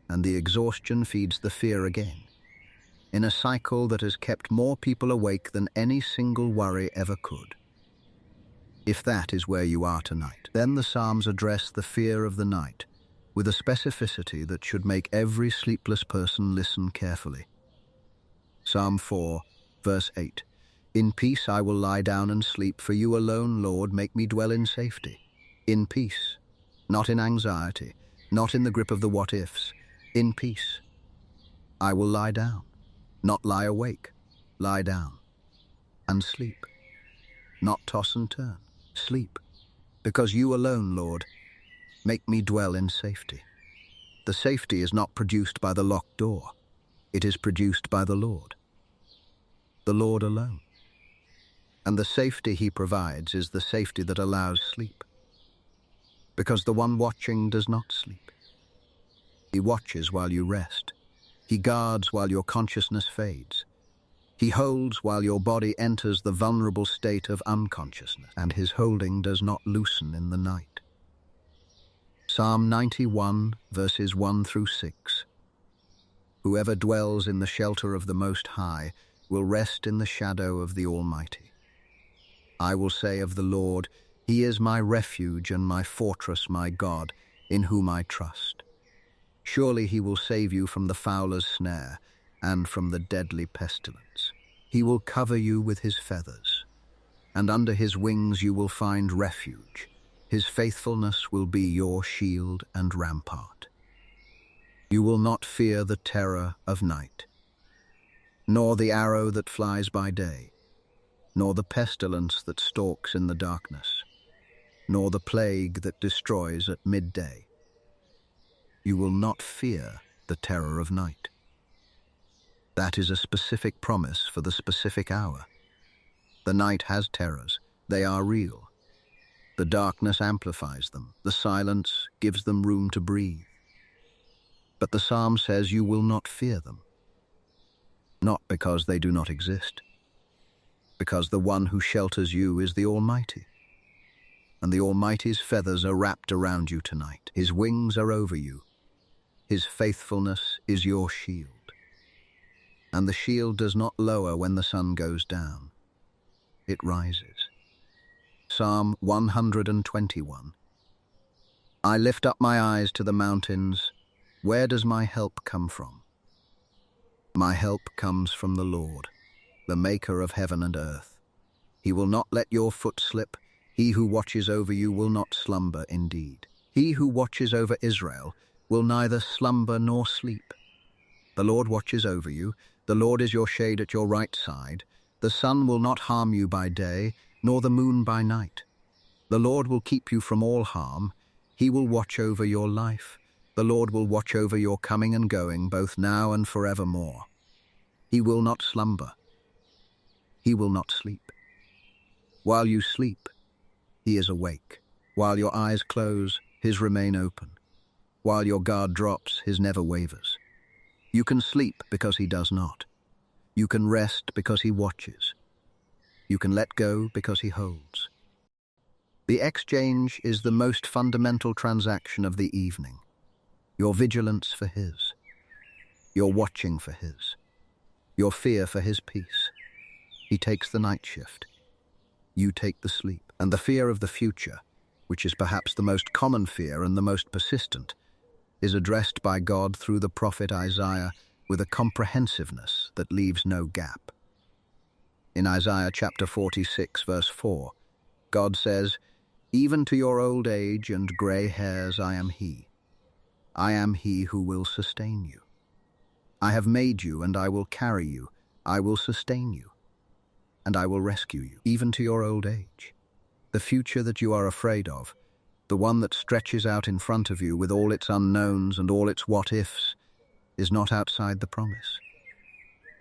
and the exhaustion feeds the fear again, in a cycle that has kept more people awake than any single worry ever could. If that is where you are tonight, then the Psalms address the fear of the night with a specificity that should make every sleepless person listen carefully. Psalm 4, verse 8. In peace I will lie down and sleep, for you alone, Lord, make me dwell in safety. In peace, not in anxiety, not in the grip of the what-ifs. In peace. I will lie down, not lie awake, lie down, and sleep. Not toss and turn, sleep, because you alone, Lord, make me dwell in safety. The safety is not produced by the locked door. It is produced by the Lord alone. And the safety he provides is the safety that allows sleep. Because the one watching does not sleep. He watches while you rest. He guards while your consciousness fades. He holds while your body enters the vulnerable state of unconsciousness, and his holding does not loosen in the night. Psalm 91, verses 1 through 6. Whoever dwells in the shelter of the Most High will rest in the shadow of the Almighty. I will say of the Lord, He is my refuge and my fortress, my God, in whom I trust. Surely He will save you from the fowler's snare and from the deadly pestilence. He will cover you with His feathers, and under His wings you will find refuge. His faithfulness will be your shield and rampart. You will not fear the terror of night, nor the arrow that flies by day, nor the pestilence that stalks in the darkness, nor the plague that destroys at midday. You will not fear the terror of night. That is a specific promise for the specific hour. The night has terrors. They are real. The darkness amplifies them. The silence gives them room to breathe. But the psalm says you will not fear them. Not because they do not exist, because the one who shelters you is the Almighty. And the Almighty's feathers are wrapped around you tonight. His wings are over you. His faithfulness is your shield. And the shield does not lower when the sun goes down. It rises. Psalm 121. I lift up my eyes to the mountains. Where does my help come from? My help comes from the Lord, the maker of heaven and earth. He will not let your foot slip. He who watches over you will not slumber indeed. He who watches over Israel will neither slumber nor sleep. The Lord watches over you. The Lord is your shade at your right side. The sun will not harm you by day, nor the moon by night. The Lord will keep you from all harm. He will watch over your life. The Lord will watch over your coming and going, both now and forevermore. He will not slumber. He will not sleep. While you sleep, He is awake. While your eyes close, His remain open. While your guard drops, His never wavers. You can sleep because He does not. You can rest because He watches. You can let go because He holds. The exchange is the most fundamental transaction of the evening. Your vigilance for His. Your watching for His. Your fear for His peace. He takes the night shift. You take the sleep. And the fear of the future, which is perhaps the most common fear and the most persistent, is addressed by God through the prophet Isaiah with a comprehensiveness that leaves no gap. In Isaiah chapter 46, verse 4, God says, "Even to your old age and grey hairs I am He. I am He who will sustain you. I have made you, and I will carry you. I will sustain you, and I will rescue you, even to your old age." The future that you are afraid of, the one that stretches out in front of you with all its unknowns and all its what-ifs, is not outside the promise.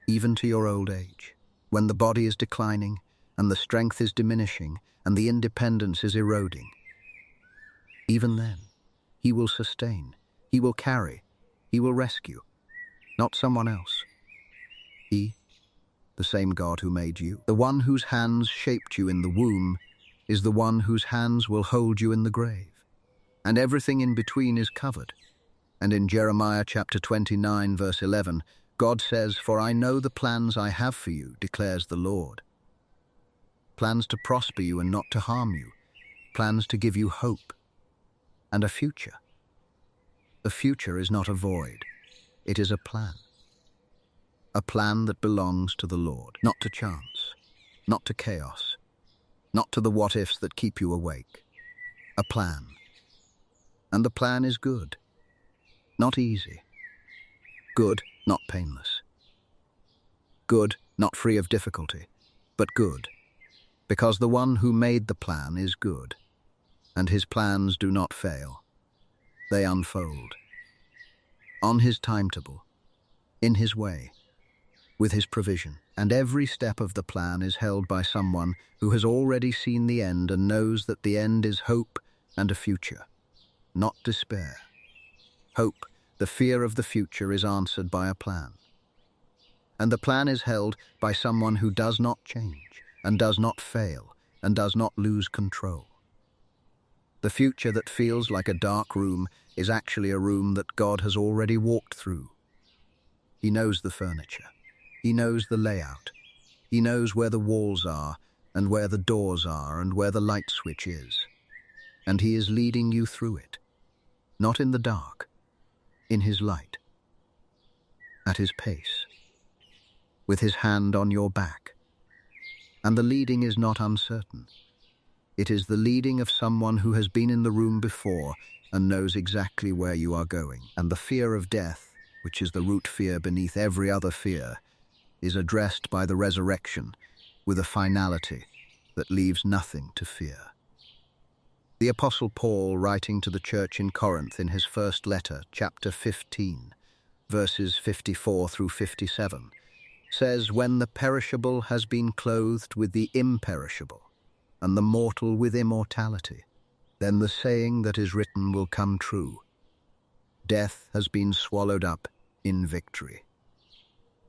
Even to your old age, when the body is declining and the strength is diminishing and the independence is eroding, even then, He will sustain, He will carry, He will rescue, not someone else. He, the same God who made you, the one whose hands shaped you in the womb, is the one whose hands will hold you in the grave. And everything in between is covered. And in Jeremiah chapter 29, verse 11, God says, "For I know the plans I have for you, declares the Lord. Plans to prosper you and not to harm you. Plans to give you hope and a future." The future is not a void. It is a plan. A plan that belongs to the Lord, not to chance, not to chaos, not to the what-ifs that keep you awake. A plan. And the plan is good, not easy. Good, not painless. Good, not free of difficulty, but good, because the one who made the plan is good, and His plans do not fail. They unfold. On His timetable, in His way, with His provision, and every step of the plan is held by someone who has already seen the end and knows that the end is hope and a future, not despair. Hope, the fear of the future, is answered by a plan. And the plan is held by someone who does not change, and does not fail, and does not lose control. The future that feels like a dark room is actually a room that God has already walked through. He knows the furniture. He knows the layout. He knows where the walls are, and where the doors are, and where the light switch is. And He is leading you through it. Not in the dark, in His light. At His pace. With His hand on your back. And the leading is not uncertain. It is the leading of someone who has been in the room before and knows exactly where you are going. And the fear of death, which is the root fear beneath every other fear, is addressed by the resurrection with a finality that leaves nothing to fear. The Apostle Paul, writing to the church in Corinth in his first letter, chapter 15, verses 54 through 57, says, "When the perishable has been clothed with the imperishable, and the mortal with immortality, then the saying that is written will come true. Death has been swallowed up in victory.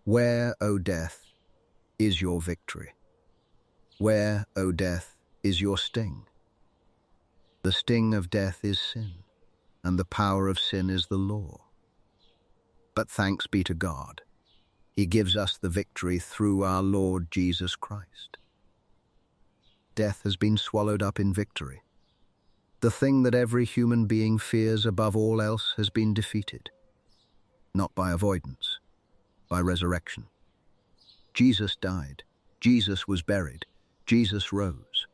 Where, O death, is your victory? Where, O death, is your sting? The sting of death is sin, and the power of sin is the law. But thanks be to God, He gives us the victory through our Lord Jesus Christ." Death has been swallowed up in victory. The thing that every human being fears above all else has been defeated. Not by avoidance, by resurrection. Jesus died. Jesus was buried. Jesus rose.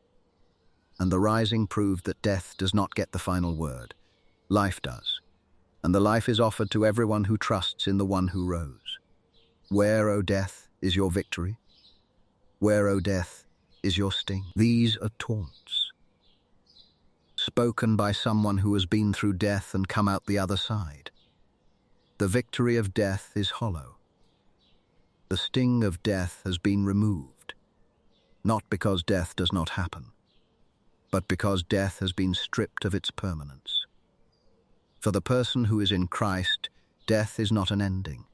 And the rising proved that death does not get the final word. Life does. And the life is offered to everyone who trusts in the one who rose. Where, O death, is your victory? Where, O death, is your sting? These are taunts, spoken by someone who has been through death and come out the other side. The victory of death is hollow. The sting of death has been removed, not because death does not happen, but because death has been stripped of its permanence. For the person who is in Christ, death is not an ending.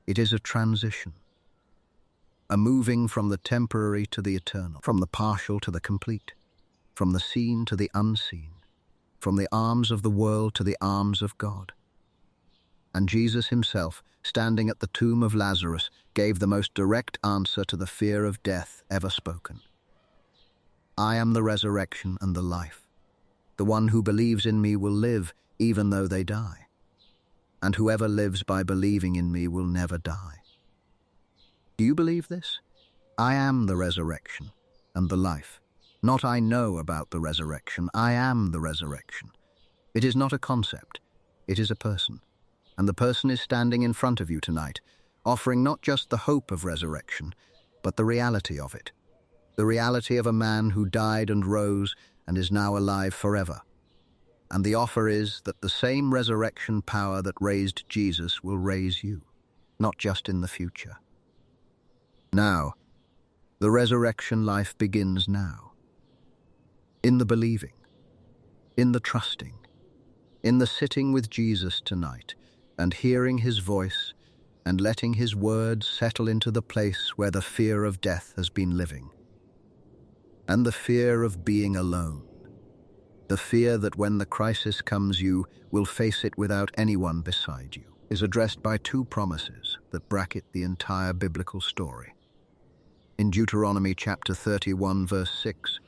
It is a transition. A moving from the temporary to the eternal, from the partial to the complete, from the seen to the unseen, from the arms of the world to the arms of God. And Jesus Himself, standing at the tomb of Lazarus, gave the most direct answer to the fear of death ever spoken. "I am the resurrection and the life. The one who believes in me will live even though they die. And whoever lives by believing in me will never die." Do you believe this? I am the resurrection and the life. Not I know about the resurrection, I am the resurrection. It is not a concept, it is a person. And the person is standing in front of you tonight, offering not just the hope of resurrection, but the reality of it. The reality of a man who died and rose and is now alive forever. And the offer is that the same resurrection power that raised Jesus will raise you, not just in the future. Now, the resurrection life begins now. In the believing, in the trusting, in the sitting with Jesus tonight and hearing His voice and letting His words settle into the place where the fear of death has been living. And the fear of being alone. The fear that when the crisis comes you will face it without anyone beside you, is addressed by two promises that bracket the entire biblical story. In Deuteronomy chapter 31, verse 6,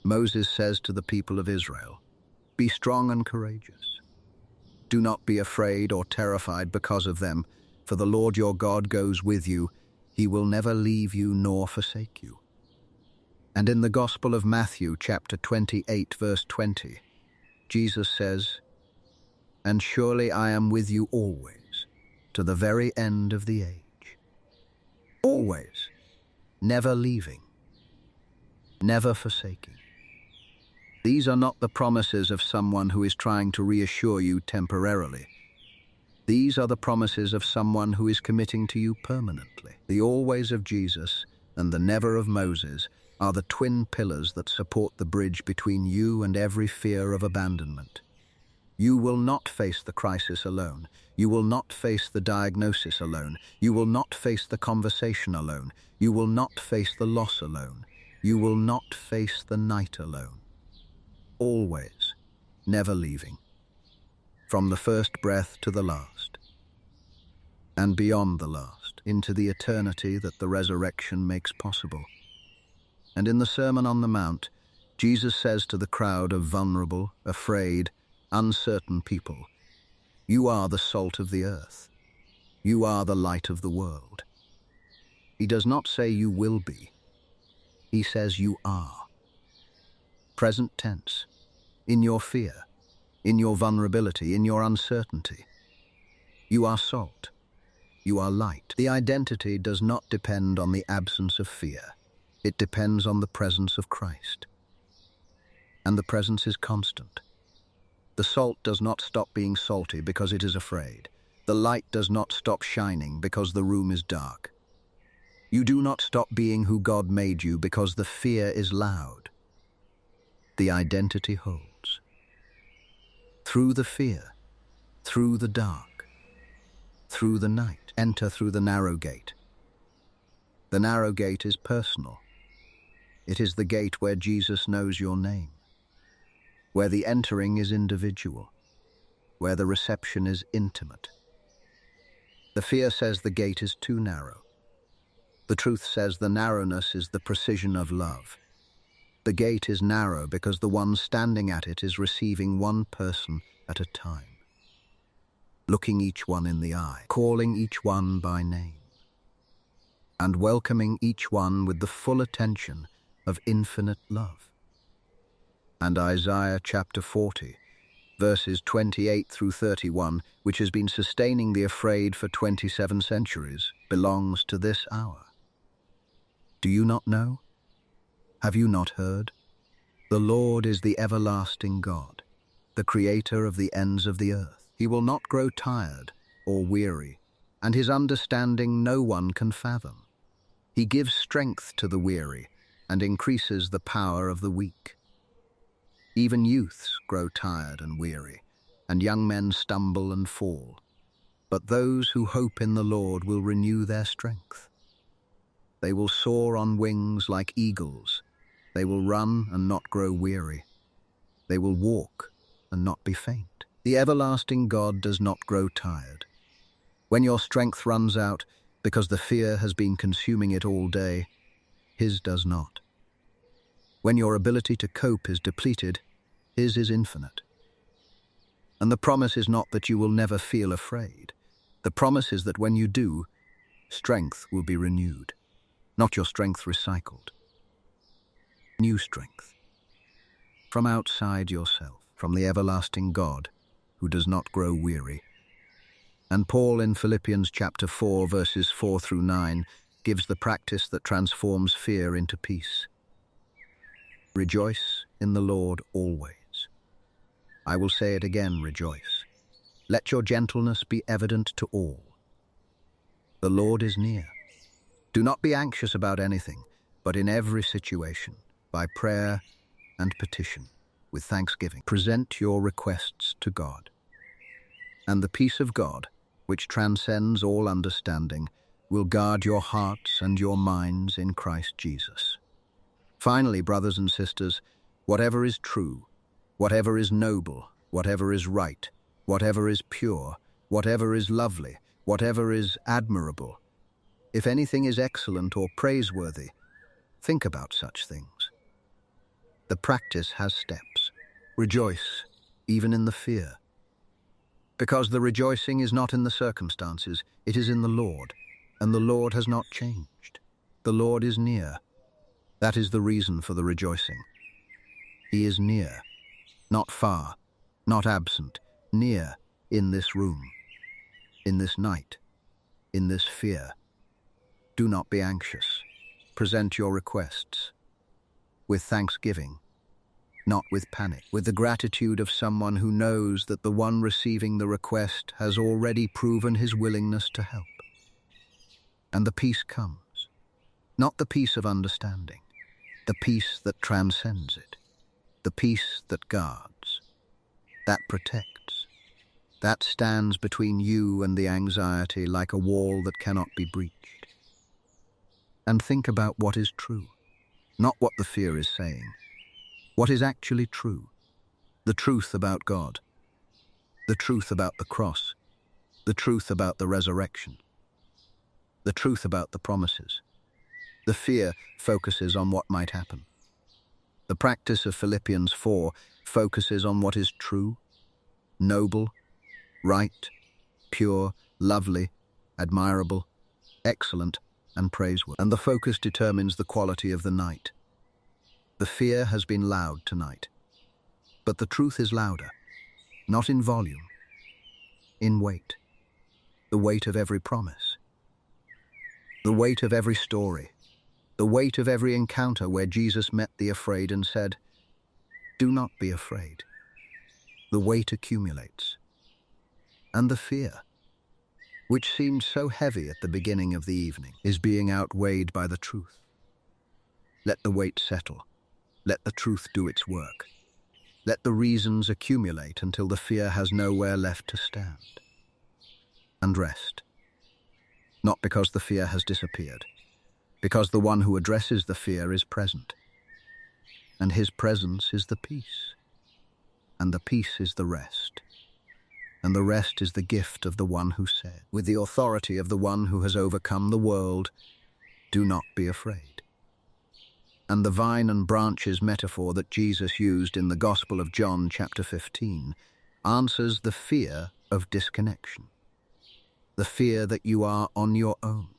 Moses says to the people of Israel, "Be strong and courageous. Do not be afraid or terrified because of them, for the Lord your God goes with you. He will never leave you nor forsake you." And in the Gospel of Matthew chapter 28, verse 20, Jesus says, "And surely I am with you always, to the very end of the age." Always. Never leaving, never forsaking. These are not the promises of someone who is trying to reassure you temporarily. These are the promises of someone who is committing to you permanently. The always of Jesus and the never of Moses are the twin pillars that support the bridge between you and every fear of abandonment. You will not face the crisis alone. You will not face the diagnosis alone. You will not face the conversation alone. You will not face the loss alone. You will not face the night alone. Always, never leaving. From the first breath to the last, and beyond the last, into the eternity that the resurrection makes possible. And in the Sermon on the Mount, Jesus says to the crowd of vulnerable, afraid, uncertain people, "You are the salt of the earth. You are the light of the world." He does not say you will be. He says you are. Present tense. In your fear, in your vulnerability, in your uncertainty. You are salt. You are light. The identity does not depend on the absence of fear. It depends on the presence of Christ. And the presence is constant. The salt does not stop being salty because it is afraid. The light does not stop shining because the room is dark. You do not stop being who God made you because the fear is loud. The identity holds. Through the fear, through the dark, through the night, enter through the narrow gate. The narrow gate is personal. It is the gate where Jesus knows your name, where the entering is individual, where the reception is intimate. The fear says the gate is too narrow. The truth says the narrowness is the precision of love. The gate is narrow because the one standing at it is receiving one person at a time, looking each one in the eye, calling each one by name, and welcoming each one with the full attention of infinite love. And Isaiah chapter 40, verses 28 through 31, which has been sustaining the afraid for 27 centuries, belongs to this hour. Do you not know? Have you not heard? The Lord is the everlasting God, the creator of the ends of the earth. He will not grow tired or weary, and his understanding no one can fathom. He gives strength to the weary and increases the power of the weak. Even youths grow tired and weary, and young men stumble and fall. But those who hope in the Lord will renew their strength. They will soar on wings like eagles. They will run and not grow weary. They will walk and not be faint. The everlasting God does not grow tired. When your strength runs out because the fear has been consuming it all day, his does not. When your ability to cope is depleted, his is infinite. And the promise is not that you will never feel afraid. The promise is that when you do, strength will be renewed, not your strength recycled. New strength. From outside yourself, from the everlasting God, who does not grow weary. And Paul in Philippians chapter 4, verses 4 through 9, gives the practice that transforms fear into peace. Rejoice in the Lord always. I will say it again, rejoice. Let your gentleness be evident to all. The Lord is near. Do not be anxious about anything, but in every situation, by prayer and petition, with thanksgiving, present your requests to God. And the peace of God, which transcends all understanding, will guard your hearts and your minds in Christ Jesus. Finally, brothers and sisters, whatever is true, whatever is noble, whatever is right, whatever is pure, whatever is lovely, whatever is admirable, if anything is excellent or praiseworthy, think about such things. The practice has steps. Rejoice, even in the fear. Because the rejoicing is not in the circumstances, it is in the Lord, and the Lord has not changed. The Lord is near. That is the reason for the rejoicing. He is near, not far, not absent, near in this room, in this night, in this fear. Do not be anxious. Present your requests with thanksgiving, not with panic, with the gratitude of someone who knows that the one receiving the request has already proven his willingness to help. And the peace comes, not the peace of understanding, the peace that transcends it, the peace that guards, that protects, That stands between you and the anxiety like a wall that cannot be breached. And think about what is true, not what the fear is saying. What is actually true? The truth about God, the truth about the cross, the truth about the resurrection, the truth about the promises. The fear focuses on what might happen. The practice of Philippians 4 focuses on what is true, noble, right, pure, lovely, admirable, excellent, and praiseworthy. And the focus determines the quality of the night. The fear has been loud tonight, but the truth is louder, not in volume, in weight. The weight of every promise, the weight of every story, the weight of every encounter where Jesus met the afraid and said, "Do not be afraid." The weight accumulates. And the fear, which seemed so heavy at the beginning of the evening, is being outweighed by the truth. Let the weight settle. Let the truth do its work. Let the reasons accumulate until the fear has nowhere left to stand. And rest. Not because the fear has disappeared, because the one who addresses the fear is present. And his presence is the peace. And the peace is the rest. And the rest is the gift of the one who said, with the authority of the one who has overcome the world, "Do not be afraid." And the vine and branches metaphor that Jesus used in the Gospel of John chapter 15 answers the fear of disconnection. The fear that you are on your own.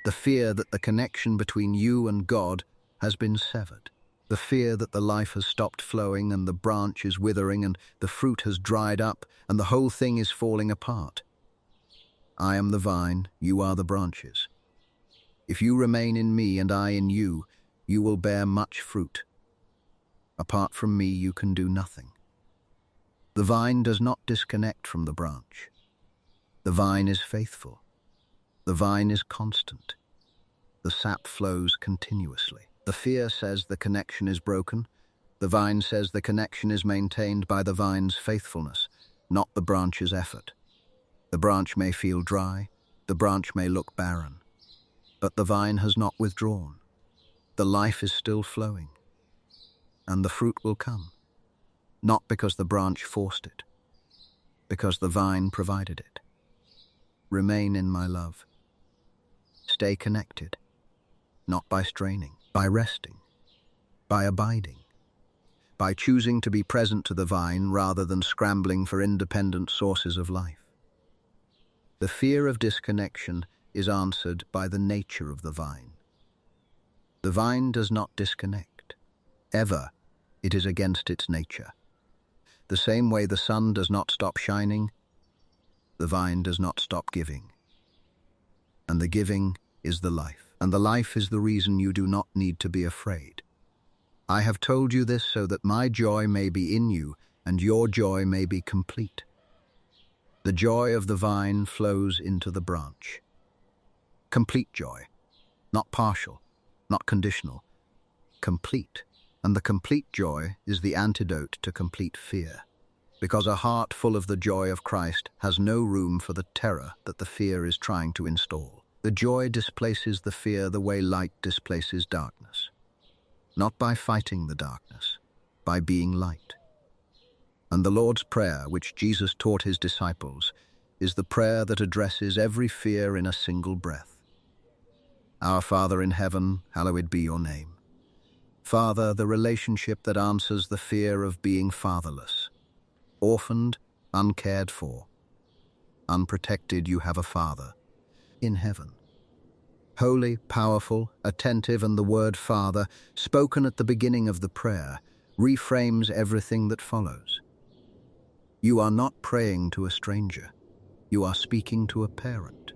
The fear that the connection between you and God has been severed. The fear that the life has stopped flowing and the branch is withering and the fruit has dried up and the whole thing is falling apart. I am the vine, you are the branches. If you remain in me and I in you, you will bear much fruit. Apart from me, you can do nothing. The vine does not disconnect from the branch. The vine is faithful. The vine is constant. The sap flows continuously. The fear says the connection is broken. The vine says the connection is maintained by the vine's faithfulness, not the branch's effort. The branch may feel dry, the branch may look barren, but the vine has not withdrawn. The life is still flowing, and the fruit will come, not because the branch forced it, because the vine provided it. Remain in my love. Stay connected, not by straining, by resting, by abiding, by choosing to be present to the vine rather than scrambling for independent sources of life. The fear of disconnection is answered by the nature of the vine. The vine does not disconnect. Ever, it is against its nature. The same way the sun does not stop shining, the vine does not stop giving. And the giving is the life. And the life is the reason you do not need to be afraid. I have told you this so that my joy may be in you and your joy may be complete. The joy of the vine flows into the branch. Complete joy, not partial, not conditional, complete. And the complete joy is the antidote to complete fear, because a heart full of the joy of Christ has no room for the terror that the fear is trying to install. The joy displaces the fear the way light displaces darkness. Not by fighting the darkness, by being light. And the Lord's Prayer, which Jesus taught his disciples, is the prayer that addresses every fear in a single breath. Our Father in heaven, hallowed be your name. Father, the relationship that answers the fear of being fatherless. Orphaned, uncared for. Unprotected, you have a Father. In heaven. Holy, powerful, attentive, and the word Father, spoken at the beginning of the prayer, reframes everything that follows. You are not praying to a stranger. You are speaking to a parent.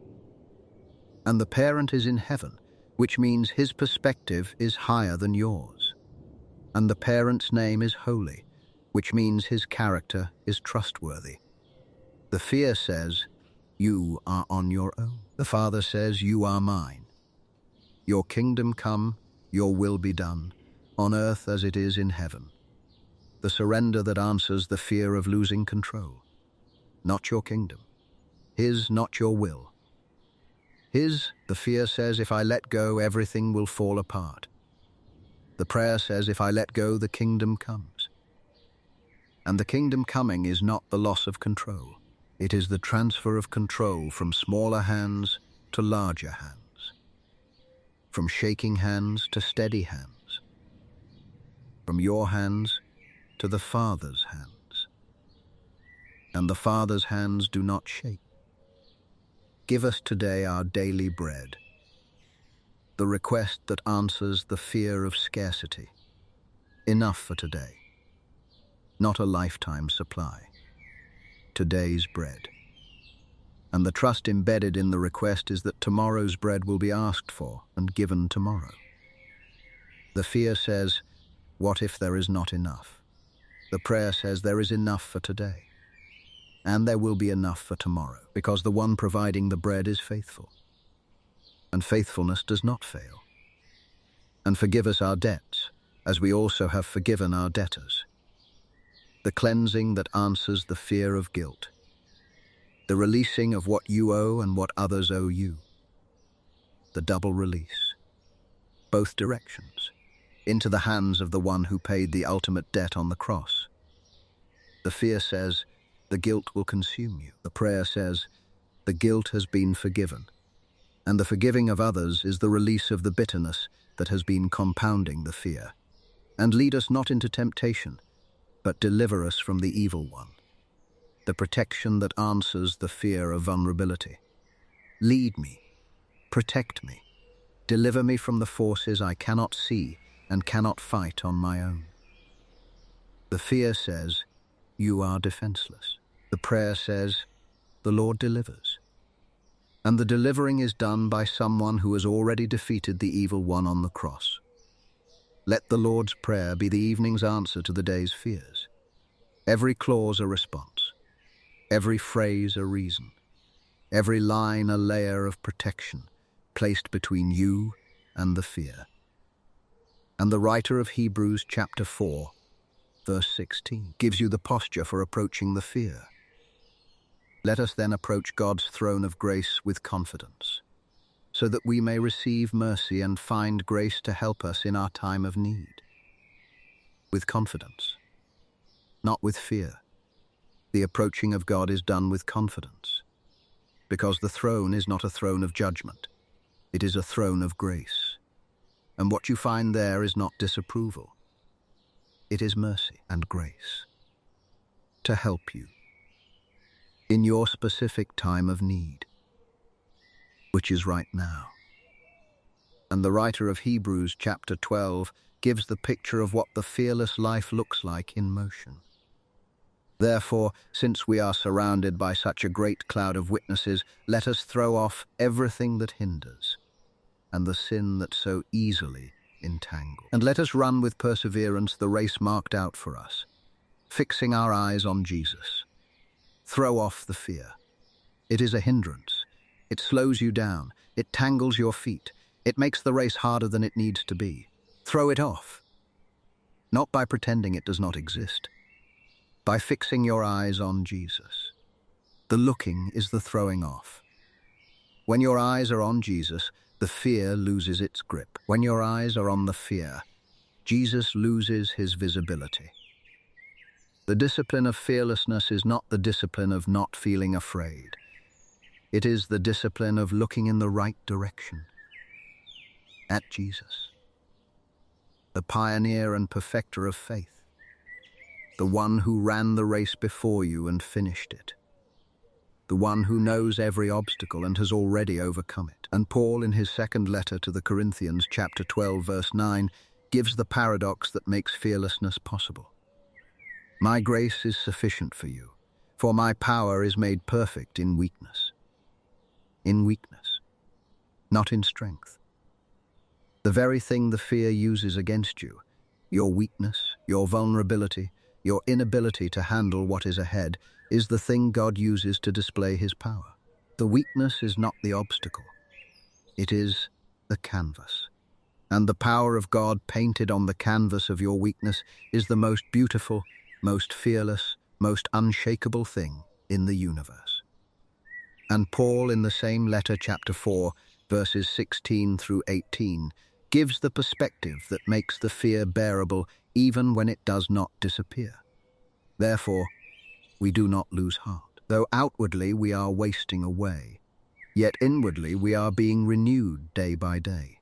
And the parent is in heaven, which means his perspective is higher than yours. And the parent's name is holy, which means his character is trustworthy. The fear says, you are on your own. The Father says, you are mine. Your kingdom come, your will be done, on earth as it is in heaven. The surrender that answers the fear of losing control. not your kingdom. His, not your will. His, the fear says, if I let go, everything will fall apart. The prayer says, if I let go, the kingdom comes. And the kingdom coming is not the loss of control. It is the transfer of control from smaller hands to larger hands, from shaking hands to steady hands, from your hands to the Father's hands. And the Father's hands do not shake. Give us today our daily bread, the request that answers the fear of scarcity. Enough for today, not a lifetime supply. Today's bread. And the trust embedded in the request is that tomorrow's bread will be asked for and given tomorrow. The fear says, what if there is not enough? The prayer says there is enough for today. And there will be enough for tomorrow, because the one providing the bread is faithful. And faithfulness does not fail. And forgive us our debts, as we also have forgiven our debtors. The cleansing that answers the fear of guilt. The releasing of what you owe and what others owe you. The double release. Both directions. Into the hands of the one who paid the ultimate debt on the cross. The fear says, the guilt will consume you. The prayer says, the guilt has been forgiven. And the forgiving of others is the release of the bitterness that has been compounding the fear. And lead us not into temptation, but deliver us from the evil one. The protection that answers the fear of vulnerability. Lead me, protect me, deliver me from the forces I cannot see and cannot fight on my own. The fear says, you are defenseless. The prayer says, the Lord delivers. And the delivering is done by someone who has already defeated the evil one on the cross. Let the Lord's Prayer be the evening's answer to the day's fears. Every clause a response, every phrase a reason, every line a layer of protection placed between you and the fear. And the writer of Hebrews chapter 4, verse 16, gives you the posture for approaching the fear. Let us then approach God's throne of grace with confidence, so that we may receive mercy and find grace to help us in our time of need. With confidence, not with fear. The approaching of God is done with confidence, because the throne is not a throne of judgment. It is a throne of grace. And what you find there is not disapproval. It is mercy and grace to help you in your specific time of need, which is right now. And the writer of Hebrews chapter 12 gives the picture of what the fearless life looks like in motion. Therefore, since we are surrounded by such a great cloud of witnesses, let us throw off everything that hinders and the sin that so easily entangles. And let us run with perseverance the race marked out for us, fixing our eyes on Jesus. Throw off the fear. It is a hindrance. It slows you down. It tangles your feet. It makes the race harder than it needs to be. Throw it off. Not by pretending it does not exist. By fixing your eyes on Jesus. The looking is the throwing off. When your eyes are on Jesus, the fear loses its grip. When your eyes are on the fear, Jesus loses his visibility. The discipline of fearlessness is not the discipline of not feeling afraid. It is the discipline of looking in the right direction, at Jesus, the pioneer and perfecter of faith, the one who ran the race before you and finished it, the one who knows every obstacle and has already overcome it. And Paul, in his second letter to the Corinthians, chapter 12, verse 9, gives the paradox that makes fearlessness possible. My grace is sufficient for you, for my power is made perfect in weakness. In weakness, not in strength. The very thing the fear uses against you, your weakness, your vulnerability, your inability to handle what is ahead, is the thing God uses to display his power. The weakness is not the obstacle. It is the canvas. And the power of God painted on the canvas of your weakness is the most beautiful, most fearless, most unshakable thing in the universe. And Paul, in the same letter, chapter 4, verses 16 through 18, gives the perspective that makes the fear bearable even when it does not disappear. Therefore, we do not lose heart. Though outwardly we are wasting away, yet inwardly we are being renewed day by day.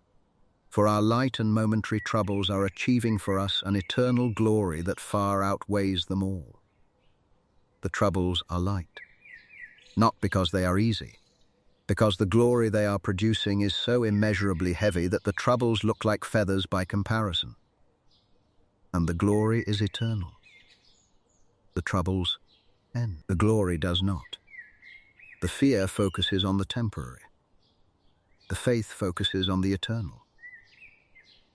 For our light and momentary troubles are achieving for us an eternal glory that far outweighs them all. The troubles are light, not because they are easy, because the glory they are producing is so immeasurably heavy that the troubles look like feathers by comparison. And the glory is eternal. The troubles end. The glory does not. The fear focuses on the temporary. The faith focuses on the eternal.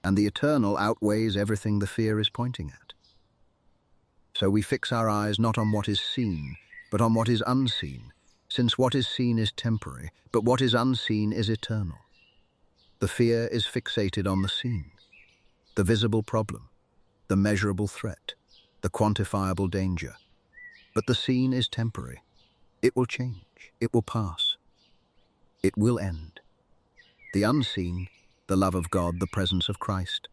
And the eternal outweighs everything the fear is pointing at. So we fix our eyes not on what is seen, but on what is unseen, since what is seen is temporary, but what is unseen is eternal. The fear is fixated on the seen, the visible problem, the measurable threat, the quantifiable danger. But the seen is temporary. It will change. It will pass. It will end. The unseen, the love of God, the presence of Christ,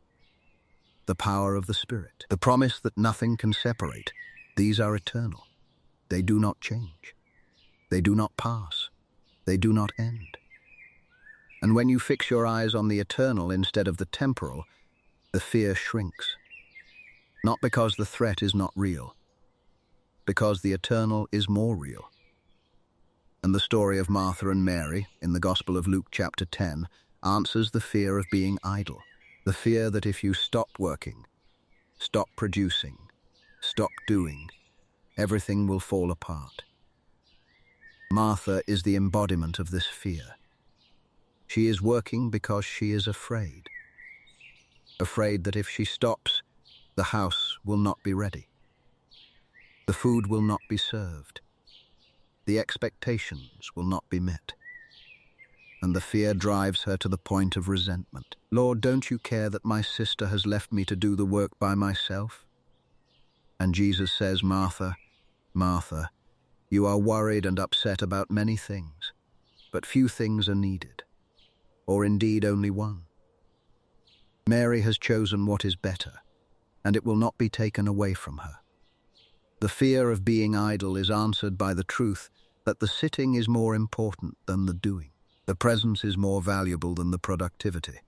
the power of the Spirit, the promise that nothing can separate, these are eternal. They do not change. They do not pass. They do not end. And when you fix your eyes on the eternal instead of the temporal, the fear shrinks. Not because the threat is not real, because the eternal is more real. And the story of Martha and Mary, in the Gospel of Luke chapter 10, answers the fear of being idle, the fear that if you stop working, stop producing, stop doing, everything will fall apart. Martha is the embodiment of this fear. She is working because she is afraid. Afraid that if she stops, the house will not be ready. The food will not be served. The expectations will not be met. And the fear drives her to the point of resentment. Lord, don't you care that my sister has left me to do the work by myself? And Jesus says, Martha, Martha, you are worried and upset about many things, but few things are needed, or indeed only one. Mary has chosen what is better, and it will not be taken away from her. The fear of being idle is answered by the truth that the sitting is more important than the doing. The presence is more valuable than the productivity.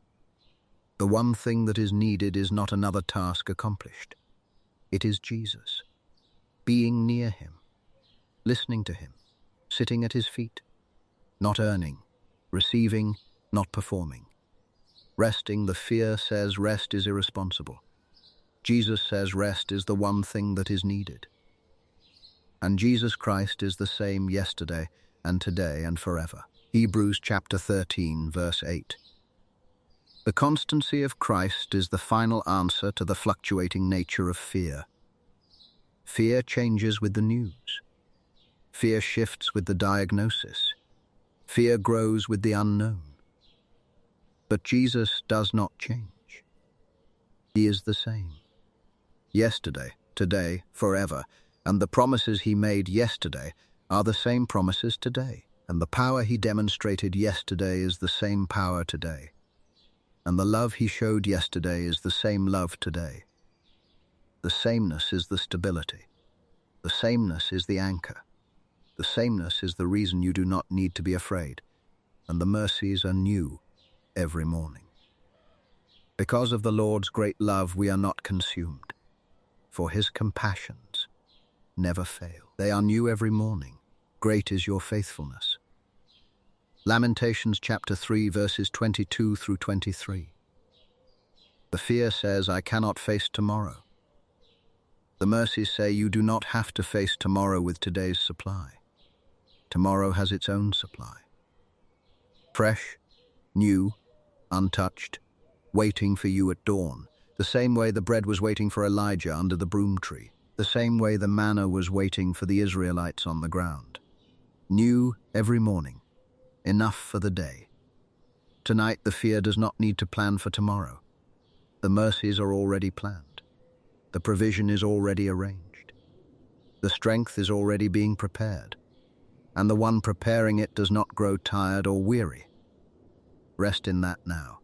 The one thing that is needed is not another task accomplished. It is Jesus. Being near him, listening to him, sitting at his feet, not earning, receiving, not performing. Resting, the fear says rest is irresponsible. Jesus says rest is the one thing that is needed. And Jesus Christ is the same yesterday and today and forever. Hebrews chapter 13, verse 8. The constancy of Christ is the final answer to the fluctuating nature of fear. Fear changes with the news. Fear shifts with the diagnosis. Fear grows with the unknown. But Jesus does not change. He is the same. Yesterday, today, forever, and the promises he made yesterday are the same promises today, and the power he demonstrated yesterday is the same power today, and the love he showed yesterday is the same love today. The sameness is the stability. The sameness is the anchor. The sameness is the reason you do not need to be afraid, and the mercies are new every morning. Because of the Lord's great love, we are not consumed, for his compassions never fail. They are new every morning. Great is your faithfulness. Lamentations chapter 3, verses 22 through 23. The fear says, I cannot face tomorrow. The mercies say you do not have to face tomorrow with today's supply. Tomorrow has its own supply. Fresh, new, untouched, waiting for you at dawn, the same way the bread was waiting for Elijah under the broom tree, the same way the manna was waiting for the Israelites on the ground. New every morning, enough for the day. Tonight the fear does not need to plan for tomorrow. The mercies are already planned. The provision is already arranged. The strength is already being prepared, and the one preparing it does not grow tired or weary. Rest in that now.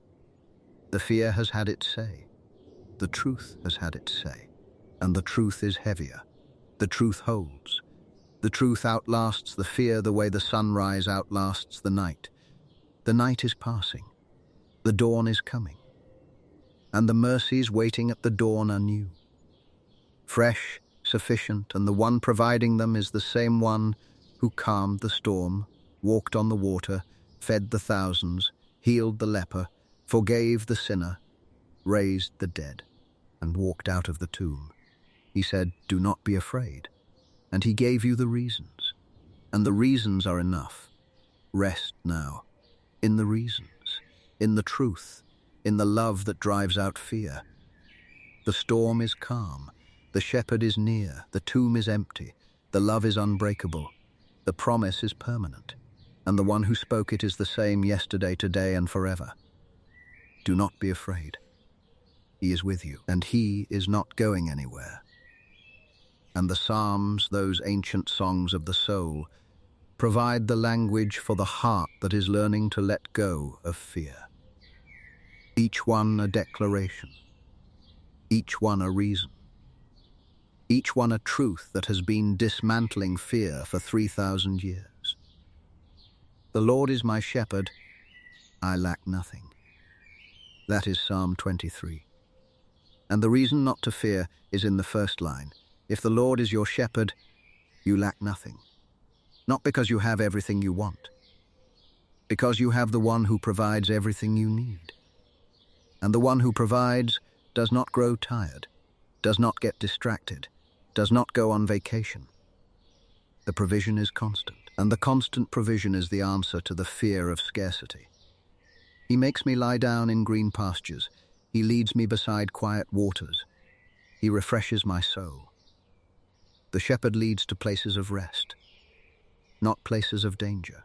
The fear has had its say. The truth has had its say. And the truth is heavier. The truth holds. The truth outlasts the fear the way the sunrise outlasts the night. The night is passing. The dawn is coming. And the mercies waiting at the dawn are new. Fresh, sufficient, and the one providing them is the same one who calmed the storm, walked on the water, fed the thousands, healed the leper, forgave the sinner, raised the dead, and walked out of the tomb. He said, "Do not be afraid." And he gave you the reasons. And the reasons are enough. Rest now, in the reasons, in the truth, in the love that drives out fear. The storm is calm, the shepherd is near, the tomb is empty, the love is unbreakable, the promise is permanent, and the one who spoke it is the same yesterday, today, and forever. Do not be afraid. He is with you, and he is not going anywhere. And the Psalms, those ancient songs of the soul, provide the language for the heart that is learning to let go of fear. Each one a declaration, each one a reason, each one a truth that has been dismantling fear for 3,000 years. The Lord is my shepherd, I lack nothing. That is Psalm 23. And the reason not to fear is in the first line. If the Lord is your shepherd, you lack nothing. Not because you have everything you want, because you have the one who provides everything you need. And the one who provides does not grow tired, does not get distracted, does not go on vacation. The provision is constant, and the constant provision is the answer to the fear of scarcity. He makes me lie down in green pastures. He leads me beside quiet waters. He refreshes my soul. The shepherd leads to places of rest, not places of danger.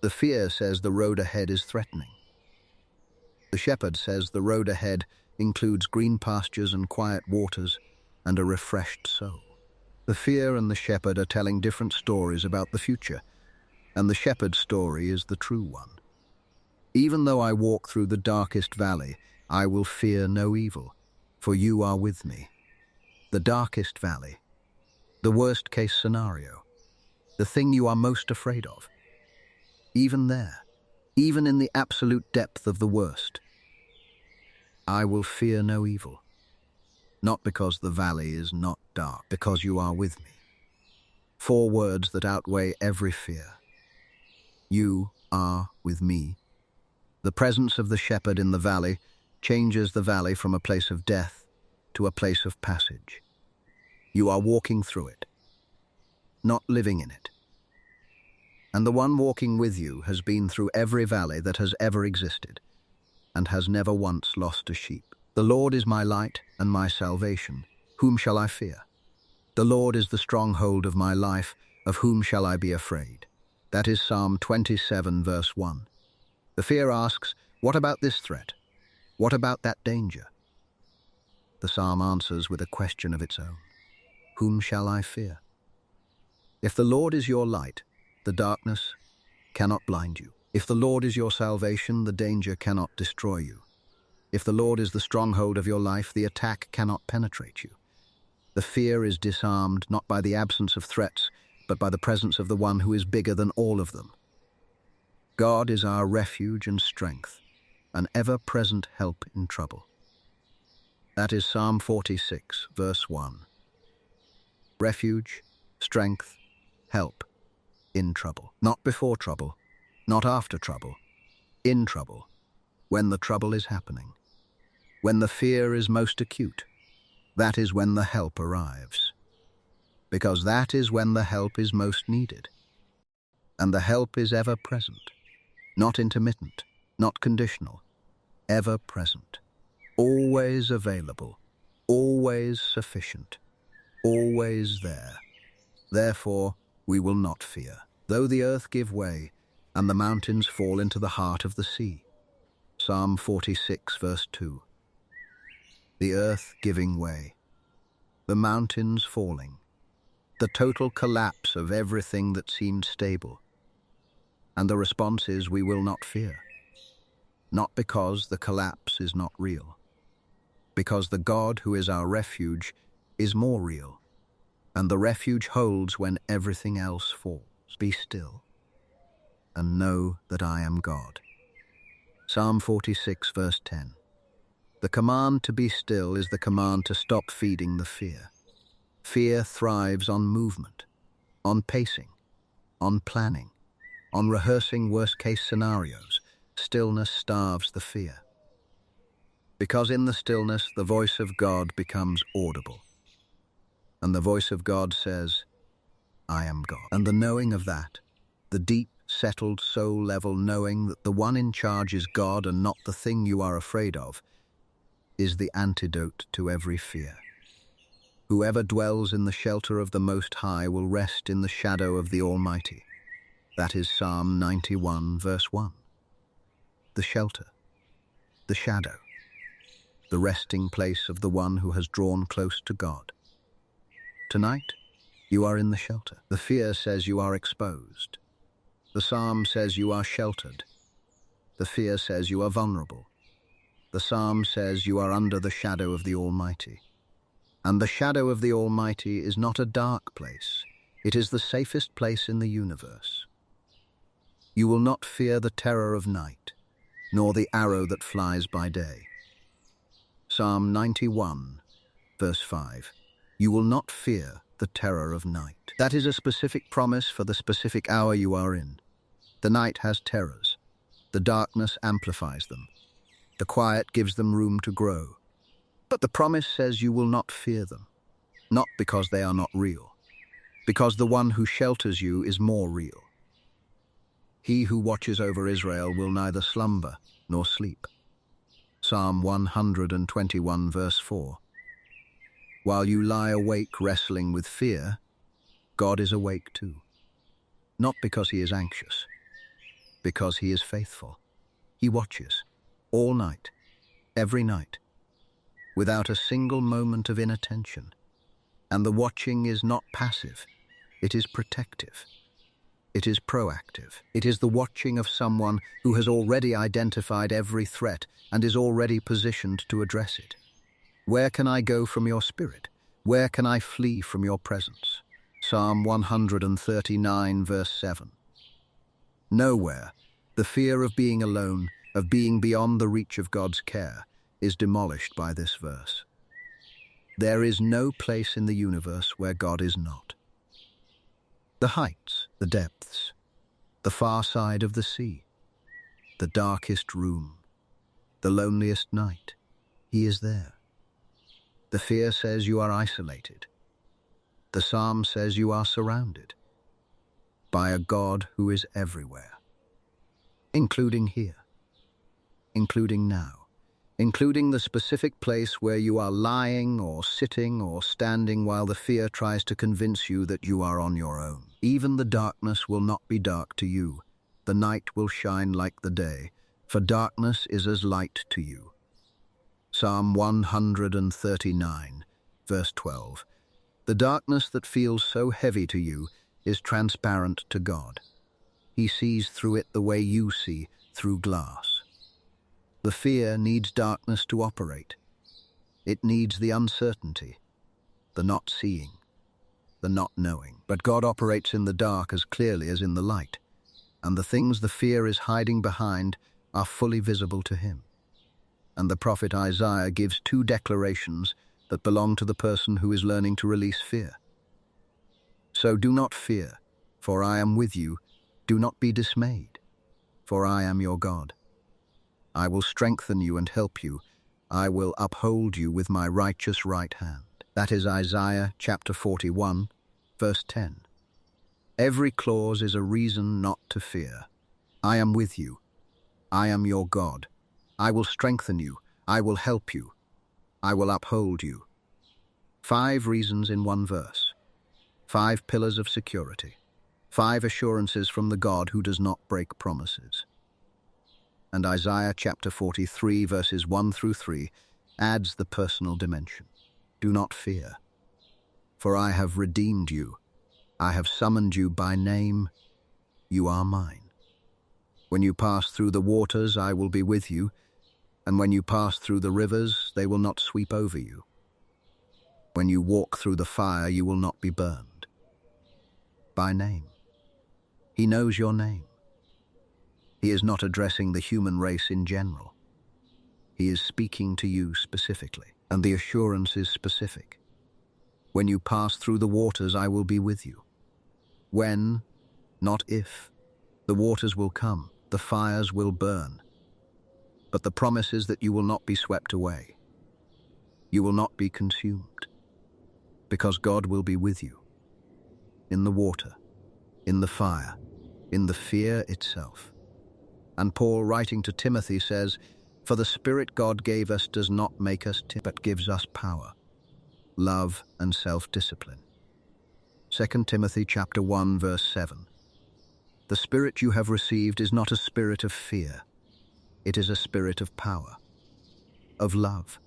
The fear says the road ahead is threatening. The shepherd says the road ahead includes green pastures and quiet waters and a refreshed soul. The fear and the shepherd are telling different stories about the future, and the shepherd's story is the true one. Even though I walk through the darkest valley, I will fear no evil, for you are with me. The darkest valley, the worst-case scenario, the thing you are most afraid of. Even there, even in the absolute depth of the worst, I will fear no evil. Not because the valley is not dark, because you are with me. 4 words that outweigh every fear. You are with me. The presence of the shepherd in the valley changes the valley from a place of death to a place of passage. You are walking through it, not living in it. And the one walking with you has been through every valley that has ever existed and has never once lost a sheep. The Lord is my light and my salvation. Whom shall I fear? The Lord is the stronghold of my life. Of whom shall I be afraid? That is Psalm 27, verse 1. The fear asks, what about this threat? What about that danger? The psalm answers with a question of its own. Whom shall I fear? If the Lord is your light, the darkness cannot blind you. If the Lord is your salvation, the danger cannot destroy you. If the Lord is the stronghold of your life, the attack cannot penetrate you. The fear is disarmed not by the absence of threats, but by the presence of the one who is bigger than all of them. God is our refuge and strength, an ever-present help in trouble. That is Psalm 46, verse 1. Refuge, strength, help, in trouble. Not before trouble, not after trouble, in trouble, when the trouble is happening. When the fear is most acute, that is when the help arrives. Because that is when the help is most needed. And the help is ever present, not intermittent, not conditional, ever present, always available, always sufficient, always there. Therefore, we will not fear, though the earth give way and the mountains fall into the heart of the sea. Psalm 46, verse 2. The earth giving way, the mountains falling, the total collapse of everything that seemed stable. And the response is, we will not fear. Not because the collapse is not real, because the God who is our refuge is more real, and the refuge holds when everything else falls. Be still and know that I am God. Psalm 46, verse 10. The command to be still is the command to stop feeding the fear. Fear thrives on movement, on pacing, on planning, on rehearsing worst-case scenarios. Stillness starves the fear. Because in the stillness, the voice of God becomes audible. And the voice of God says, I am God. And the knowing of that, the deep, settled, soul-level knowing that the one in charge is God and not the thing you are afraid of, is the antidote to every fear. Whoever dwells in the shelter of the Most High will rest in the shadow of the Almighty. That is Psalm 91, verse 1. The shelter, the shadow, the resting place of the one who has drawn close to God. Tonight, you are in the shelter. The fear says you are exposed. The psalm says you are sheltered. The fear says you are vulnerable. The psalm says you are under the shadow of the Almighty. And the shadow of the Almighty is not a dark place. It is the safest place in the universe. You will not fear the terror of night, nor the arrow that flies by day. Psalm 91, verse 5. You will not fear the terror of night. That is a specific promise for the specific hour you are in. The night has terrors. The darkness amplifies them. The quiet gives them room to grow. But the promise says you will not fear them, not because they are not real, because the one who shelters you is more real. He who watches over Israel will neither slumber nor sleep. Psalm 121, verse 4. While you lie awake wrestling with fear, God is awake too. Not because he is anxious, because he is faithful. He watches all night, every night, without a single moment of inattention. And the watching is not passive, it is protective. It is proactive. It is the watching of someone who has already identified every threat and is already positioned to address it. Where can I go from your spirit? Where can I flee from your presence? Psalm 139, verse 7. Nowhere. The fear of being alone, of being beyond the reach of God's care, is demolished by this verse. There is no place in the universe where God is not. The heights, the depths, the far side of the sea, the darkest room, the loneliest night, he is there. The fear says you are isolated. The psalm says you are surrounded by a God who is everywhere, including here, including now, including the specific place where you are lying or sitting or standing while the fear tries to convince you that you are on your own. Even the darkness will not be dark to you. The night will shine like the day, for darkness is as light to you. Psalm 139, verse 12. The darkness that feels so heavy to you is transparent to God. He sees through it the way you see, through glass. The fear needs darkness to operate. It needs the uncertainty, the not seeing, the not knowing. But God operates in the dark as clearly as in the light, and the things the fear is hiding behind are fully visible to him. And the prophet Isaiah gives two declarations that belong to the person who is learning to release fear. So do not fear, for I am with you. Do not be dismayed, for I am your God. I will strengthen you and help you. I will uphold you with my righteous right hand. That is Isaiah chapter 41, verse 10. Every clause is a reason not to fear. I am with you. I am your God. I will strengthen you. I will help you. I will uphold you. 5 reasons in one verse. 5 pillars of security. 5 assurances from the God who does not break promises. And Isaiah chapter 43, verses 1 through 3, adds the personal dimension. Do not fear, for I have redeemed you. I have summoned you by name. You are mine. When you pass through the waters, I will be with you, and when you pass through the rivers, they will not sweep over you. When you walk through the fire, you will not be burned. By name. He knows your name. He is not addressing the human race in general. He is speaking to you specifically, and the assurance is specific. When you pass through the waters, I will be with you. When, not if, the waters will come, the fires will burn. But the promise is that you will not be swept away. You will not be consumed, because God will be with you. In the water, in the fire, in the fear itself. And Paul, writing to Timothy, says, "For the Spirit God gave us does not make us timid, but gives us power, love, and self-discipline." 2 Timothy chapter 1, verse 7. The Spirit you have received is not a spirit of fear. It is a spirit of power, of love,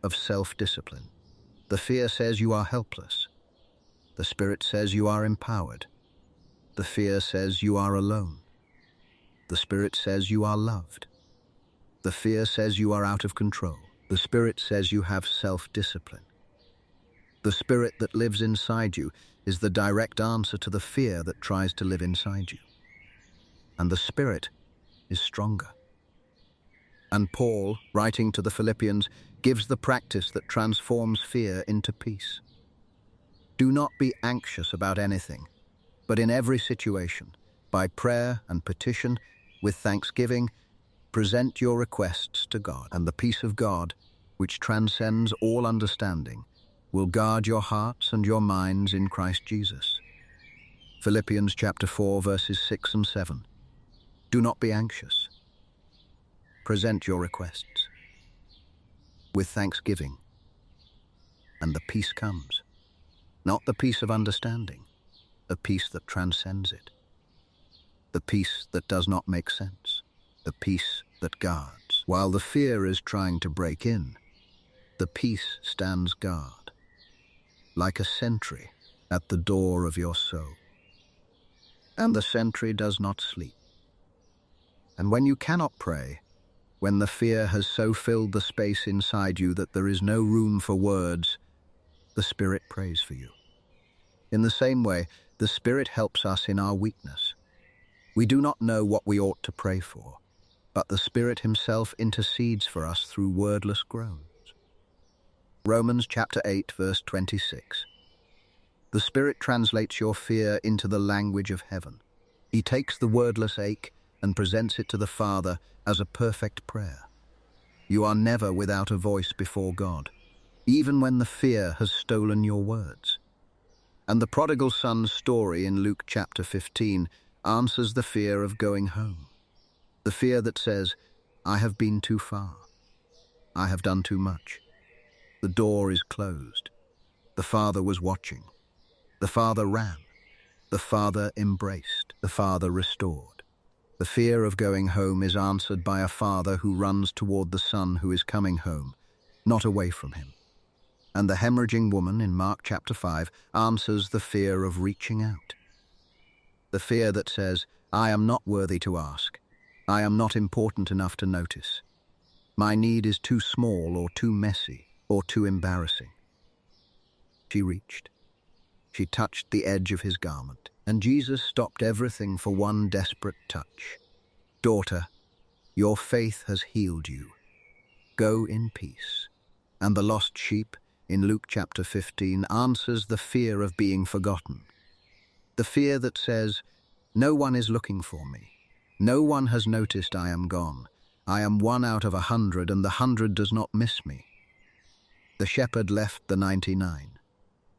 of self-discipline. The fear says you are helpless. The Spirit says you are empowered. The fear says you are alone. The Spirit says you are loved. The fear says you are out of control. The Spirit says you have self-discipline. The Spirit that lives inside you is the direct answer to the fear that tries to live inside you. And the Spirit is stronger. And Paul, writing to the Philippians, gives the practice that transforms fear into peace. Do not be anxious about anything, but in every situation, by prayer and petition, with thanksgiving, present your requests to God, and the peace of God, which transcends all understanding, will guard your hearts and your minds in Christ Jesus. Philippians chapter 4, verses 6 and 7. Do not be anxious. Present your requests with thanksgiving, and the peace comes. Not the peace of understanding, a peace that transcends it. The peace that does not make sense, the peace that guards. While the fear is trying to break in, the peace stands guard, like a sentry at the door of your soul. And the sentry does not sleep. And when you cannot pray, when the fear has so filled the space inside you that there is no room for words, the Spirit prays for you. In the same way, the Spirit helps us in our weakness. We do not know what we ought to pray for, but the Spirit Himself intercedes for us through wordless groans. Romans chapter 8, verse 26. The Spirit translates your fear into the language of heaven. He takes the wordless ache and presents it to the Father as a perfect prayer. You are never without a voice before God, even when the fear has stolen your words. And the prodigal son's story in Luke chapter 15 answers the fear of going home. The fear that says, I have been too far. I have done too much. The door is closed. The Father was watching. The Father ran. The Father embraced. The Father restored. The fear of going home is answered by a Father who runs toward the Son who is coming home, not away from him. And the hemorrhaging woman in Mark chapter 5 answers the fear of reaching out. The fear that says, I am not worthy to ask. I am not important enough to notice. My need is too small or too messy or too embarrassing. She reached. She touched the edge of his garment, and Jesus stopped everything for one desperate touch. Daughter, your faith has healed you. Go in peace. And the lost sheep, in Luke chapter 15, answers the fear of being forgotten. The fear that says, no one is looking for me. No one has noticed I am gone. I am 1 out of 100, and the 100 does not miss me. The shepherd left the 99.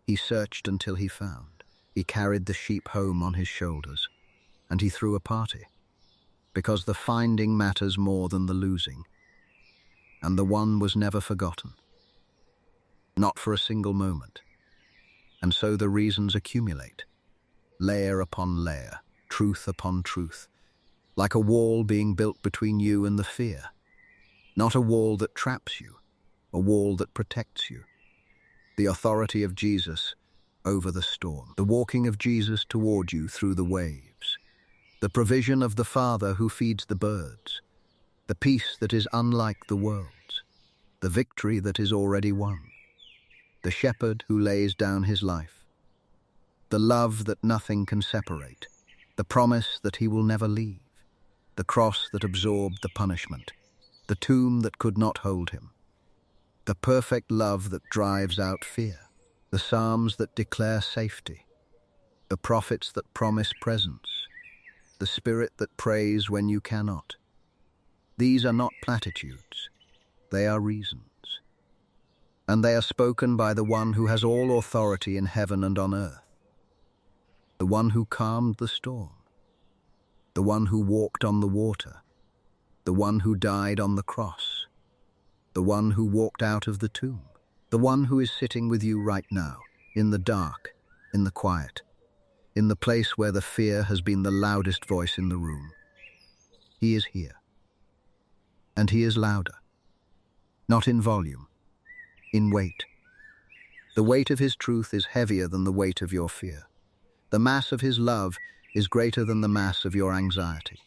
He searched until he found. He carried the sheep home on his shoulders, and he threw a party, because the finding matters more than the losing, and the one was never forgotten, not for a single moment. And so the reasons accumulate, layer upon layer, truth upon truth, like a wall being built between you and the fear, not a wall that traps you, a wall that protects you. The authority of Jesus, over the storm, the walking of Jesus toward you through the waves, the provision of the Father who feeds the birds, the peace that is unlike the world's, the victory that is already won, the shepherd who lays down his life, the love that nothing can separate, the promise that he will never leave, the cross that absorbed the punishment, the tomb that could not hold him, the perfect love that drives out fear, the psalms that declare safety, the prophets that promise presence, the Spirit that prays when you cannot. These are not platitudes, they are reasons. And they are spoken by the one who has all authority in heaven and on earth, the one who calmed the storm, the one who walked on the water, the one who died on the cross, the one who walked out of the tomb, the one who is sitting with you right now, in the dark, in the quiet, in the place where the fear has been the loudest voice in the room. He is here. And he is louder. Not in volume, in weight. The weight of his truth is heavier than the weight of your fear. The mass of his love is greater than the mass of your anxiety.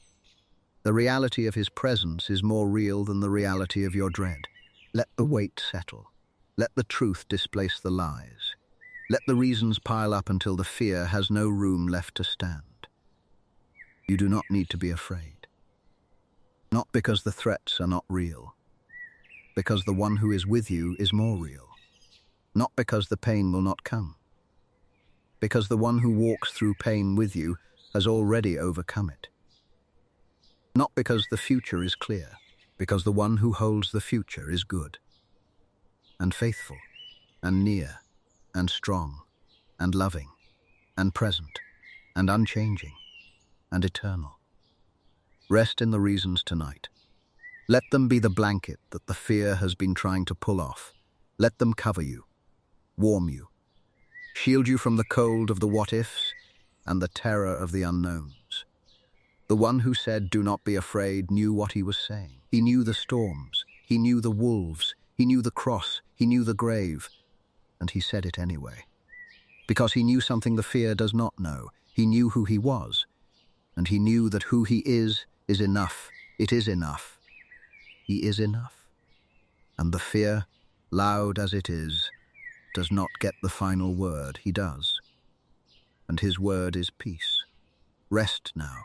The reality of his presence is more real than the reality of your dread. Let the weight settle. Let the truth displace the lies. Let the reasons pile up until the fear has no room left to stand. You do not need to be afraid. Not because the threats are not real, because the one who is with you is more real. Not because the pain will not come, because the one who walks through pain with you has already overcome it. Not because the future is clear, because the one who holds the future is good, and faithful, and near, and strong, and loving, and present, and unchanging, and eternal. Rest in the reasons tonight. Let them be the blanket that the fear has been trying to pull off. Let them cover you, warm you, shield you from the cold of the what-ifs and the terror of the unknowns. The one who said, "Do not be afraid," knew what he was saying. He knew the storms, he knew the wolves, he knew the cross, he knew the grave, and he said it anyway. Because he knew something the fear does not know. He knew who he was, and he knew that who he is enough. It is enough. He is enough. And the fear, loud as it is, does not get the final word. He does. And his word is peace. Rest now,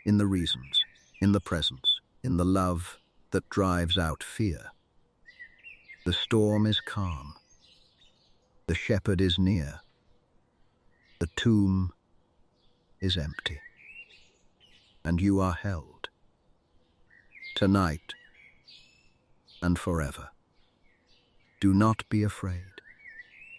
in the reasons, in the presence, in the love that drives out fear. The storm is calm. The shepherd is near. The tomb is empty. And you are held. Tonight and forever. Do not be afraid.